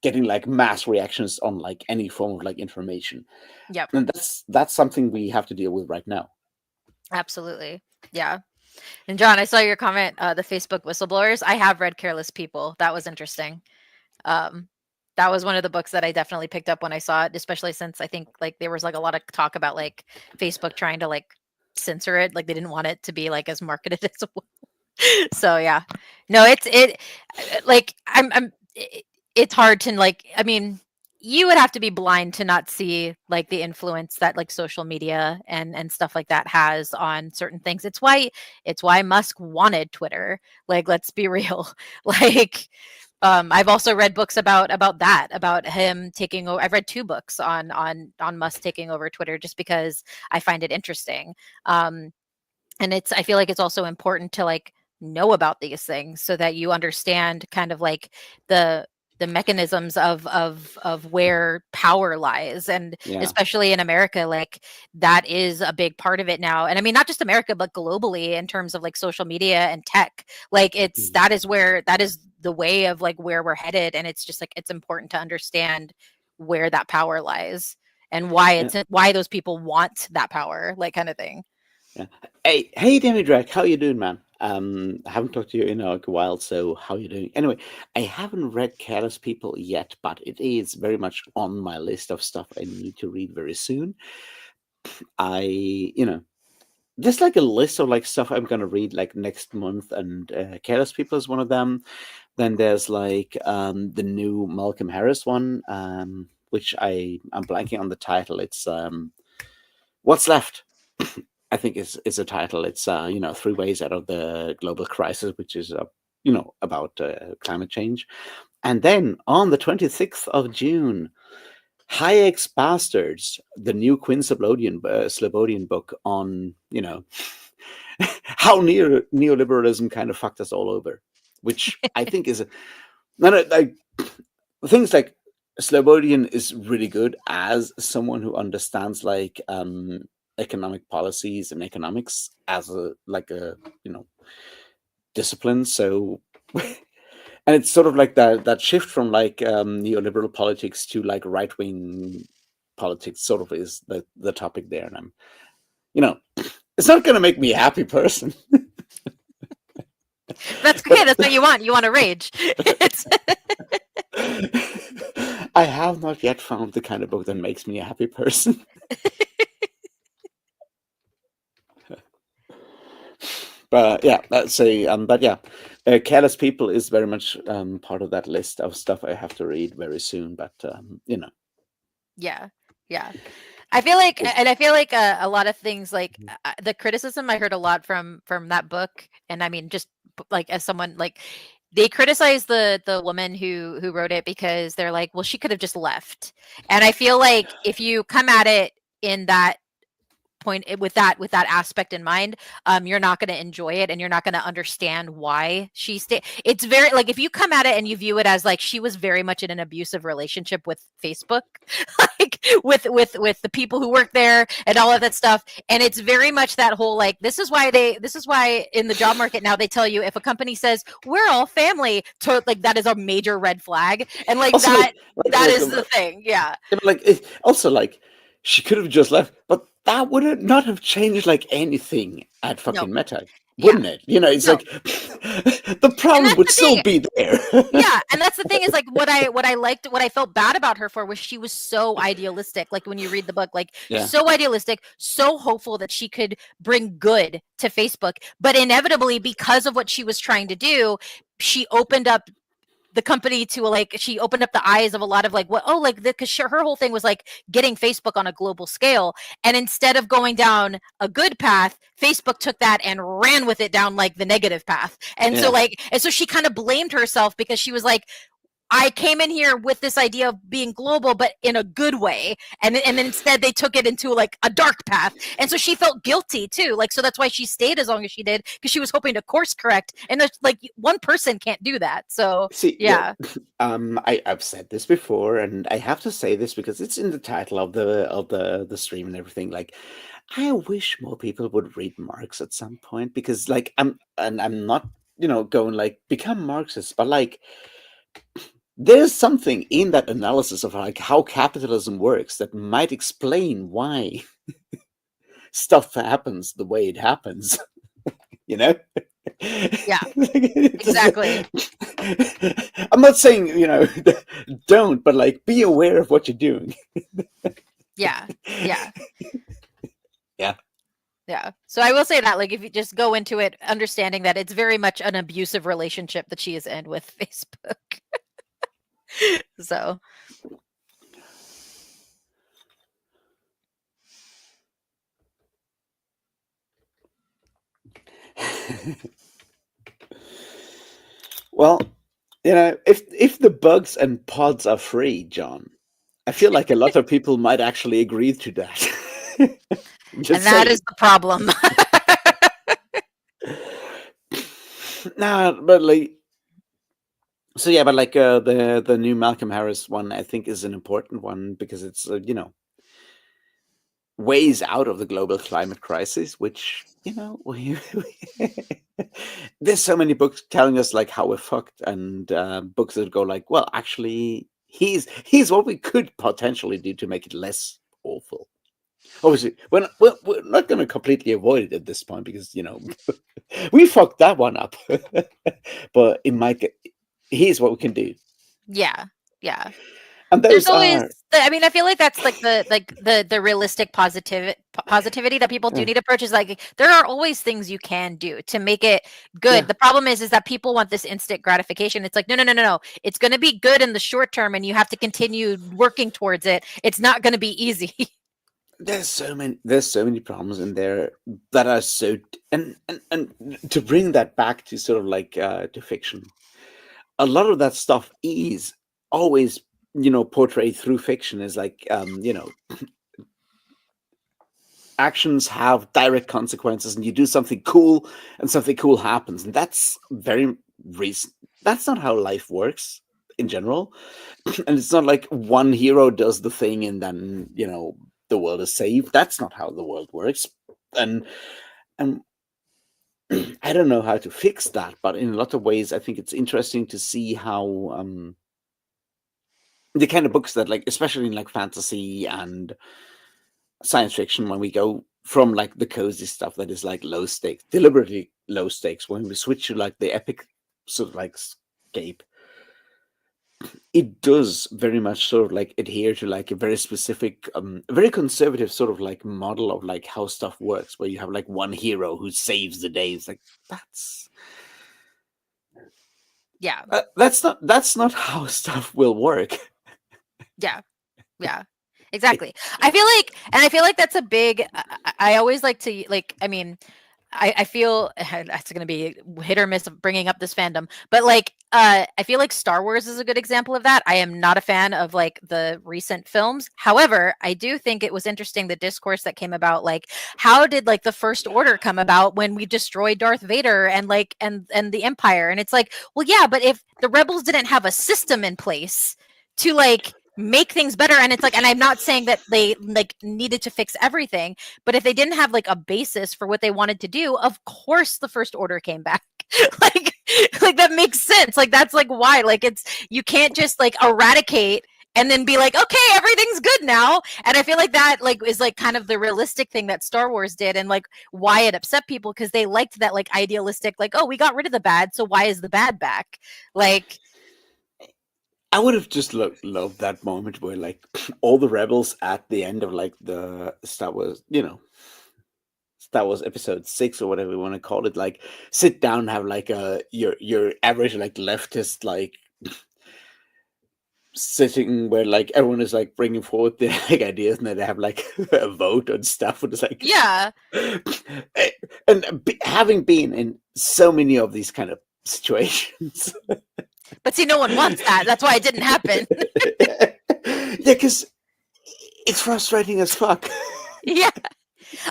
getting like mass reactions on like any form of like information. Yep. And that's something we have to deal with right now. Absolutely. Yeah. And John, I saw your comment, the Facebook whistleblowers. I have read Careless People. That was interesting. That was one of the books that I definitely picked up when I saw it, especially since I think like there was like a lot of talk about like Facebook trying to like censor it. Like they didn't want it to be like as marketed as well. So yeah. No, it like it's hard to like, I mean, you would have to be blind to not see like the influence that like social media and stuff like that has on certain things. It's why Musk wanted Twitter. Like let's be real. Like I've also read books about him taking over. I've read 2 books on Musk taking over Twitter just because I find it interesting. And I feel like it's also important to like know about these things so that you understand kind of like the the mechanisms of where power lies, and Yeah. especially in America, like that is a big part of it now. And I mean, not just America, but globally in terms of like social media and tech. Like it's Mm. that is the way of like where we're headed, and it's just like it's important to understand where that power lies and Yeah. why those people want that power, like kind of thing. Yeah. Hey, Danny Drake, how you doing, man? I haven't talked to you in like a while, so how you doing? Anyway, I haven't read Careless People yet, but it is very much on my list of stuff I need to read very soon. There's like a list of like stuff I'm gonna read like next month, and Careless People is one of them. Then there's like the new Malcolm Harris one, which I'm blanking on the title. It's What's Left. I think is a title. It's 3 ways out of the global crisis, which is about climate change. And then on the 26th of June, Hayek's Bastards, the new Quinn Slobodian book on how neoliberalism kind of fucked us all over, which I think is like things like Slobodian is really good as someone who understands like economic policies and economics as a discipline. So and it's sort of like that shift from like neoliberal politics to like right wing politics sort of is the topic there. And it's not going to make me a happy person. That's okay. That's what you want. You want to rage. I have not yet found the kind of book that makes me a happy person. But yeah, Careless People is very much part of that list of stuff I have to read very soon. But Yeah. I feel like a lot of things like the criticism I heard a lot from that book, and I mean just like as someone like they criticize the woman who wrote it because they're like, well, she could have just left. And I feel like if you come at it in that point with that aspect in mind, you're not going to enjoy it, and you're not going to understand why she stayed. It's very like if you come at it and you view it as like she was very much in an abusive relationship with Facebook, like with the people who work there and all of that stuff, and it's very much that whole like this is why in the job market now they tell you if a company says we're all family, to like that is a major red flag, and like also that like is the thing. Yeah. Also like she could have just left, but that would not have changed like anything at No. fucking Meta, Yeah. wouldn't it? It's No. like the problem would The still thing. be there. Yeah, and that's the thing is like what I felt bad about her for was she was so idealistic. Like when you read the book, like Yeah. so idealistic, so hopeful that she could bring good to Facebook, but inevitably because of what she was trying to do, she opened up the company to like she opened up the eyes of a lot of like what because her whole thing was like getting Facebook on a global scale, and instead of going down a good path, Facebook took that and ran with it down like the negative path. And so she kind of blamed herself because she was like, I came in here with this idea of being global, but in a good way. And then instead they took it into like a dark path. And so she felt guilty too. Like, so that's why she stayed as long as she did, because she was hoping to course correct. And there's like one person can't do that. So See, yeah. I've said this before, and I have to say this because it's in the title of the stream and everything. Like, I wish more people would read Marx at some point, because like I'm not going like become Marxist, but like there's something in that analysis of like how capitalism works that might explain why stuff happens the way it happens. Yeah, exactly. I'm not saying don't, but like be aware of what you're doing. Yeah. Yeah. So I will say that, like, if you just go into it understanding that it's very much an abusive relationship that she is in with Facebook. So well, if the bugs and pods are free, John, I feel like a lot of people might actually agree to that. and that is the problem. Nah, but like So yeah, but like the new Malcolm Harris one, I think is an important one because it's ways out of the global climate crisis, which there's so many books telling us like how we're fucked, and books that go like, well, actually, he's what we could potentially do to make it less awful. Obviously, we're not going to completely avoid it at this point because we fucked that one up, but it might get. Here's what we can do, Yeah, yeah. and There's those always are I mean, I feel like that's like the realistic positivity that people do uh, need to approach is like there are always things you can do to make it good. yeah. The problem is that people want this instant gratification. It's like no, no, no, no, no. It's going to be good in the short term, and you have to continue working towards it. It's not going to be easy. There's so many problems in there that are so and to bring that back to sort of like to fiction, a lot of that stuff is always portrayed through fiction as like actions have direct consequences, and you do something cool and something cool happens, and that's very recent. That's not how life works in general. And it's not like one hero does the thing and then the world is saved. That's not how the world works. And and I don't know how to fix that, but in a lot of ways I think it's interesting to see how the kind of books that, like, especially in like fantasy and science fiction, when we go from like the cozy stuff that is like low stakes, deliberately low stakes, when we switch to like the epic sort of like scape, it does very much sort of like adhere to like a very specific, very conservative sort of like model of like how stuff works, where you have like one hero who saves the day. It's like Yeah, that's not how stuff will work. yeah, yeah. Exactly. I feel like that's a big. I always like to like. I mean, I feel that's going to be hit or miss of bringing up this fandom, but like I feel like Star Wars is a good example of that. I am not a fan of like the recent films. However, I do think it was interesting the discourse that came about, like how did like the First Order come about when we destroyed Darth Vader and like and the Empire, and it's like, well, yeah, but if the rebels didn't have a system in place to like make things better, and it's like, and I'm not saying that they like needed to fix everything, but if they didn't have like a basis for what they wanted to do, of course the First Order came back. like like that makes sense. Like that's like why, like it's, you can't just like eradicate and then be like, okay, everything's good now. And I feel like that like is like kind of the realistic thing that Star Wars did, and like why it upset people, because they liked that like idealistic, like, oh, we got rid of the bad, so why is the bad back? Like, I would have just loved that moment where like all the rebels at the end of like the Star Wars episode 6 or whatever you want to call it, like sit down and have like your average like leftist like sitting where like everyone is like bringing forward their like ideas, and then they have like a vote and stuff, and it's like yeah, and having been in so many of these kind of situations. but see, no one wants that. That's why it didn't happen. Yeah, because it's frustrating as fuck. Yeah.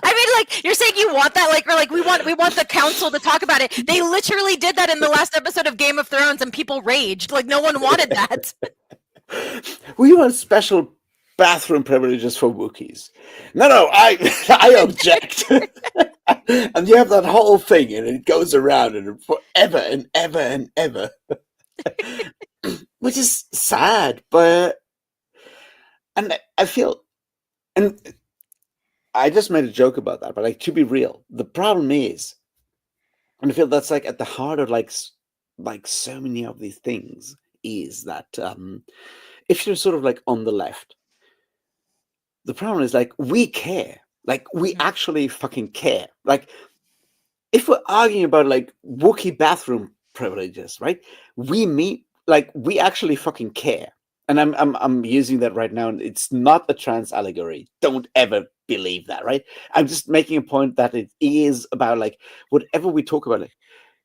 I mean, like you're saying you want that, like, or like we want the council to talk about it. They literally did that in the last episode of Game of Thrones, and people raged. Like no one wanted that. We want special bathroom privileges for Wookiees. No, I object. And you have that whole thing, and it goes around and forever and ever and ever, which is sad. But and I feel, and I just made a joke about that, but like to be real, the problem is, and I feel that's like at the heart of like so many of these things, is that if you're sort of like on the left, the problem is like we care, like we actually fucking care. Like if we're arguing about like Wookiee bathroom privileges, right? We meet like we actually fucking care. And I'm using that right now, and it's not a trans allegory. Don't ever believe that, right? I'm just making a point that it is about like whatever we talk about, like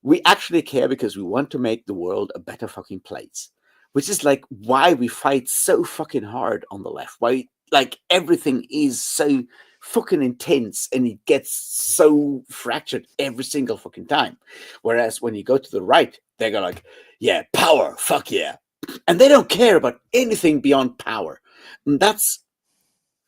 we actually care because we want to make the world a better fucking place. Which is like why we fight so fucking hard on the left. Why like everything is so fucking intense and it gets so fractured every single fucking time. Whereas when you go to the right, they go like, yeah, power, fuck yeah. And they don't care about anything beyond power. And that's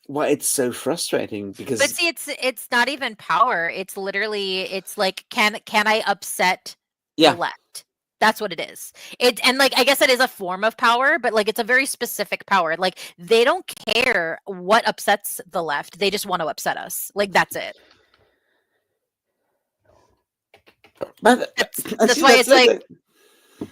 why it's so frustrating, because But see, it's not even power. It's literally, it's like, can I upset the yeah, left? That's what it is. And like, I guess it is a form of power, but like it's a very specific power. Like they don't care what upsets the left. They just want to upset us. Like that's it. but That's see, why that's it's like, like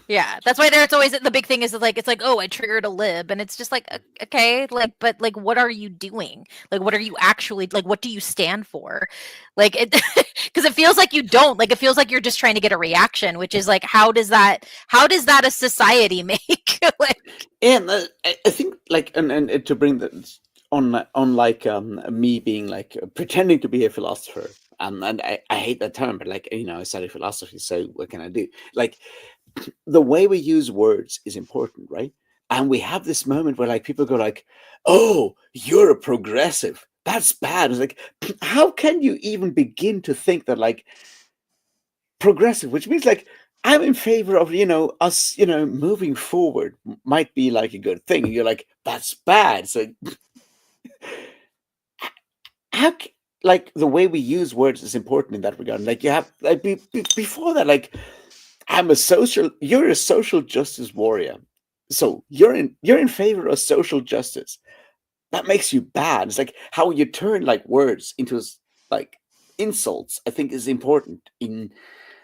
yeah, that's why there's always the big thing is like, it's like, oh, I triggered a lib, and it's just like, okay, like, but like, what are you doing? Like, what are you actually like? What do you stand for? Like, it because it feels like you don't. Like, it feels like you're just trying to get a reaction, which is like, how does that a society make? Like, and I think like and to bring that on like me being like pretending to be a philosopher, and I hate that term, but like, you know, I studied philosophy, so what can I do? Like, the way we use words is important, right? And we have this moment where like people go like, oh, you're a progressive, that's bad. It's like, how can you even begin to think that like progressive, which means like I'm in favor of, you know, us, you know, moving forward might be like a good thing, and you're like, that's bad. So how like the way we use words is important in that regard. Like you have like before that, like you're a social justice warrior, so you're in favor of social justice. That makes you bad. It's like how you turn like words into like insults, I think is important in.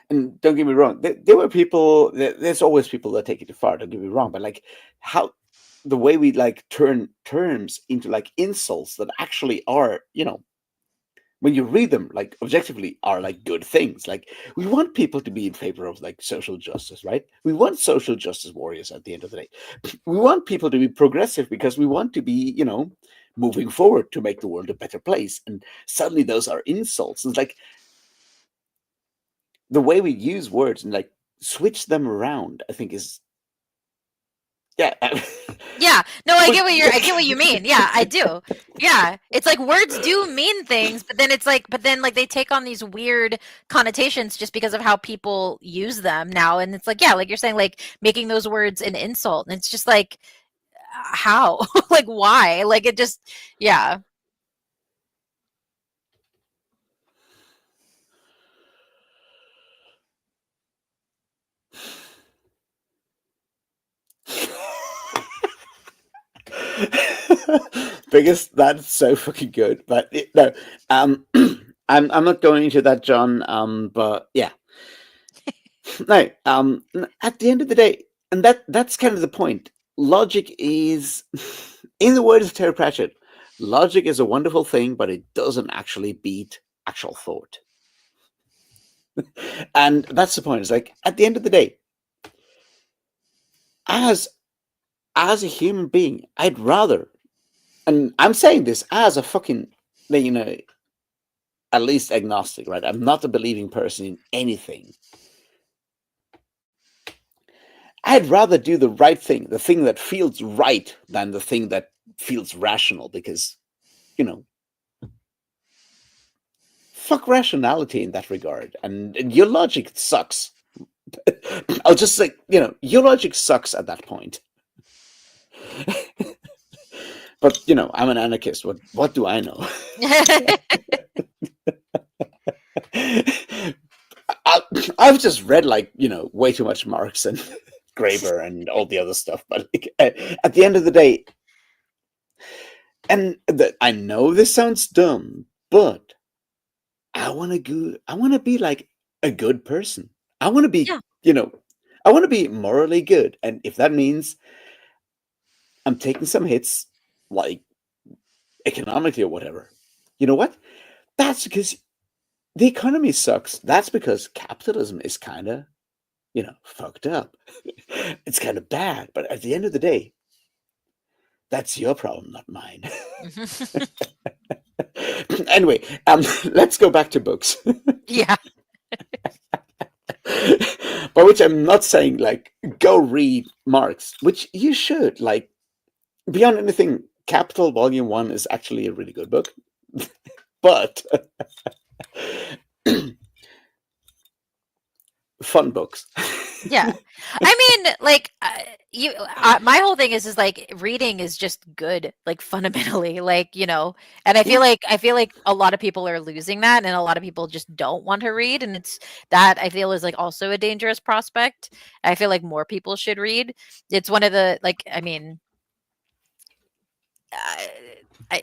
And don't get me wrong, there were people, there's always people that take it too far, don't get me wrong, but like how the way we like turn terms into like insults that actually are, you know, when you read them like objectively are like good things. Like we want people to be in favor of like social justice, right? We want social justice warriors at the end of the day. We want people to be progressive because we want to be, you know, moving forward to make the world a better place. And suddenly those are insults. It's like the way we use words and like switch them around, I think is, yeah. yeah, no, I get what you mean. Yeah, I do. Yeah, it's like words do mean things, but then it's like, but then like they take on these weird connotations just because of how people use them now, and it's like, yeah, like you're saying, like making those words an insult, and it's just like, how, like why, like it just, yeah. Biggest, that's so fucking good. But no, I'm not going into that, John. But yeah, no. At the end of the day, and that's kind of the point. Logic is, in the words of Terry Pratchett, logic is a wonderful thing, but it doesn't actually beat actual thought. And that's the point. It's like at the end of the day, as as a human being, I'd rather, and I'm saying this as a fucking, you know, at least agnostic, right? I'm not a believing person in anything. I'd rather do the right thing, the thing that feels right, than the thing that feels rational, because, you know, fuck rationality in that regard. And your logic sucks. I'll just say, you know, your logic sucks at that point. But, you know, I'm an anarchist. What do I know? I've just read, like, you know, way too much Marx and Graeber and all the other stuff. But like, at the end of the day, and I know this sounds dumb, but I want to be like a good person. I want to be, Yeah. you know, I want to be morally good. And if that means I'm taking some hits, like economically or whatever, you know what? That's because the economy sucks. That's because capitalism is kind of, you know, fucked up. It's kind of bad. But at the end of the day, that's your problem, not mine. Anyway, let's go back to books. Yeah. By which I'm not saying like go read Marx, which you should. Like, beyond anything, Capital Volume 1 is actually a really good book. but fun books. Yeah. I mean, like, my whole thing is like reading is just good, like fundamentally, like, and Yeah, I feel like a lot of people are losing that, and a lot of people just don't want to read, and it's that I feel is like also a dangerous prospect. I feel like more people should read. It's one of the like, I mean, uh,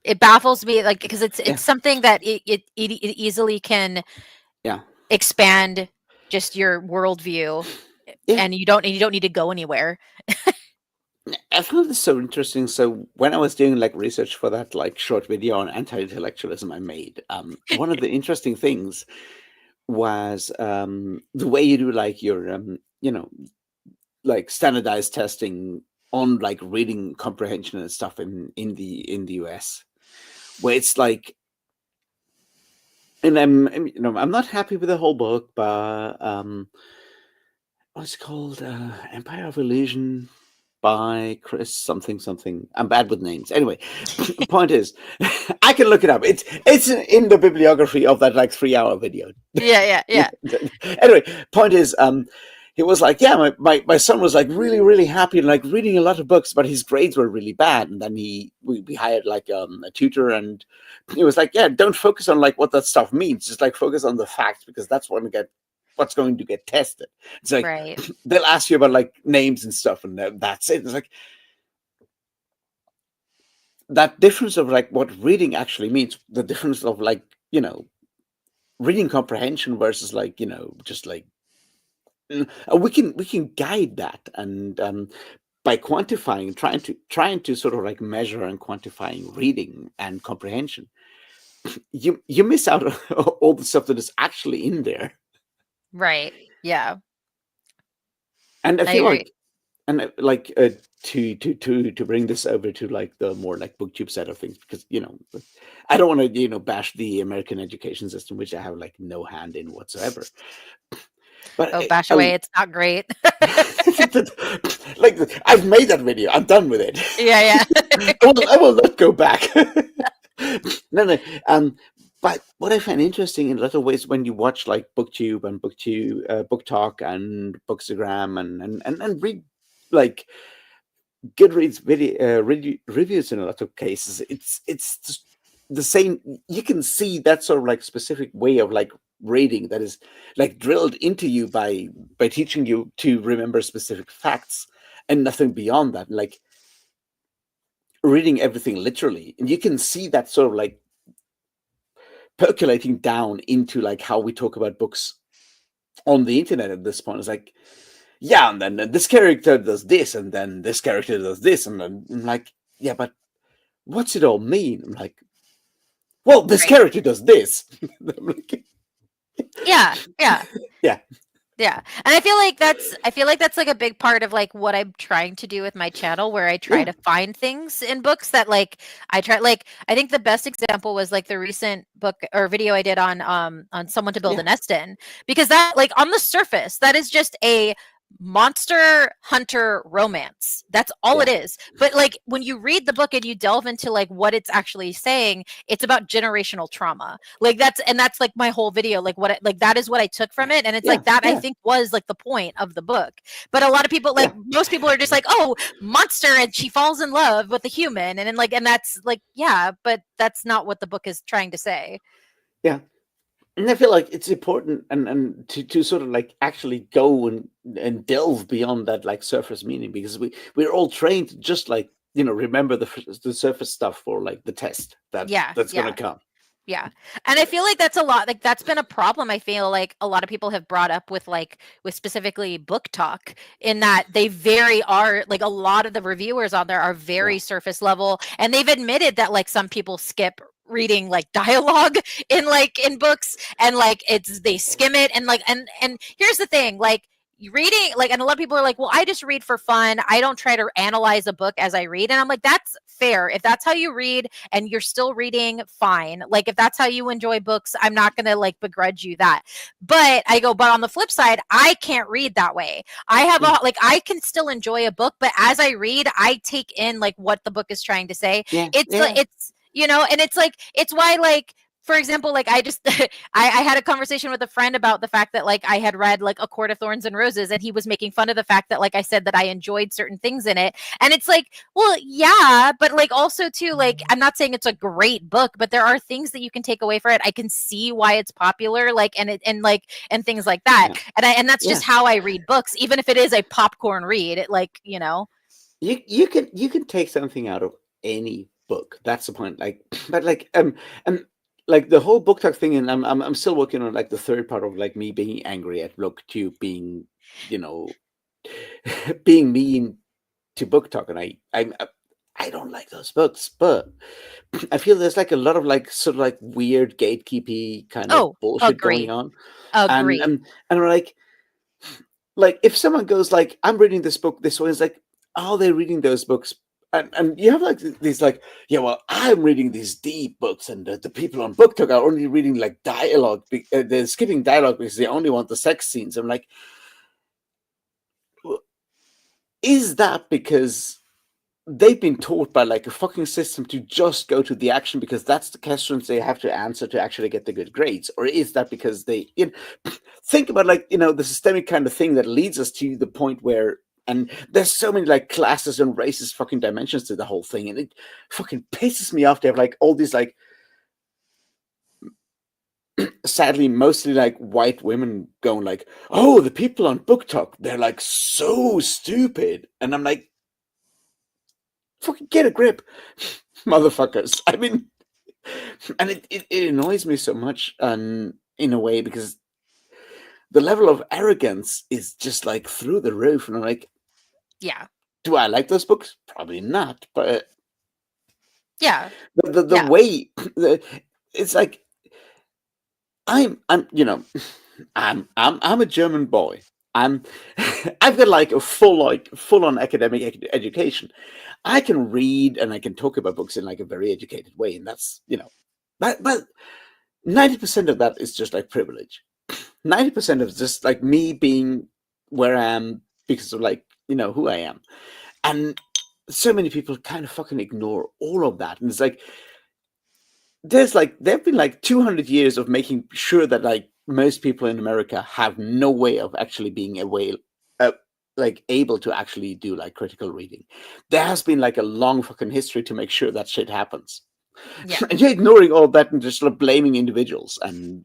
it baffles me, like, because yeah, it's something that it easily can yeah, expand just your worldview, yeah. and you don't need to go anywhere. I found this so interesting. So when I was doing like research for that like short video on anti-intellectualism I made, one of the interesting things was the way you do like your like standardized testing on like reading comprehension and stuff in the US, where it's like, and I'm not happy with the whole book, but what's it called? Empire of Illusion by Chris something something. I'm bad with names. Anyway, point is, I can look it up. It's in the bibliography of that like 3 hour video. Yeah, yeah, Anyway, point is, he was like, yeah, my son was like really really happy and like reading a lot of books, but his grades were really bad. And then we hired like a tutor, and he was like, yeah, don't focus on like what that stuff means, just like focus on the facts, because that's what's going to get tested. It's like right, they'll ask you about like names and stuff, and that's it. It's like that difference of like what reading actually means, the difference of like reading comprehension versus like just like we can guide that, and by quantifying, trying to sort of like measure and quantifying reading and comprehension, you miss out on all the stuff that is actually in there. right, yeah, And I I feel agree. like, and like to bring this over to like the more like booktube side of things, because I don't want to bash the American education system, which I have like no hand in whatsoever. But Oh, bash away, it's not great. like I've made that video, I'm done with it. Yeah, yeah. I will not go back. No. But what I find interesting in a lot of ways when you watch like booktube and book talk and bookstagram and read like Goodreads video reviews, in a lot of cases, it's just the same. You can see that sort of like specific way of like reading that is like drilled into you by teaching you to remember specific facts and nothing beyond that. Like reading everything literally, and you can see that sort of like percolating down into like how we talk about books on the internet at this point. It's like, yeah, and then this character does this, and then this character does this, and then I'm like, yeah, but what's it all mean? I'm like, well, this Right. character does this. I'm like, Yeah, yeah. yeah, Yeah. And I feel like that's like a big part of like what I'm trying to do with my channel, where I try yeah, to find things in books that like I think the best example was like the recent book or video I did on Someone to Build yeah, a Nest In, because that, like, on the surface, that is just a monster hunter romance. That's all it yeah, is. But like when you read the book and you delve into like what it's actually saying, it's about generational trauma. Like that's like my whole video, like like that is what I took from it, and it's yeah, like that I yeah, think was like the point of the book. But a lot of people, like yeah, most people, are just like, oh, monster, and she falls in love with a human, and then like, and that's like, yeah, but that's not what the book is trying to say. yeah. And I feel like it's important, and to sort of like actually go and delve beyond that like surface meaning, because we're all trained to just like remember the surface stuff for like the test Yeah, that's gonna yeah. come. Yeah. And I feel like that's a lot, like that's been a problem I feel like a lot of people have brought up with like with specifically book talk, in that they very are like a lot of the reviewers on there are Yeah, very surface level, and they've admitted that like some people skip reading like dialogue in books, and like it's they skim it, and like and here's the thing, like reading, like, and a lot of people are like, well, I just read for fun, I don't try to analyze a book as I read, and I'm like, that's fair. If that's how you read and you're still reading, fine. Like if that's how you enjoy books, I'm not gonna like begrudge you that. But I go, but on the flip side, I can't read that way. I have yeah, a like I can still enjoy a book, but as I read, I take in like what the book is trying to say. yeah, It's yeah, it's and it's like it's why like for example, like I just I had a conversation with a friend about the fact that like I had read like A Court of Thorns and Roses, and he was making fun of the fact that like I said that I enjoyed certain things in it. And it's like, well, yeah, but like also too, like I'm not saying it's a great book, but there are things that you can take away from it. I can see why it's popular, like and things like that. Yeah. And that's just how I read books, even if it is a popcorn read. It, like, you know. You can take something out of any book. That's the point. Like, but like and like the whole book talk thing, and I'm still working on like the third part of like me being angry at BookTube being, you know, being mean to book talk, and I don't like those books, but I feel there's like a lot of like sort of like weird gatekeepy kind of Oh, bullshit going agree. on, and Agree. and we're like if someone goes like, I'm reading this book this way, it's like, are they reading those books? And you have like these like, yeah, well, I'm reading these deep books, and the people on book talk are only reading like dialogue. They're skipping dialogue because they only want the sex scenes. I'm like, is that because they've been taught by like a fucking system to just go to the action because that's the questions they have to answer to actually get the good grades? Or is that because they, you know, think about like, you know, the systemic kind of thing that leads us to the point where, and there's so many like classes and racist fucking dimensions to the whole thing, and it fucking pisses me off to have like all these like sadly mostly like white women going like, oh, the people on book talk, they're like so stupid, and I'm like, fucking get a grip, motherfuckers. I mean, and it annoys me so much, in a way, because the level of arrogance is just like through the roof, and I'm like, Yeah. do I like those books? Probably not, but Yeah. the Yeah. way it's like, I'm you know, I'm a German boy. I'm I've got like a full on academic education. I can read and I can talk about books in like a very educated way, and that's, you know, but 90% of that is just like privilege. 90% of just like me being where I am because of like, you know, who I am, and so many people kind of fucking ignore all of that, and it's like there've been like 200 years of making sure that like most people in America have no way of actually being uh, like able to actually do like critical reading. There has been like a long fucking history to make sure that shit happens. Yeah. And you're ignoring all that and just sort of blaming individuals, and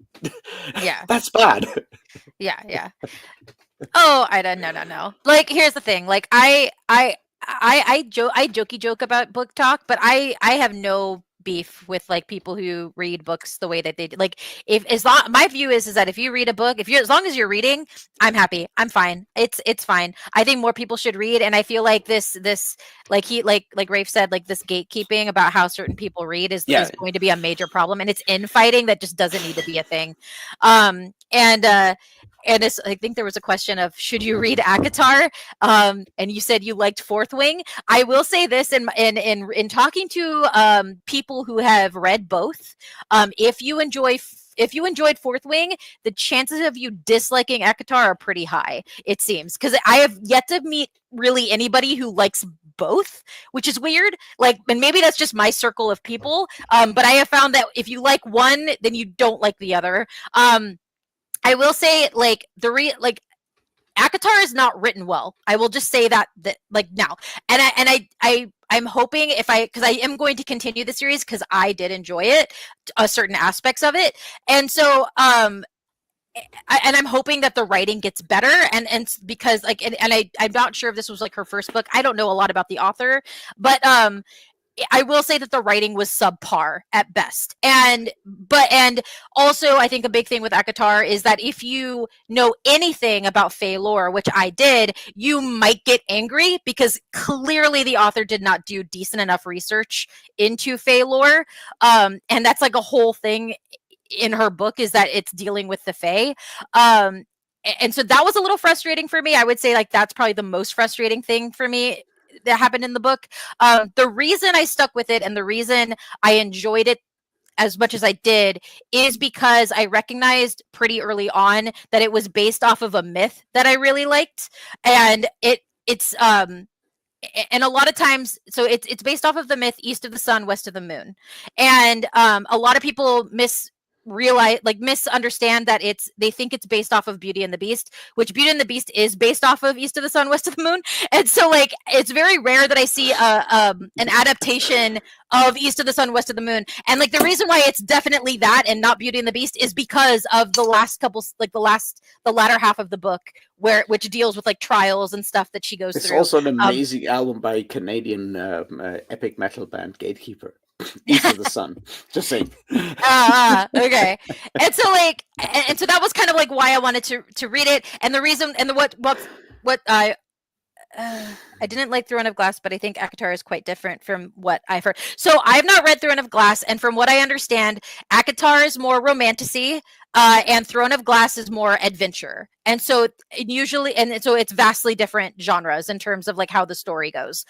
Yeah. that's bad. Yeah. Yeah. Oh, I don't. No, no, no. Like, here's the thing. Like, I jokey joke about book talk, but I have no beef with like people who read books the way that they do. Like, if as long my view is that if you read a book, if you as long as you're reading, I'm happy. I'm fine. It's fine. I think more people should read, and I feel like this like he like Rafe said, like this gatekeeping about how certain people read is Yeah, going to be a major problem, and it's infighting that just doesn't need to be a thing. And it's, I think there was a question of should you read Akatar, and you said you liked Fourth Wing. I will say this in talking to people who have read both, if you enjoyed Fourth Wing, the chances of you disliking Akatar are pretty high, it seems, because I have yet to meet really anybody who likes both, which is weird. Like, and maybe that's just my circle of people, but I have found that if you like one, then you don't like the other. I will say, like like Akatar is not written well. I will just say that like now, I'm hoping if because I am going to continue the series because I did enjoy it, certain aspects of it, and so and I'm hoping that the writing gets better, and because like I'm not sure if this was like her first book. I don't know a lot about the author, but I will say that the writing was subpar at best. And also I think a big thing with Akatar is that if you know anything about Fae lore, which I did, you might get angry because clearly the author did not do decent enough research into Fae lore. And that's like a whole thing in her book, is that it's dealing with the Fae. And so that was a little frustrating for me. I would say like that's probably the most frustrating thing for me that happened in the book. The reason I stuck with it and the reason I enjoyed it as much as I did is because I recognized pretty early on that it was based off of a myth that I really liked, and it's and a lot of times, so it's based off of the myth East of the Sun, West of the Moon, and a lot of people misunderstand that they think it's based off of Beauty and the Beast, which Beauty and the Beast is based off of East of the Sun, West of the Moon. And so like it's very rare that I see an adaptation of East of the Sun, West of the Moon. And like the reason why it's definitely that and not Beauty and the Beast is because of the last couple, like the latter half of the book, which deals with like trials and stuff that she goes It's through. also an amazing album by Canadian epic metal band Gatekeeper. East of the Sun. Just saying. Okay. And so like, and so that was kind of like why I wanted to read it, and the reason, and what I didn't like Throne of Glass, but I think ACOTAR is quite different from what I've heard. So I've not read Throne of Glass, and from what I understand, ACOTAR is more romantasy, and Throne of Glass is more adventure. And so so it's vastly different genres in terms of like how the story goes.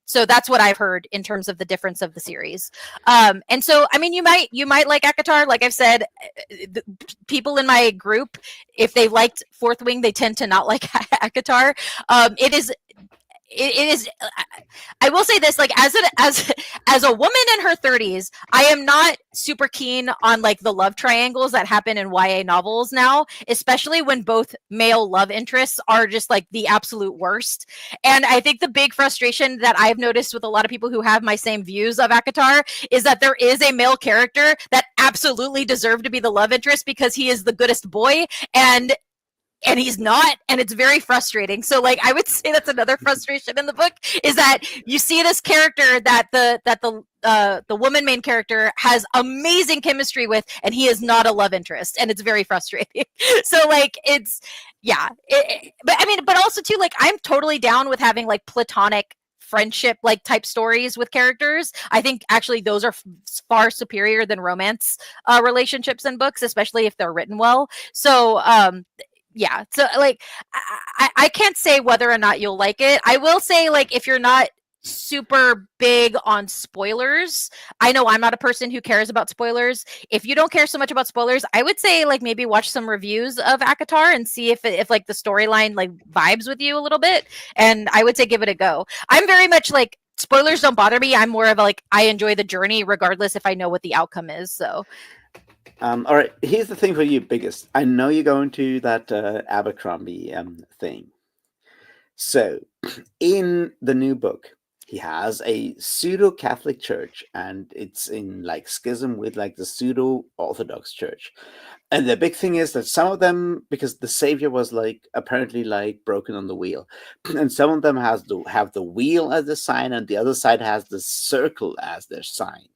So that's what I've heard in terms of the difference of the series. And so, I mean, you might like ACOTAR. Like I've said, the people in my group, if they liked Fourth Wing, they tend to not like ACOTAR. It is. I will say this, like as a woman in her 30s, I am not super keen on like the love triangles that happen in YA novels now, especially when both male love interests are just like the absolute worst. And I think the big frustration that I've noticed with a lot of people who have my same views of ACOTAR is that there is a male character that absolutely deserved to be the love interest because he is the goodest boy, and he's not, and it's very frustrating. So like I would say that's another frustration in the book, is that you see this character that the woman main character has amazing chemistry with, and he is not a love interest, and it's very frustrating. So like it's but I mean, but also too, like I'm totally down with having like platonic friendship like type stories with characters. I think actually those are far superior than romance relationships in books, especially if they're written well. So yeah, so like I can't say whether or not you'll like it. I will say, like, if you're not super big on spoilers, I know I'm not a person who cares about spoilers. If you don't care so much about spoilers, I would say like maybe watch some reviews of ACOTAR and see if like the storyline like vibes with you a little bit, and I would say give it a go. I'm very much like, spoilers don't bother me. I'm more of a, like, I enjoy the journey regardless if I know what the outcome is. So all right, here's the thing for you, biggest. I know you're going to that Abercrombie thing. So, in the new book, he has a pseudo-Catholic church, and it's in like schism with like the pseudo-Orthodox church. And the big thing is that some of them, because the savior was like apparently like broken on the wheel, and some of them have the wheel as the sign, and the other side has the circle as their sign.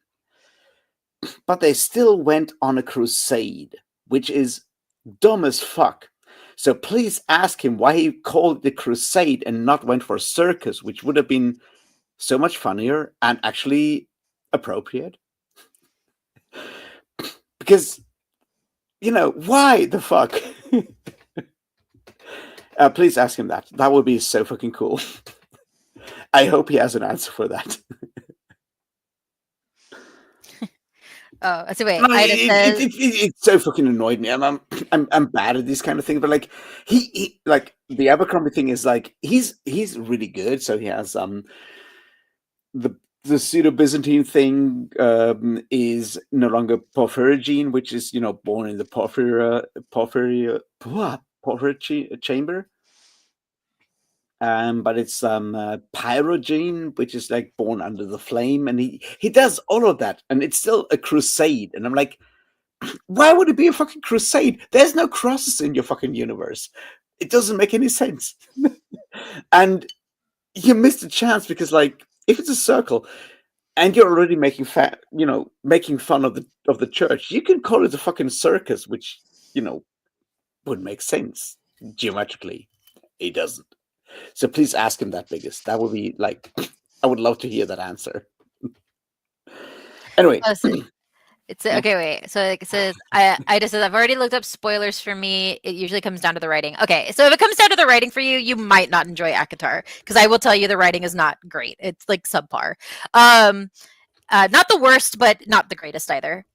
But they still went on a crusade, which is dumb as fuck. So please ask him why he called it the crusade and not went for circus, which would have been so much funnier and actually appropriate. Because, you know, why the fuck? Please ask him that. That would be so fucking cool. I hope he has an answer for that. oh, so wait, it's so fucking annoyed me. I'm bad at this kind of thing, but like he like the Abercrombie thing is like he's really good. So he has the pseudo Byzantine thing is no longer Porphyrogene, which is, you know, born in the porphyry chamber. But it's Pyrogene, which is like born under the flame, and he does all of that, and it's still a crusade. And I'm like, why would it be a fucking crusade? There's no crosses in your fucking universe. It doesn't make any sense. And you missed a chance, because like if it's a circle and you're already making fun of the church, you can call it a fucking circus, which, you know, would make sense geometrically. It doesn't. So please ask him that, biggest. That would be like, I would love to hear that answer. Anyway. It's okay. Wait. So like it says, I just said I've already looked up spoilers for me. It usually comes down to the writing. Okay, so if it comes down to the writing for you, you might not enjoy ACOTAR, because I will tell you the writing is not great. It's like subpar. Not the worst, but not the greatest either.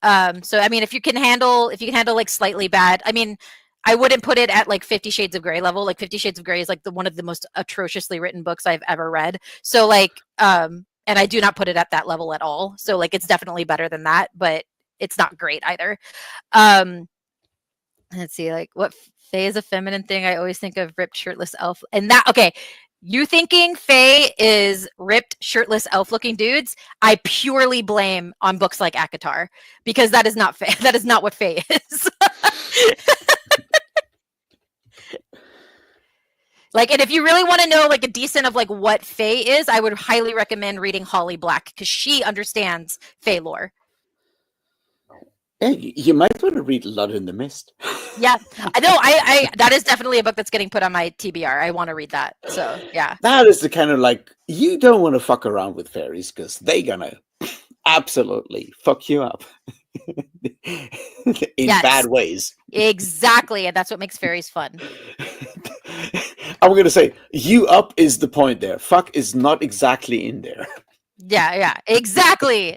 So I mean, if you can handle like slightly bad, I mean, I wouldn't put it at like 50 Shades of Grey level. Like 50 Shades of Grey is like one of the most atrociously written books I've ever read. So like, and I do not put it at that level at all. So like, it's definitely better than that, but it's not great either. Let's see, like what Faye is a feminine thing. I always think of ripped shirtless elf, and that okay. You thinking Faye is ripped shirtless elf looking dudes? I purely blame on books like Akatar because that is not Faye. That is not what Faye is. Like, and if you really want to know like a decent of like what Faye is, I would highly recommend reading Holly Black because she understands Faye lore. Yeah, you might want to read Blood in the Mist. Yeah, I know. I that is definitely a book that's getting put on my TBR. I want to read that. So yeah, That is the kind of like, you don't want to fuck around with fairies because they're gonna absolutely fuck you up in bad ways. Exactly, and that's what makes fairies fun. I'm gonna say, you up is the point there. Fuck is not exactly in there. Yeah, exactly.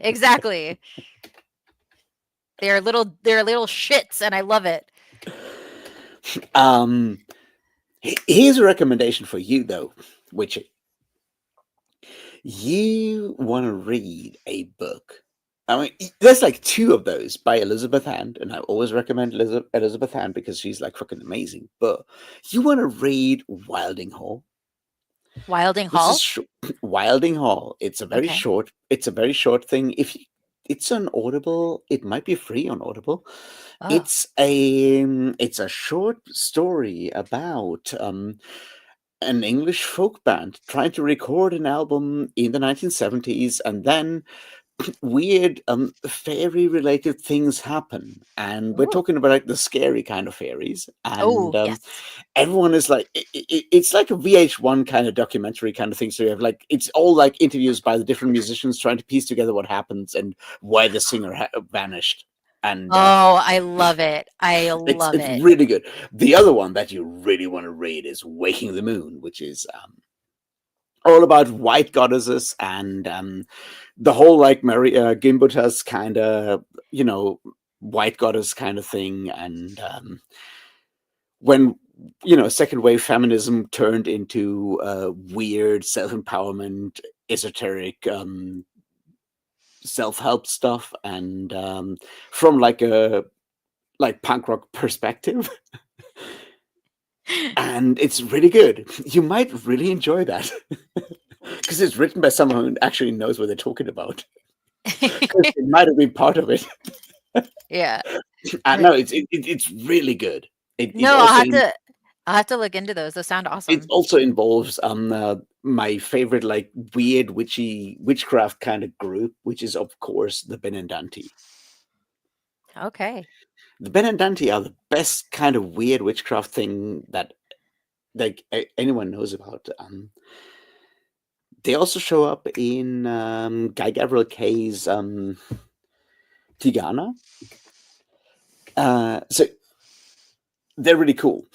They're little shits, and I love it. Here's a recommendation for you, though, Witchy. You want to read a book. I mean, there's like 2 of those by Elizabeth Hand, and I always recommend Elizabeth Hand because she's like fucking amazing. But you want to read Wilding Hall. Wilding Hall. Wilding Hall. It's a very short. It's a very short thing. If it's on Audible, it might be free on Audible. Oh. It's a short story about an English folk band trying to record an album in the 1970s, and then weird fairy related things happen, and we're talking about like the scary kind of fairies, and yes. Everyone is like, it's like a VH1 kind of documentary kind of thing. So you have like, it's all like interviews by the different musicians trying to piece together what happens and why the singer vanished. And I love it. It's really good. The other one that you really want to read is Waking the Moon, which is all about white goddesses and the whole like Gimbutas kind of, white goddess kind of thing. And when, second wave feminism turned into weird self-empowerment, esoteric self-help stuff, and from like a punk rock perspective. And it's really good. You might really enjoy that because it's written by someone who actually knows what they're talking about. It might have been part of it. Yeah. No, it's really good. I'll have to look into those. Those sound awesome. It also involves my favorite like weird witchcraft kind of group, which is of course the Benandanti. Okay. The Benandanti are the best kind of weird witchcraft thing that like anyone knows about. They also show up in Guy Gabriel Kay's Tigana. So they're really cool.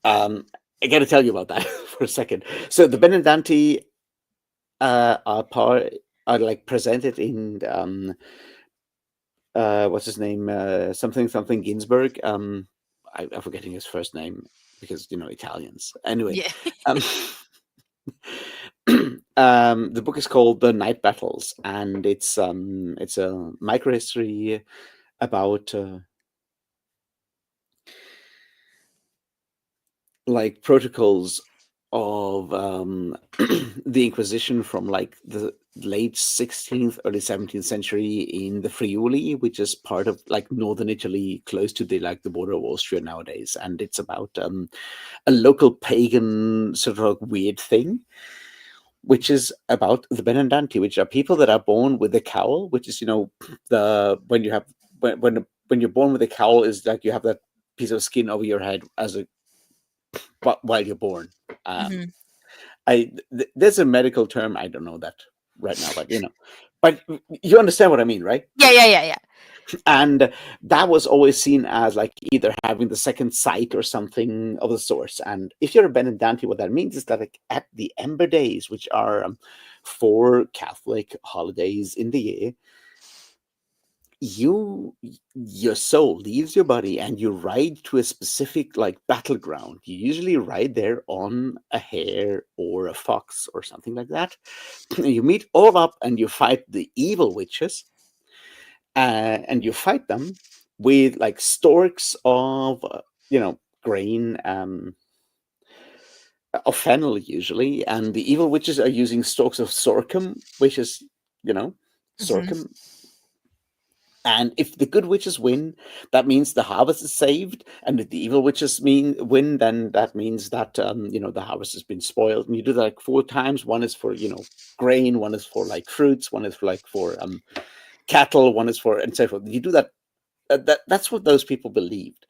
I got to tell you about that for a second. So the Benandanti are like presented in what's his name? Something Ginsberg. I'm forgetting his first name because Italians. Anyway, yeah. The book is called The Night Battles, and it's a microhistory about like protocols of the Inquisition from like the late 16th, early 17th century in the Friuli, which is part of like northern Italy, close to the border of Austria nowadays. And it's about a local pagan sort of weird thing, which is about the Benandanti, which are people that are born with a cowl, which is when you're born with a cowl is like you have that piece of skin over your head while you're born. There's a medical term, I don't know that right now, but you understand what I mean, right? Yeah. And that was always seen as like either having the second sight or something of the sorts. And if you're a Benandanti, what that means is that like at the Ember Days, which are 4 Catholic holidays in the year, your soul leaves your body and you ride to a specific like battleground. You usually ride there on a hare or a fox or something like that. You meet all up and you fight the evil witches, and you fight them with like storks of grain, of fennel usually, and the evil witches are using stalks of sorghum, which is sorghum. And if the good witches win, that means the harvest is saved. And if the evil witches win, then that means that the harvest has been spoiled. And you do that like 4 times. One is for grain, one is for like fruits, one is for cattle, one is for and so forth. You do that. That's what those people believed.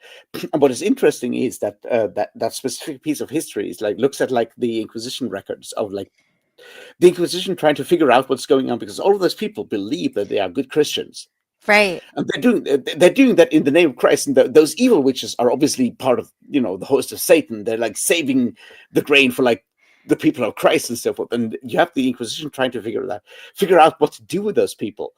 And what is interesting is that that specific piece of history is like looks at like the Inquisition records of like the Inquisition trying to figure out what's going on, because all of those people believe that they are good Christians. Right. And they're doing that in the name of Christ. And those evil witches are obviously part of, the host of Satan. They're like saving the grain for like the people of Christ and so forth. And you have the Inquisition trying to figure out what to do with those people.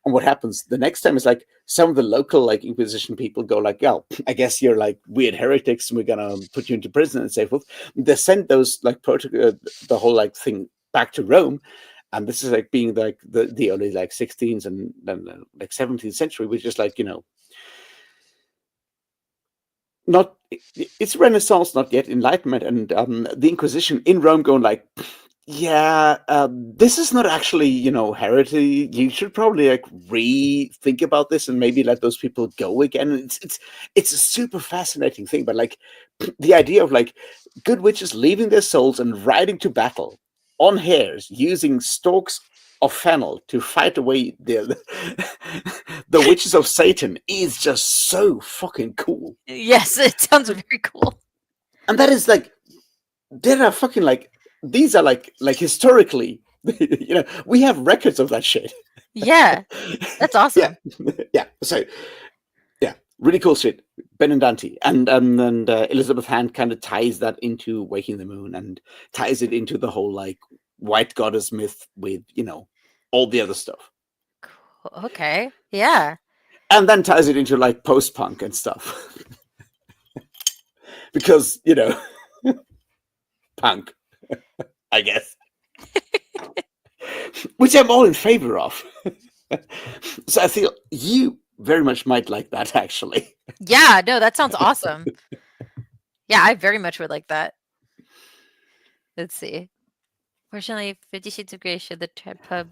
And what happens the next time is like some of the local like Inquisition people go like, "Oh, I guess you're like weird heretics and we're going to put you into prison and so forth." They send those like the whole like thing back to Rome. And this is like being like the early like 16th and then like 17th century, which is like, not it's Renaissance, not yet Enlightenment. And the Inquisition in Rome going like, yeah, this is not actually, heresy. You should probably like rethink about this and maybe let those people go again. It's a super fascinating thing, but like the idea of like good witches leaving their souls and riding to battle on hares using stalks of fennel to fight away the witches of Satan is just so fucking cool. Yes, it sounds very cool. And that is like, there are fucking like, these are like historically, we have records of that shit. Yeah, that's awesome. Yeah. So, yeah, really cool shit. Benedante and Elizabeth Hand kind of ties that into Waking the Moon and ties it into the whole like white goddess myth with all the other stuff. Cool. Okay, yeah, and then ties it into like post-punk and stuff because punk, I guess, which I'm all in favor of. So I feel you very much might like that, actually. Yeah, no, that sounds awesome. Yeah, I very much would like that. Let's see. Fortunately, 50 Shades of Grey showed the pub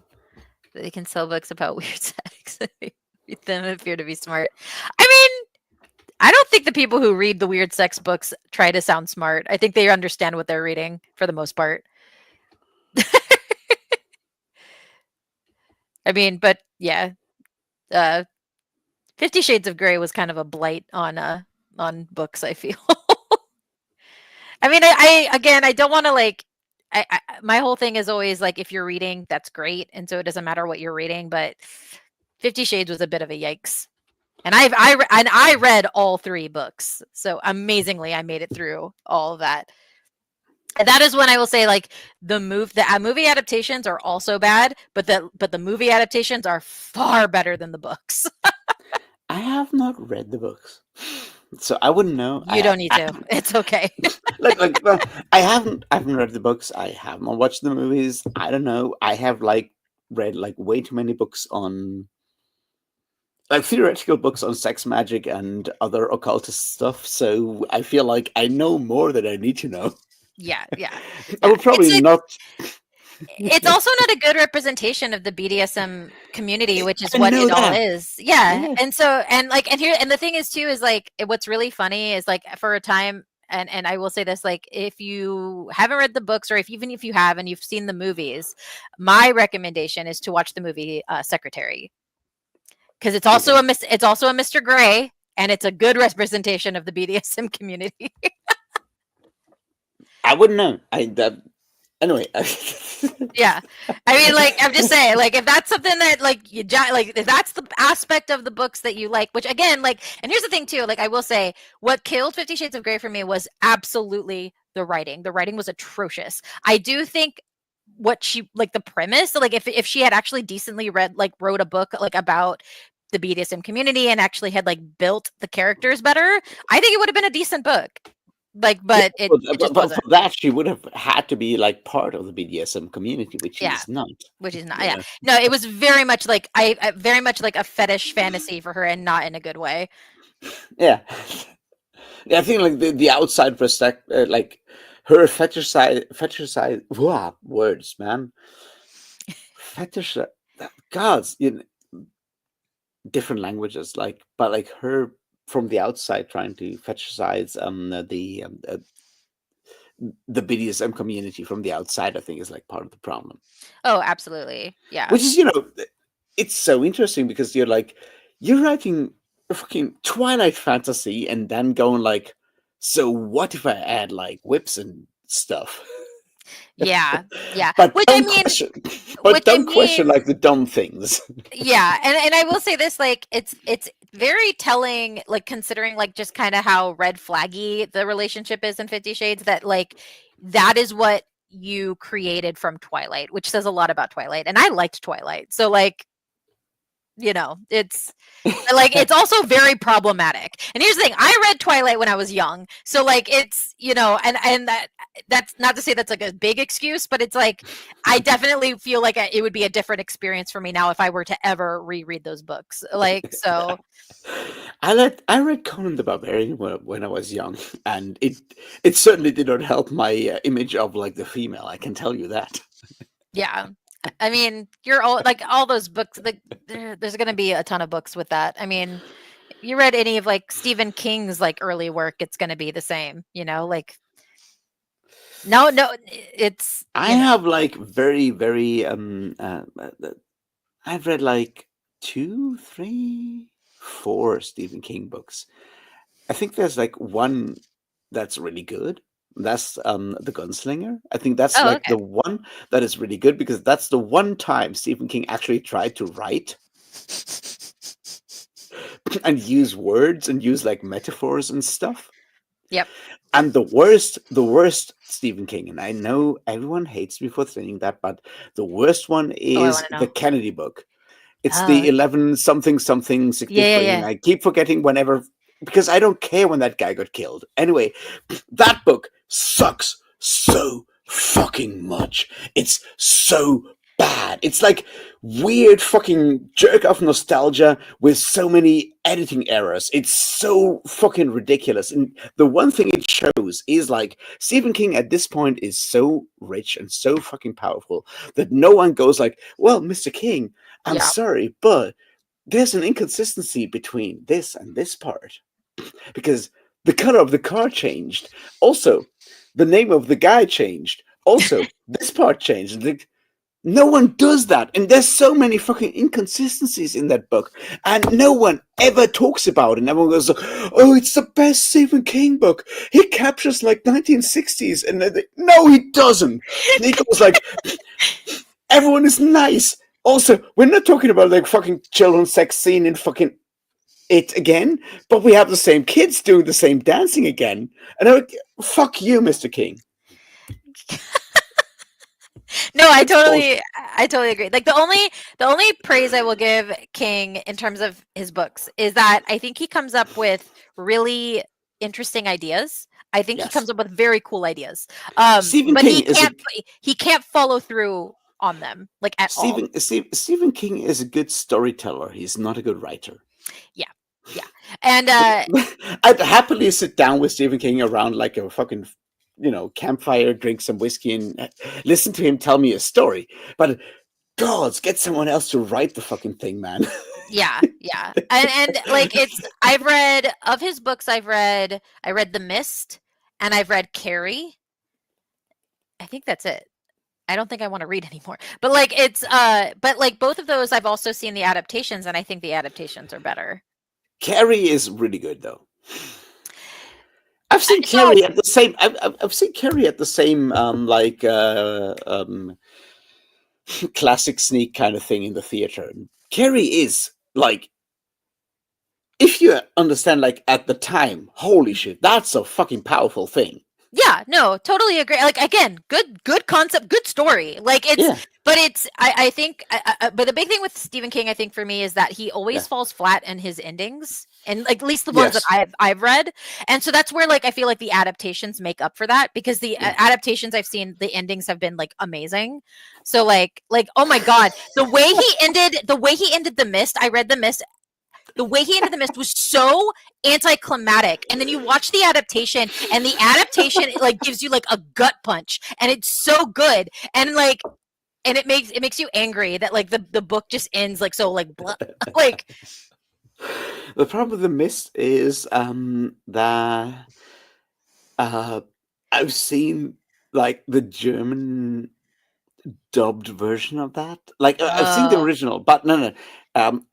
that they can sell books about weird sex. Read them appear to be smart. I mean, I don't think the people who read the weird sex books try to sound smart. I think they understand what they're reading for the most part. I mean, but yeah, 50 Shades of Grey was kind of a blight on books, I feel. I mean, I don't want to like, my whole thing is always like, if you're reading, that's great. And so it doesn't matter what you're reading, but 50 Shades was a bit of a yikes. And I read all 3 books. So amazingly, I made it through all of that. And that is when I will say like the movie adaptations are also bad, but the movie adaptations are far better than the books. I have not read the books, so I wouldn't know. You don't need to. It's okay. Well, I haven't read the books. I have not watched the movies. I don't know. I have like read like way too many books on like theoretical books on sex magic and other occultist stuff. So I feel like I know more than I need to know. Yeah. I would probably not. It's also not a good representation of the BDSM community, which is what it all is. Yeah. And so, and the thing is too, is like, what's really funny is like for a time, and I will say this, like, if you haven't read the books or even if you have, and you've seen the movies, my recommendation is to watch the movie Secretary. Cause it's also it's also a Mr. Grey, and it's a good representation of the BDSM community. I wouldn't know. Anyway. Yeah, I mean, like, I'm just saying, like, if that's something that like if that's the aspect of the books that you like, which again, like, and here's the thing too, like, I will say what killed 50 Shades of Grey for me was absolutely the writing. The writing was atrocious. I do think what she, like, the premise, like, if she had actually decently wrote a book like about the BDSM community and actually had like built the characters better, I think it would have been a decent book. Like, but it just but wasn't. for that, she would have had to be like part of the BDSM community, which she Yeah. is not. Which is not. You Yeah. know? No, it was very much like very much like a fetish fantasy for her, and not in a good way. Yeah. Yeah, I think like the outside perspective, like her fetishize wow, words, man. Fetish, gods, different languages, like, but like her from the outside trying to fetishize the BDSM community from the outside, I think is like part of the problem. Oh, absolutely. Yeah. Which is, it's so interesting because you're writing a fucking Twilight fantasy and then going like, so what if I add like whips and stuff? Yeah. Yeah. But Which I don't mean, question like the dumb things. Yeah, and I will say this, like it's very telling, like considering like just kind of how red flaggy the relationship is in 50 Shades, that like that is what you created from Twilight, which says a lot about Twilight. And I liked Twilight. So like, it's like it's also very problematic. And here's the thing, I read Twilight when I was young, so like it's and that's not to say that's like a big excuse, but it's like I definitely feel like it would be a different experience for me now if I were to ever reread those books. Like, so I read Conan the Barbarian when I was young, and it certainly did not help my image of like the female, I can tell you that. Yeah. I mean, you're all like all those books, like there's going to be a ton of books with that. I mean, if you read any of like Stephen King's like early work, it's going to be the same, like no, it's I have like very, very I've read like 2, 3, 4 Stephen King books. I think there's like one that's really good. That's The Gunslinger. I think that's like okay. the one that is really good because that's the one time Stephen King actually tried to write and use words and use like metaphors and stuff. Yep. And the worst Stephen King, and I know everyone hates me for saying that, but the worst one is the Kennedy book. It's the 11 something 63, Yeah. and I keep forgetting whenever, because I don't care when that guy got killed. Anyway, that book sucks so fucking much. It's so bad. It's like weird fucking jerk off nostalgia with so many editing errors. It's so fucking ridiculous. And the one thing it shows is like Stephen King at this point is so rich and so fucking powerful that no one goes like, well, Mr. King, I'm sorry, but there's an inconsistency between this and this part because the color of the car changed. Also, the name of the guy changed. Also, this part changed. No one does that. And there's so many fucking inconsistencies in that book. And no one ever talks about it. And everyone goes, oh, it's the best Stephen King book. He captures like 1960s. And no, he doesn't. And he goes like, everyone is nice. Also, we're not talking about like fucking children's sex scene in fucking It again, but we have the same kids doing the same dancing again. And I'm like, fuck you, Mr. King. No, I totally agree. Like the only praise I will give King in terms of his books is that I think he comes up with really interesting ideas. I think he comes up with very cool ideas. Stephen but King he can't follow through on them like at all. Stephen King is a good storyteller. He's not a good writer. Yeah. And I'd happily sit down with Stephen King around like a fucking campfire, drink some whiskey, and listen to him tell me a story. But gods, get someone else to write the fucking thing, man. Yeah. And like I've read of his books. I read The Mist, and I've read Carrie. I think that's it. I don't think I want to read anymore. But like but like both of those I've also seen the adaptations, and I think the adaptations are better. Carrie is really good though. I've seen Carrie at the same. I've seen Carrie at the same classic sneak kind of thing in the theater. Carrie is like, if you understand, like at the time, holy shit, that's a fucking powerful thing. Yeah, no, totally agree. Like again, good concept, good story. Like it's, Yeah, but it's I think, but the big thing with Stephen King, I think for me, is that he always yeah, falls flat in his endings, and like at least the ones that yes, I've read, and so that's where like I feel like the adaptations make up for that, because the yeah. adaptations I've seen, the endings have been like amazing. So like oh my god, the way he ended The Mist, I read The Mist, the way he ended The Mist was so anticlimactic, and then you watch the adaptation, and the adaptation like gives you like a gut punch, and it's so good, and like, and it makes you angry that like the book just ends like so like like The problem with the Mist is that uh, I've seen like the German dubbed version of that. Like I've seen the oh original, but no, no.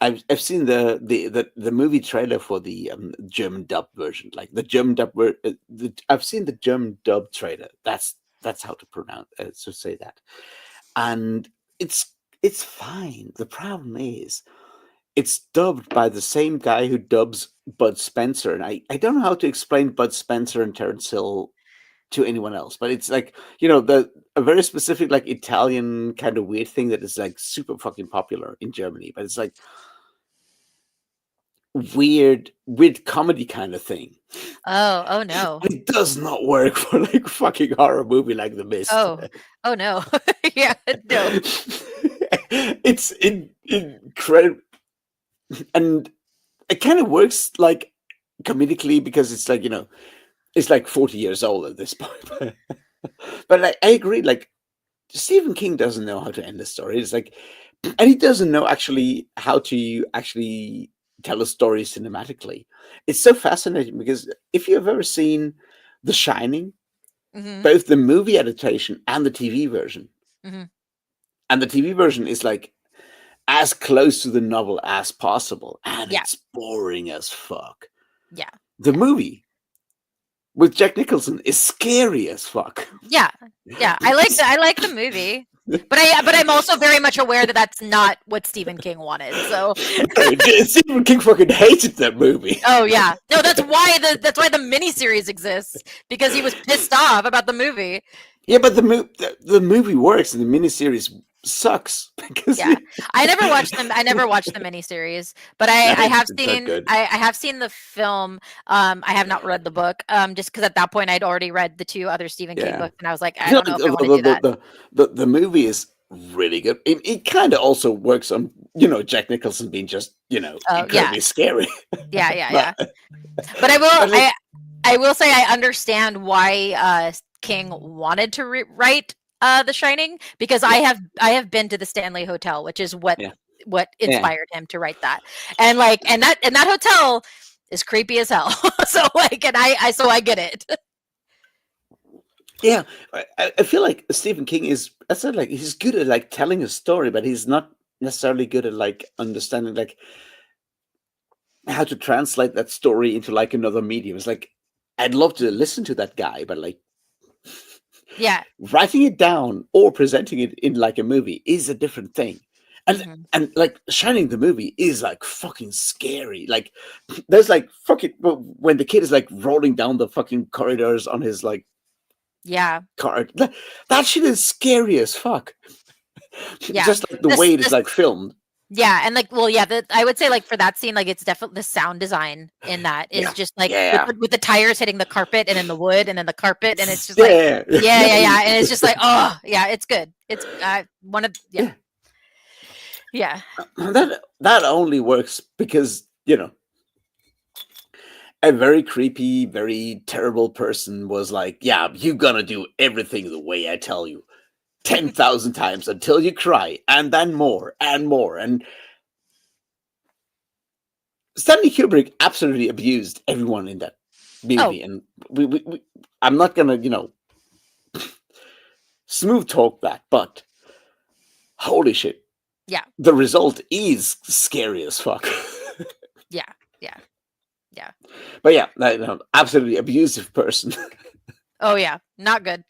I've seen the movie trailer for the German dub version. Like the German dub. I've seen the German dub trailer. That's how to pronounce to say that, and it's it's fine. The problem is it's dubbed by the same guy who dubs Bud Spencer, and I don't know how to explain Bud Spencer and Terence Hill to anyone else, but it's like, the a very specific like Italian kind of weird thing that is like super fucking popular in Germany, but it's like weird comedy kind of thing. oh no, It does not work for like fucking horror movie like The Mist. oh no, yeah, no, It's incredible, and it kind of works like comedically because it's like, it's like 40 years old at this point. But I agree, like Stephen King doesn't know how to end a story. It's like, and he doesn't know actually how to actually tell a story cinematically. It's so fascinating because if you've ever seen The Shining, hmm both the movie adaptation and the TV version, hmm and the TV version is like as close to the novel as possible, and yeah, it's boring as fuck. yeah, The movie with Jack Nicholson is scary as fuck. yeah, yeah. It's I like the movie, but I'm also very much aware that that's not what Stephen King wanted. So Stephen King fucking hated that movie. oh yeah, no, that's why the miniseries exists, because he was pissed off about the movie. Yeah, but the movie works and the miniseries sucks because Yeah, I never watched them. I never watched the miniseries, but it's not good. I have seen the film. I have not read the book. Just because at that point I'd already read the two other Stephen King Yeah, books, and I was like, I I feel don't know like if I want to do that. the movie is really good. It kind of also works on Jack Nicholson being just Oh yeah, incredibly scary. yeah, yeah, but yeah. But I will. but like I will say I understand why King wanted to write The Shining, because yeah, I have been to the Stanley Hotel, which is yeah, what yeah. inspired him to write that, and like and that hotel is creepy as hell. So like, and I so I get it. Yeah, I feel like Stephen King is. I said like he's good at like telling a story, but he's not necessarily good at like understanding like how to translate that story into like another medium. It's like I'd love to listen to that guy, but like Yeah. writing it down or presenting it in like a movie is a different thing. And hmm and like Shining the movie is like fucking scary. Like there's like fucking when the kid is like rolling down the fucking corridors on his like Yeah. car. That shit is scary as fuck. Yeah. Just like the way This it is this like filmed. yeah, and like, well, yeah, I would say like for that scene, like it's definitely the sound design in that is Yeah. just like Yeah. with the tires hitting the carpet, and then the wood, and then the carpet, and it's just like, Yeah. yeah, yeah, yeah, and it's just like, oh, yeah, it's good. It's one of, yeah, Yeah. yeah, That only works because, a very creepy, very terrible person was like, "Yeah, you gonna do everything the way I tell you, 10,000 times until you cry, and then more and more." And Stanley Kubrick absolutely abused everyone in that oh, movie, and I'm not gonna, smooth talk that, but holy shit, yeah, the result is scary as fuck. yeah, yeah, yeah. But yeah, absolutely abusive person. Oh yeah, not good.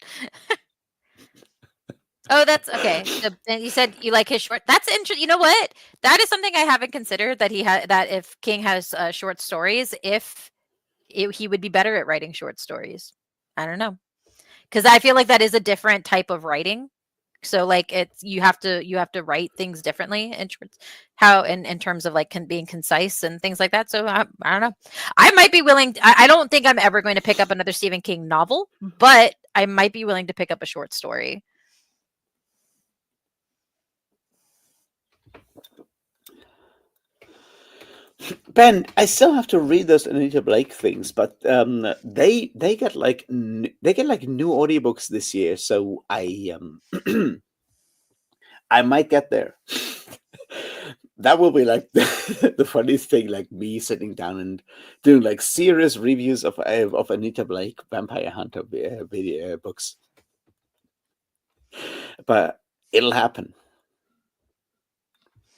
Oh, that's okay. So, and you said you like his short. That's interesting. You know what? That is something I haven't considered, that he had, that if King has short stories, if he would be better at writing short stories. I don't know. because I feel like that is a different type of writing. So like it's you have to write things differently in in terms of like being concise and things like that. So I don't know. I might be willing. I don't think I'm ever going to pick up another Stephen King novel, but I might be willing to pick up a short story. Ben, I still have to read those Anita Blake things, but they get like new audiobooks this year, so I I might get there. That will be like the funniest thing, like me sitting down and doing like serious reviews of Anita Blake Vampire Hunter video books. But it'll happen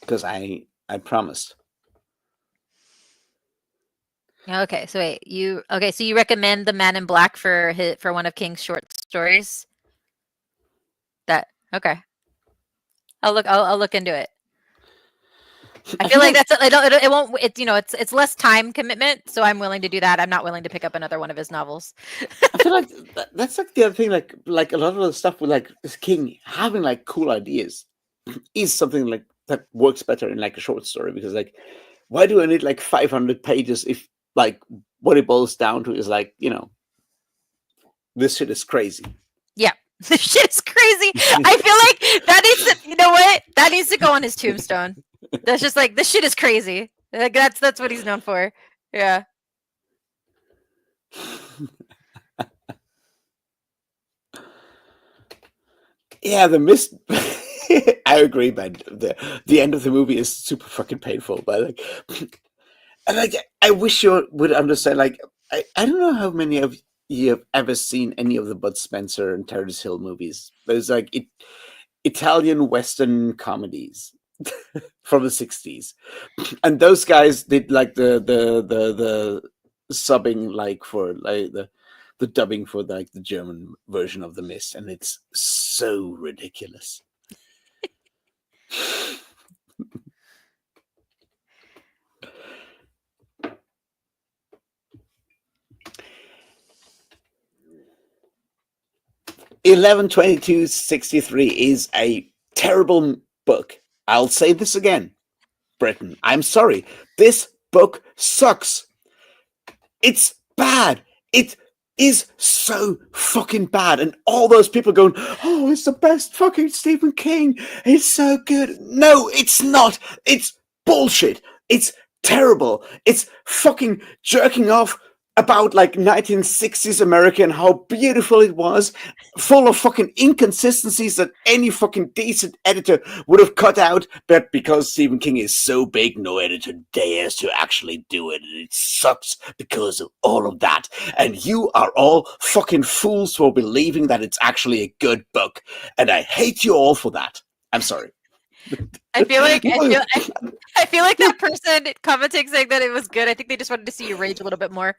because I promised. Okay, so wait, so you recommend The Man in Black for one of King's short stories? That okay. I'll look into it. I feel like that's it won't it's it's less time commitment, so I'm willing to do that. I'm not willing to pick up another one of his novels. I feel like that's like the other thing, like a lot of the stuff with like this King having like cool ideas is something like that works better in like a short story, because like why do I need like 500 pages if like what it boils down to is like, this shit is crazy. Yeah. This shit is crazy. I feel like that needs to, you know what? That needs to go on his tombstone. That's just like, this shit is crazy. Like that's what he's known for. Yeah. Yeah, the mist. I agree, man. The end of the movie is super fucking painful, but like, and like, I wish you would understand. Like, I don't know how many of you have ever seen any of the Bud Spencer and Terence Hill movies, but it's like Italian Western comedies from the 60s, and those guys did like the subbing, like for like the dubbing for like the German version of The Mist, and it's so ridiculous. (11/22/63) is a terrible book. I'll say this again, Britain. I'm sorry. This book sucks. It's bad. It is so fucking bad. And all those people going, oh, it's the best fucking Stephen King. It's so good. No, it's not. It's bullshit. It's terrible. It's fucking jerking off about like 1960s America and how beautiful it was, full of fucking inconsistencies that any fucking decent editor would have cut out, but because Stephen King is so big, no editor dares to actually do it, and it sucks because of all of that. And you are all fucking fools for believing that it's actually a good book, and I hate you all for that. I'm sorry. I feel like that person commenting saying that it was good, I think they just wanted to see you rage a little bit more.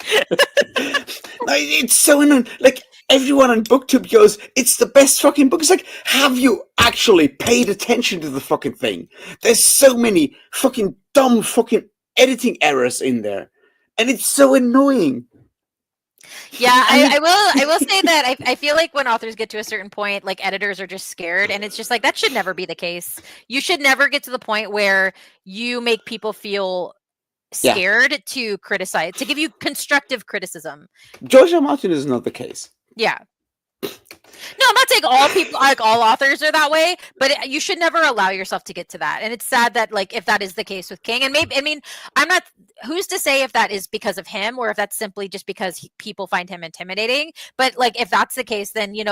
It's so annoying. Like, everyone on BookTube goes, it's the best fucking book. It's like, have you actually paid attention to the fucking thing? There's so many fucking dumb fucking editing errors in there, and it's so annoying. Yeah, I will say that I feel like when authors get to a certain point, like editors are just scared, and it's just like that should never be the case. You should never get to the point where you make people feel scared to criticize, to give you constructive criticism. George R. Martin is not the case. Yeah. No, I'm not saying all people, like all authors are that way, but you should never allow yourself to get to that. And it's sad that, like, if that is the case with King, and maybe, I mean, I'm not, who's to say if that is because of him or if that's simply just because people find him intimidating. But like, if that's the case, then, you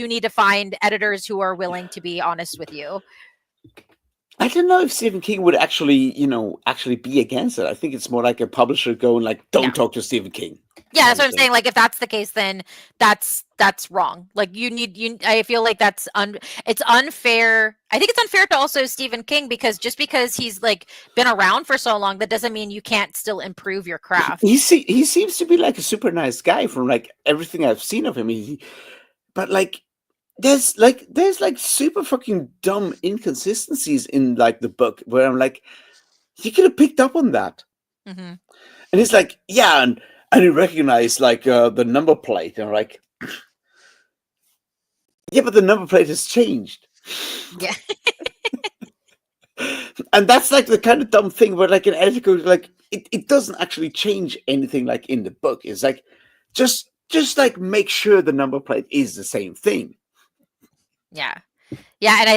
need to find editors who are willing to be honest with you. I don't know if Stephen King would actually be against it. I think it's more like a publisher going like, don't talk to Stephen King. Yeah, that's what I'm saying. Like, if that's the case, then that's wrong. Like, I feel like it's unfair. I think it's unfair to also Stephen King, because just because he's like been around for so long, that doesn't mean you can't still improve your craft. He seems to be like a super nice guy from like everything I've seen of him. But like, there's like super fucking dumb inconsistencies in like the book where I'm like, you could have picked up on that. Mm-hmm. And it's like, yeah, and you recognize like the number plate, and like, Yeah, but the number plate has changed. Yeah. And that's like the kind of dumb thing where like an editor like it doesn't actually change anything like in the book. It's like just like make sure the number plate is the same thing. Yeah. Yeah, and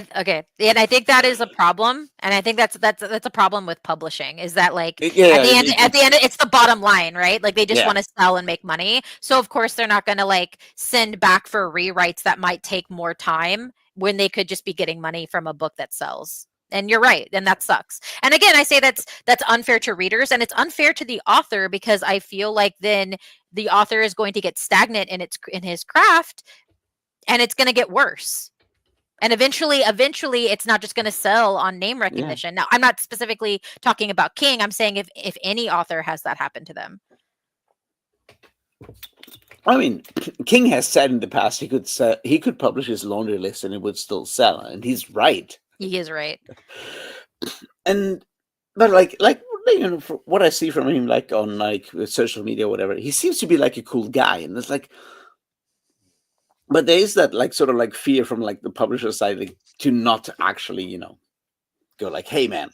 I think that is a problem, and I think that's a problem with publishing. Is that like Yeah, at the end, it's the bottom line, right? Like they just yeah, want to sell and make money. So of course they're not going to like send back for rewrites that might take more time when they could just be getting money from a book that sells. And you're right, and that sucks. And again, I say that's unfair to readers, and it's unfair to the author because I feel like then the author is going to get stagnant in his craft, and it's going to get worse. And eventually it's not just going to sell on name yeah. recognition. Now, I'm not specifically talking about King. I'm saying if any author has that happen to them. I mean, King has said in the past he could publish his laundry list and it would still sell, and he's right. He is right. And but like you know, from what I see from him, like on like social media or whatever, he seems to be like a cool guy, and it's like, but there is that like sort of like fear from like the publisher side like, to not actually, you know, go like, hey man,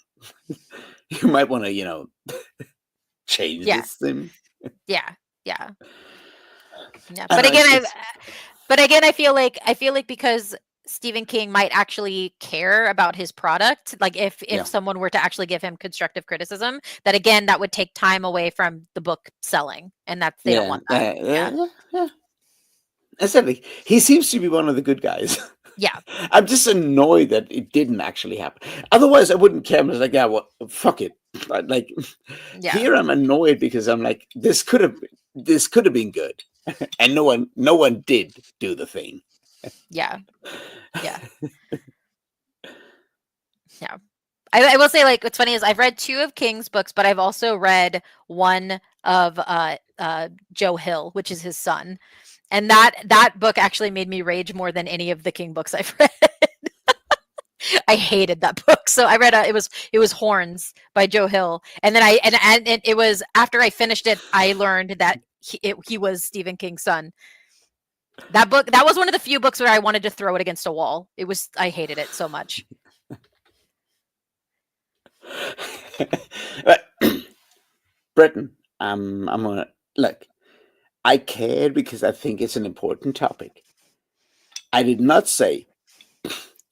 you might want to, you know, change Yeah. this thing. Yeah. Yeah. Yeah. I But know, again, I feel like because Stephen King might actually care about his product, like if Yeah. someone were to actually give him constructive criticism, that again that would take time away from the book selling, and they don't want that. Yeah. Exactly. He seems to be one of the good guys. Yeah. I'm just annoyed that it didn't actually happen. Otherwise, I wouldn't care. I was like, yeah, well, fuck it. Like Yeah. here, I'm annoyed because I'm like, this could have been good, and no one did do the thing. Yeah. Yeah. Yeah. I will say, like, what's funny is I've read 2 of King's books, but I've also read one of Joe Hill, which is his son. And that book actually made me rage more than any of the King books I've read. I hated that book. So I read it was Horns by Joe Hill. And then and it was after I finished it, I learned that he was Stephen King's son. That was one of the few books where I wanted to throw it against a wall. I hated it so much. Britain, I'm gonna look. I cared because I think it's an important topic. I did not say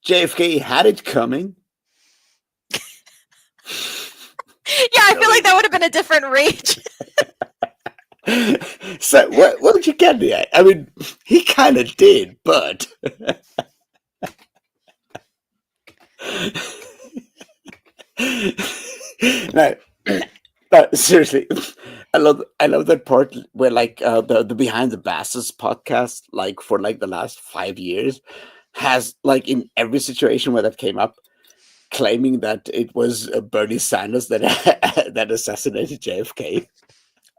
JFK had it coming. Yeah, I feel like that would have been a different rage. So what did you get me at? I mean, he kind of did, but no, but seriously, I love that part where like the Behind the Bastards podcast, like for like the last 5 years, has like in every situation where that came up, claiming that it was Bernie Sanders that that assassinated JFK.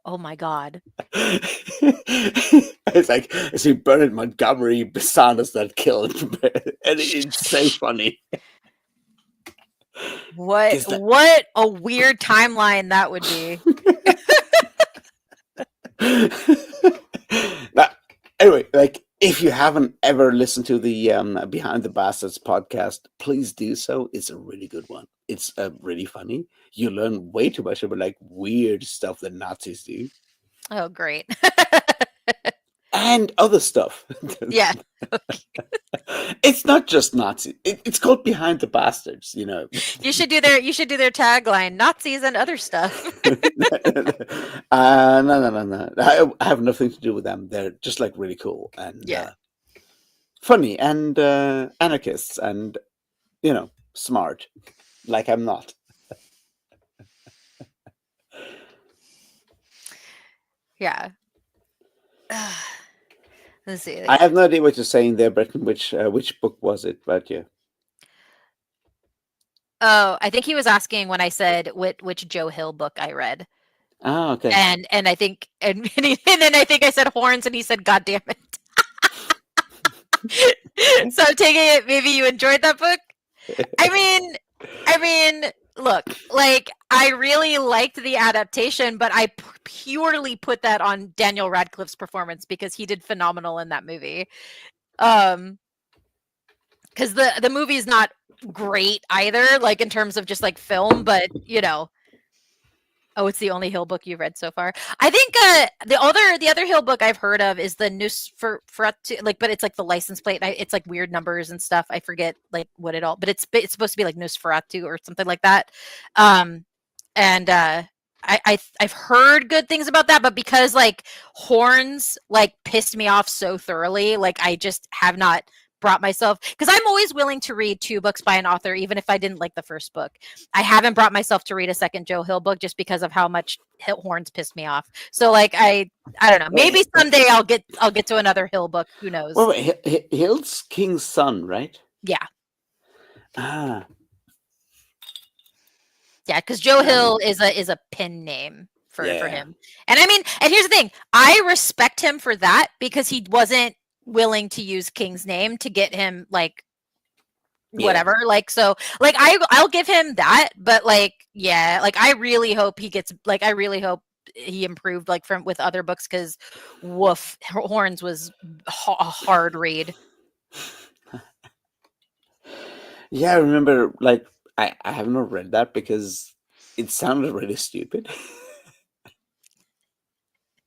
Oh my god! It's like it's Bernard Montgomery Sanders that killed, and it's so funny. What a weird timeline that would be. Now, anyway, like if you haven't ever listened to the Behind the Bastards podcast, please do so. It's a really good one. It's really funny. You learn way too much about like weird stuff that Nazis do. Oh, great. And other stuff. Yeah. It's not just Nazi. It's called Behind the Bastards, you know. You should do their tagline, Nazis and other stuff. No. I have nothing to do with them. They're just like really cool and funny and anarchists and, you know, smart. Like I'm not. Yeah. Let's see. I have no idea what you're saying there, Bretton. Which book was it? But yeah. Oh, I think he was asking when I said which Joe Hill book I read. Oh, okay. And I think and then I think I said Horns and he said, God damn it. So I'm taking it maybe you enjoyed that book. I mean, look, like I really liked the adaptation, but I purely put that on Daniel Radcliffe's performance because he did phenomenal in that movie. because the movie's not great either, like in terms of just like film, but oh, it's the only Hill book you've read so far. I think the other Hill book I've heard of is the Nosferatu, like, but it's like the license plate. It's like weird numbers and stuff. I forget like what it all, but it's supposed to be like Nosferatu or something like that. And I've heard good things about that, but because like Horns like pissed me off so thoroughly, like I just have not brought myself, because I'm always willing to read 2 books by an author even if I didn't like the first book. I haven't brought myself to read a second Joe Hill book just because of how much Horns pissed me off. So like I don't know, maybe someday I'll get to another Hill book, who knows. Well, Hill's King's son, right? Yeah. Ah. Yeah, because Joe Hill is a pin name for him. And I mean, and here's the thing, I respect him for that because he wasn't willing to use King's name to get him like whatever. Like, so like I'll give him that, but like like I really hope he gets, like I really hope he improved like from with other books, because woof, Horns was a hard read. Yeah, I remember, like, I have not read that because it sounded really stupid.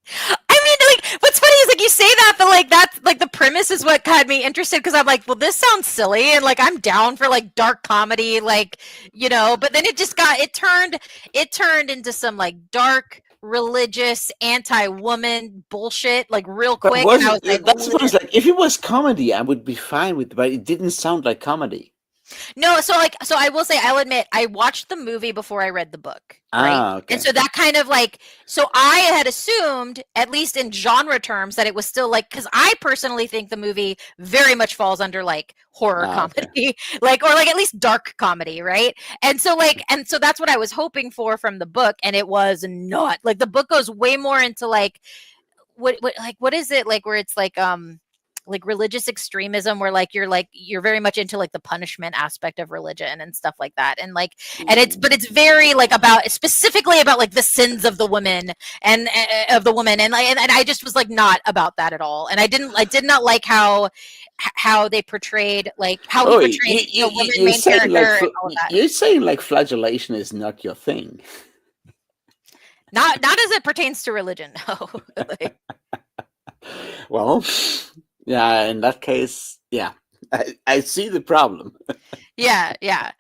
I mean, like, what's funny is like you say that, but like that's like the premise is what had me interested, because I'm like, well, this sounds silly, and like I'm down for like dark comedy, like, but then it turned into some like dark religious anti-woman bullshit like real quick. And I was like, that's what I was like. If it was comedy, I would be fine with it, but it didn't sound like comedy. No, so I will say, I'll admit, I watched the movie before I read the book, right? Okay. And so that kind of like, so I had assumed, at least in genre terms, that it was still like, because I personally think the movie very much falls under like horror comedy, like, or like at least dark comedy, right? And so like, and so that's what I was hoping for from the book, and it was not. Like the book goes way more into like, what is it like, where it's like religious extremism, where like you're very much into like the punishment aspect of religion and stuff like that, and like, and it's very like about specifically about like the sins of the woman and and I just was like not about that at all, and I did not like how they portrayed, like how he portrayed the woman main character, like, and all of that. You're saying like flagellation is not your thing. Not as it pertains to religion, no. Like, well, yeah, in that case, yeah, I see the problem. yeah. Yeah.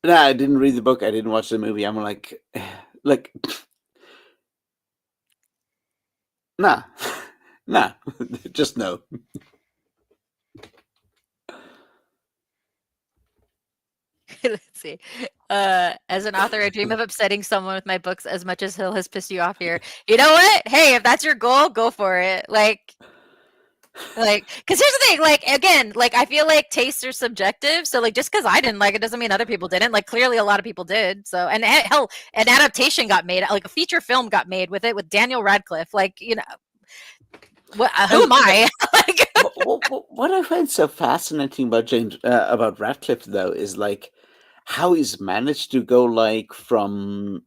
No, I didn't read the book. I didn't watch the movie. I'm like, nah, just no. Let's see. As an author, I dream of upsetting someone with my books as much as Hill has pissed you off here. You know what? Hey, if that's your goal, go for it. Like, because here's the thing, like, again, like, I feel like tastes are subjective. So, like, just because I didn't like it doesn't mean other people didn't. Like, clearly a lot of people did. So, and hell, an adaptation got made, like a feature film got made with it with Daniel Radcliffe. Like, who am I? Like, what I find so fascinating about Radcliffe, though, is like how he's managed to go like from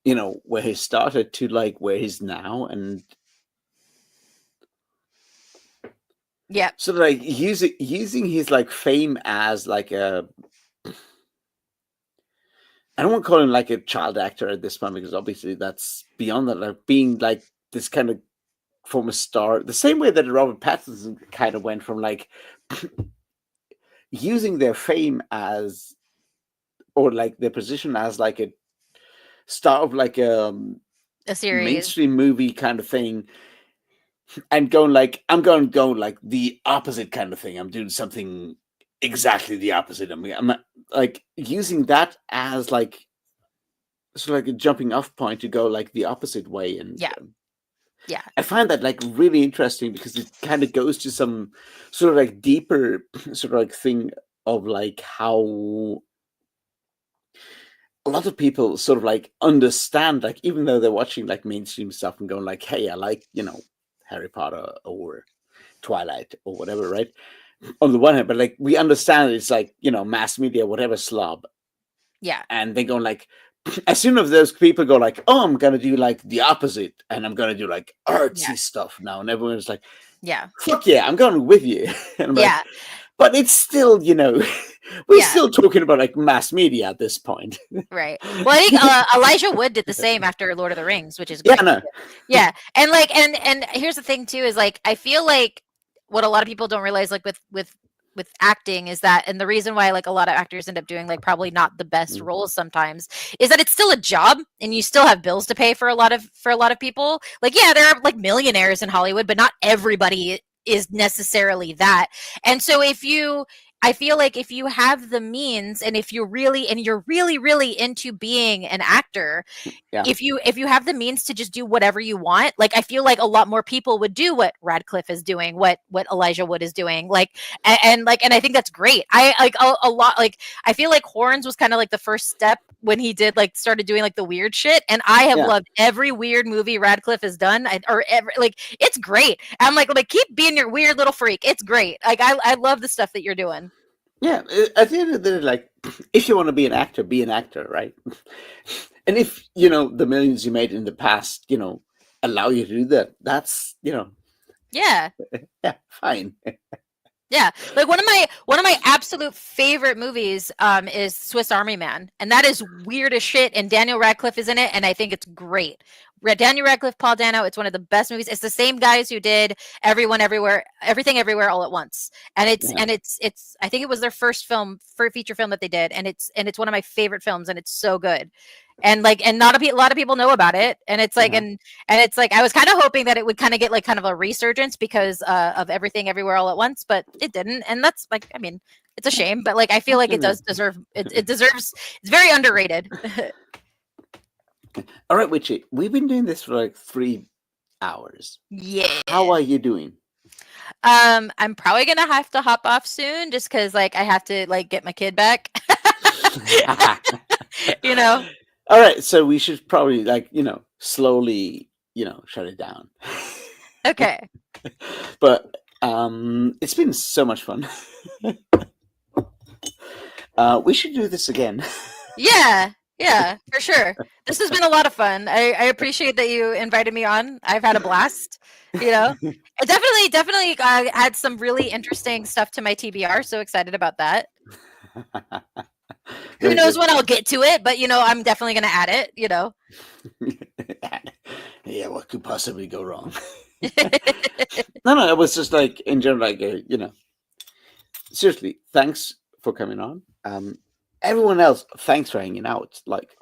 where he started to like where he's now, and yeah. So like using his like fame as like a, I don't want to call him like a child actor at this point, because obviously that's beyond that. Like being like this kind of former star, the same way that Robert Pattinson kind of went from like using their fame as, or like their position as like a star of like a series, mainstream movie kind of thing, and going like, I'm going to go like the opposite kind of thing. I'm doing something exactly the opposite. I'm like using that as like sort of like a jumping off point to go like the opposite way. And yeah, I find that like really interesting, because it kind of goes to some sort of like deeper sort of like thing of like how a lot of people sort of like understand, like even though they're watching like mainstream stuff and going like, hey, I like, Harry Potter or Twilight or whatever, right? On the one hand, but like we understand it's like, mass media, whatever slob. Yeah. And they go like, as soon as those people go like, oh, I'm gonna do like the opposite, and I'm gonna do like artsy Yeah. stuff now, and everyone's like, Yeah. fuck yeah, I'm going with you. And I'm like, Yeah. but it's still, we're Yeah. still talking about like mass media at this point. Right. Well, I think Elijah Wood did the same after Lord of the Rings, which is Yeah, great. no. Yeah, and like, and here's the thing too is like I feel like what a lot of people don't realize, like with acting, is that, and the reason why like a lot of actors end up doing like probably not the best roles sometimes, is that it's still a job and you still have bills to pay for a lot of people. Like, yeah, there are like millionaires in Hollywood, but not everybody is necessarily that. And so I feel like if you have the means, and if you're really into being an actor, Yeah. if you have the means to just do whatever you want, like I feel like a lot more people would do what Radcliffe is doing, what Elijah Wood is doing, like, and I think that's great. I like a lot, like I feel like Horns was kind of like the first step when he did like started doing like the weird shit, and I have Yeah. loved every weird movie Radcliffe has done, or ever, like it's great. I'm like keep being your weird little freak. It's great. Like I love the stuff that you're doing. Yeah. At the end of the day, like, if you want to be an actor, right? And if, the millions you made in the past, allow you to do that, that's, Yeah. yeah, fine. Yeah, like one of my absolute favorite movies is Swiss Army Man, and that is weird as shit. And Daniel Radcliffe is in it, and I think it's great. Daniel Radcliffe, Paul Dano. It's one of the best movies. It's the same guys who did Everyone, Everywhere, Everything, Everywhere, All at Once, and Yeah. it's. I think it was their first feature film that they did, and it's one of my favorite films, and it's so good. And like, and not a lot of people know about it, and it's like, Uh-huh. and it's like I was kind of hoping that it would kind of get like kind of a resurgence because of Everything Everywhere All at Once, but it didn't. And that's like, I mean, it's a shame, but like I feel like it does deserve it deserves. It's very underrated. All right, Witchy, we've been doing this for like 3 hours. Yeah. How are you doing? I'm probably gonna have to hop off soon just because like I have to like get my kid back. You know. All right, so we should probably like, slowly, shut it down. Okay. But it's been so much fun. We should do this again. Yeah, for sure. This has been a lot of fun. I appreciate that you invited me on. I've had a blast. I definitely had some really interesting stuff to my TBR. So excited about that. Who knows when I'll get to it, but I'm definitely going to add it. Yeah, what could possibly go wrong? No, it was just like in general, like seriously, thanks for coming on. Everyone else, thanks for hanging out. Like,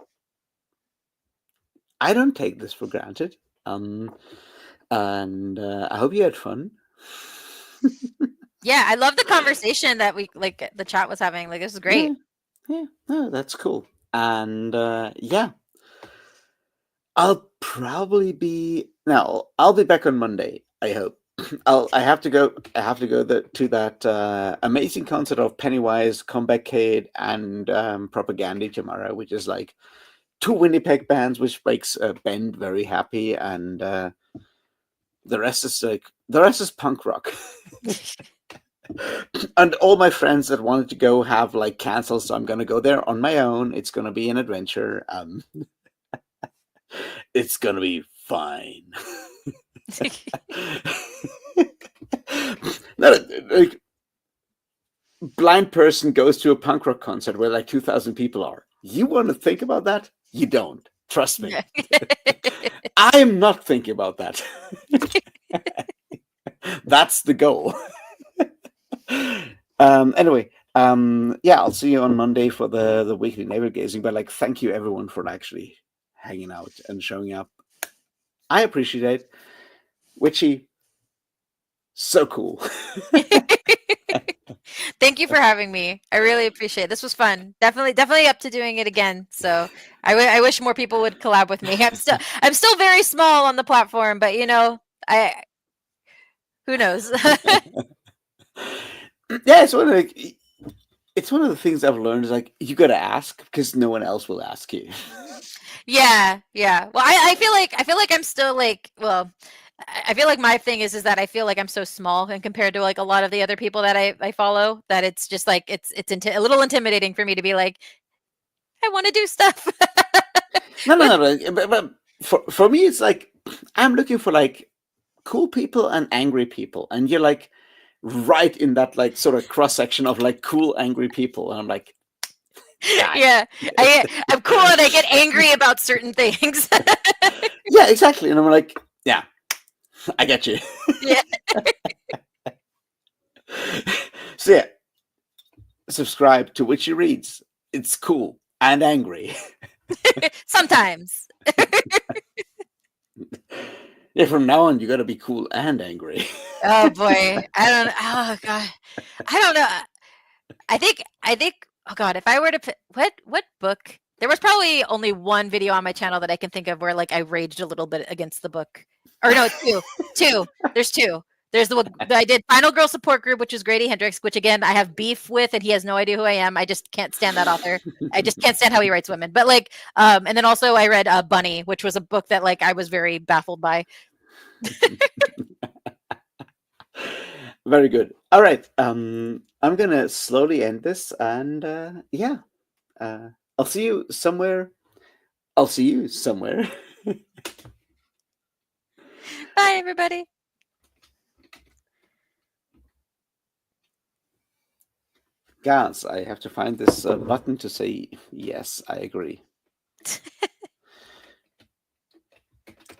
I don't take this for granted. And I hope you had fun. Yeah, I love the conversation that we like the chat was having. Like, this is great. Yeah, no, that's cool. And yeah, I'll be back on Monday, I hope. I have to go to that amazing concert of Pennywise, Comeback Kid, and Propaganda tomorrow, which is like 2 Winnipeg bands, which makes Ben very happy, and the rest is punk rock. And all my friends that wanted to go have like canceled, so I'm gonna go there on my own. It's gonna be an adventure. It's gonna be fine. Like, blind person goes to a punk rock concert where like 2,000 people are. You want to think about that? You don't. Trust me. I'm not thinking about that. That's the goal. Anyway, yeah, I'll see you on Monday for the weekly neighbor gazing. But like, thank you everyone for actually hanging out and showing up. I appreciate it. Witchy, so cool. Thank you for having me. I really appreciate it. This was fun. Definitely up to doing it again. So I wish more people would collab with me. I'm still very small on the platform, but who knows? Yeah, it's one of the things I've learned is like you got to ask because no one else will ask you. Yeah. Well, I feel like I'm still like, well, I feel like my thing is that I feel like I'm so small and compared to like a lot of the other people that I follow, that it's just like it's a little intimidating for me to be like, I want to do stuff. No. But for me, it's like I'm looking for like cool people and angry people, and you're like right in that like sort of cross section of like cool angry people, and I'm like, guy. Yeah, I'm cool and I get angry about certain things. Yeah, exactly. And I'm like, yeah, I get you. Yeah. So yeah, subscribe to Witchy Reads. It's cool and angry. Sometimes. Yeah, from now on, you got to be cool and angry. Oh boy, I don't. Oh god, I don't know. I think. Oh god, if I were to what book? There was probably only one video on my channel that I can think of where like I raged a little bit against the book. Or no, two. There's two. There's the one I did Final Girl Support Group, which is Grady Hendrix, which again I have beef with, and he has no idea who I am. I just can't stand that author. I just can't stand how he writes women. But like, and then also I read Bunny, which was a book that like I was very baffled by. Very good. All right. I'm gonna slowly end this, and yeah, I'll see you somewhere. I'll see you somewhere. Bye, everybody. Guys, I have to find this button to say yes, I agree.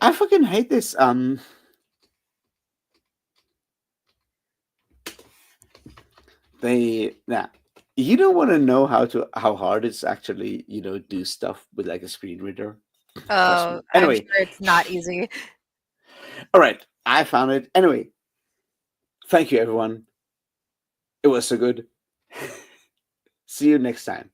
I fucking hate this. You don't want to know how hard it's actually, do stuff with like a screen reader. Oh, anyway, I'm sure it's not easy. All right, I found it. Anyway, thank you, everyone. It was so good. See you next time.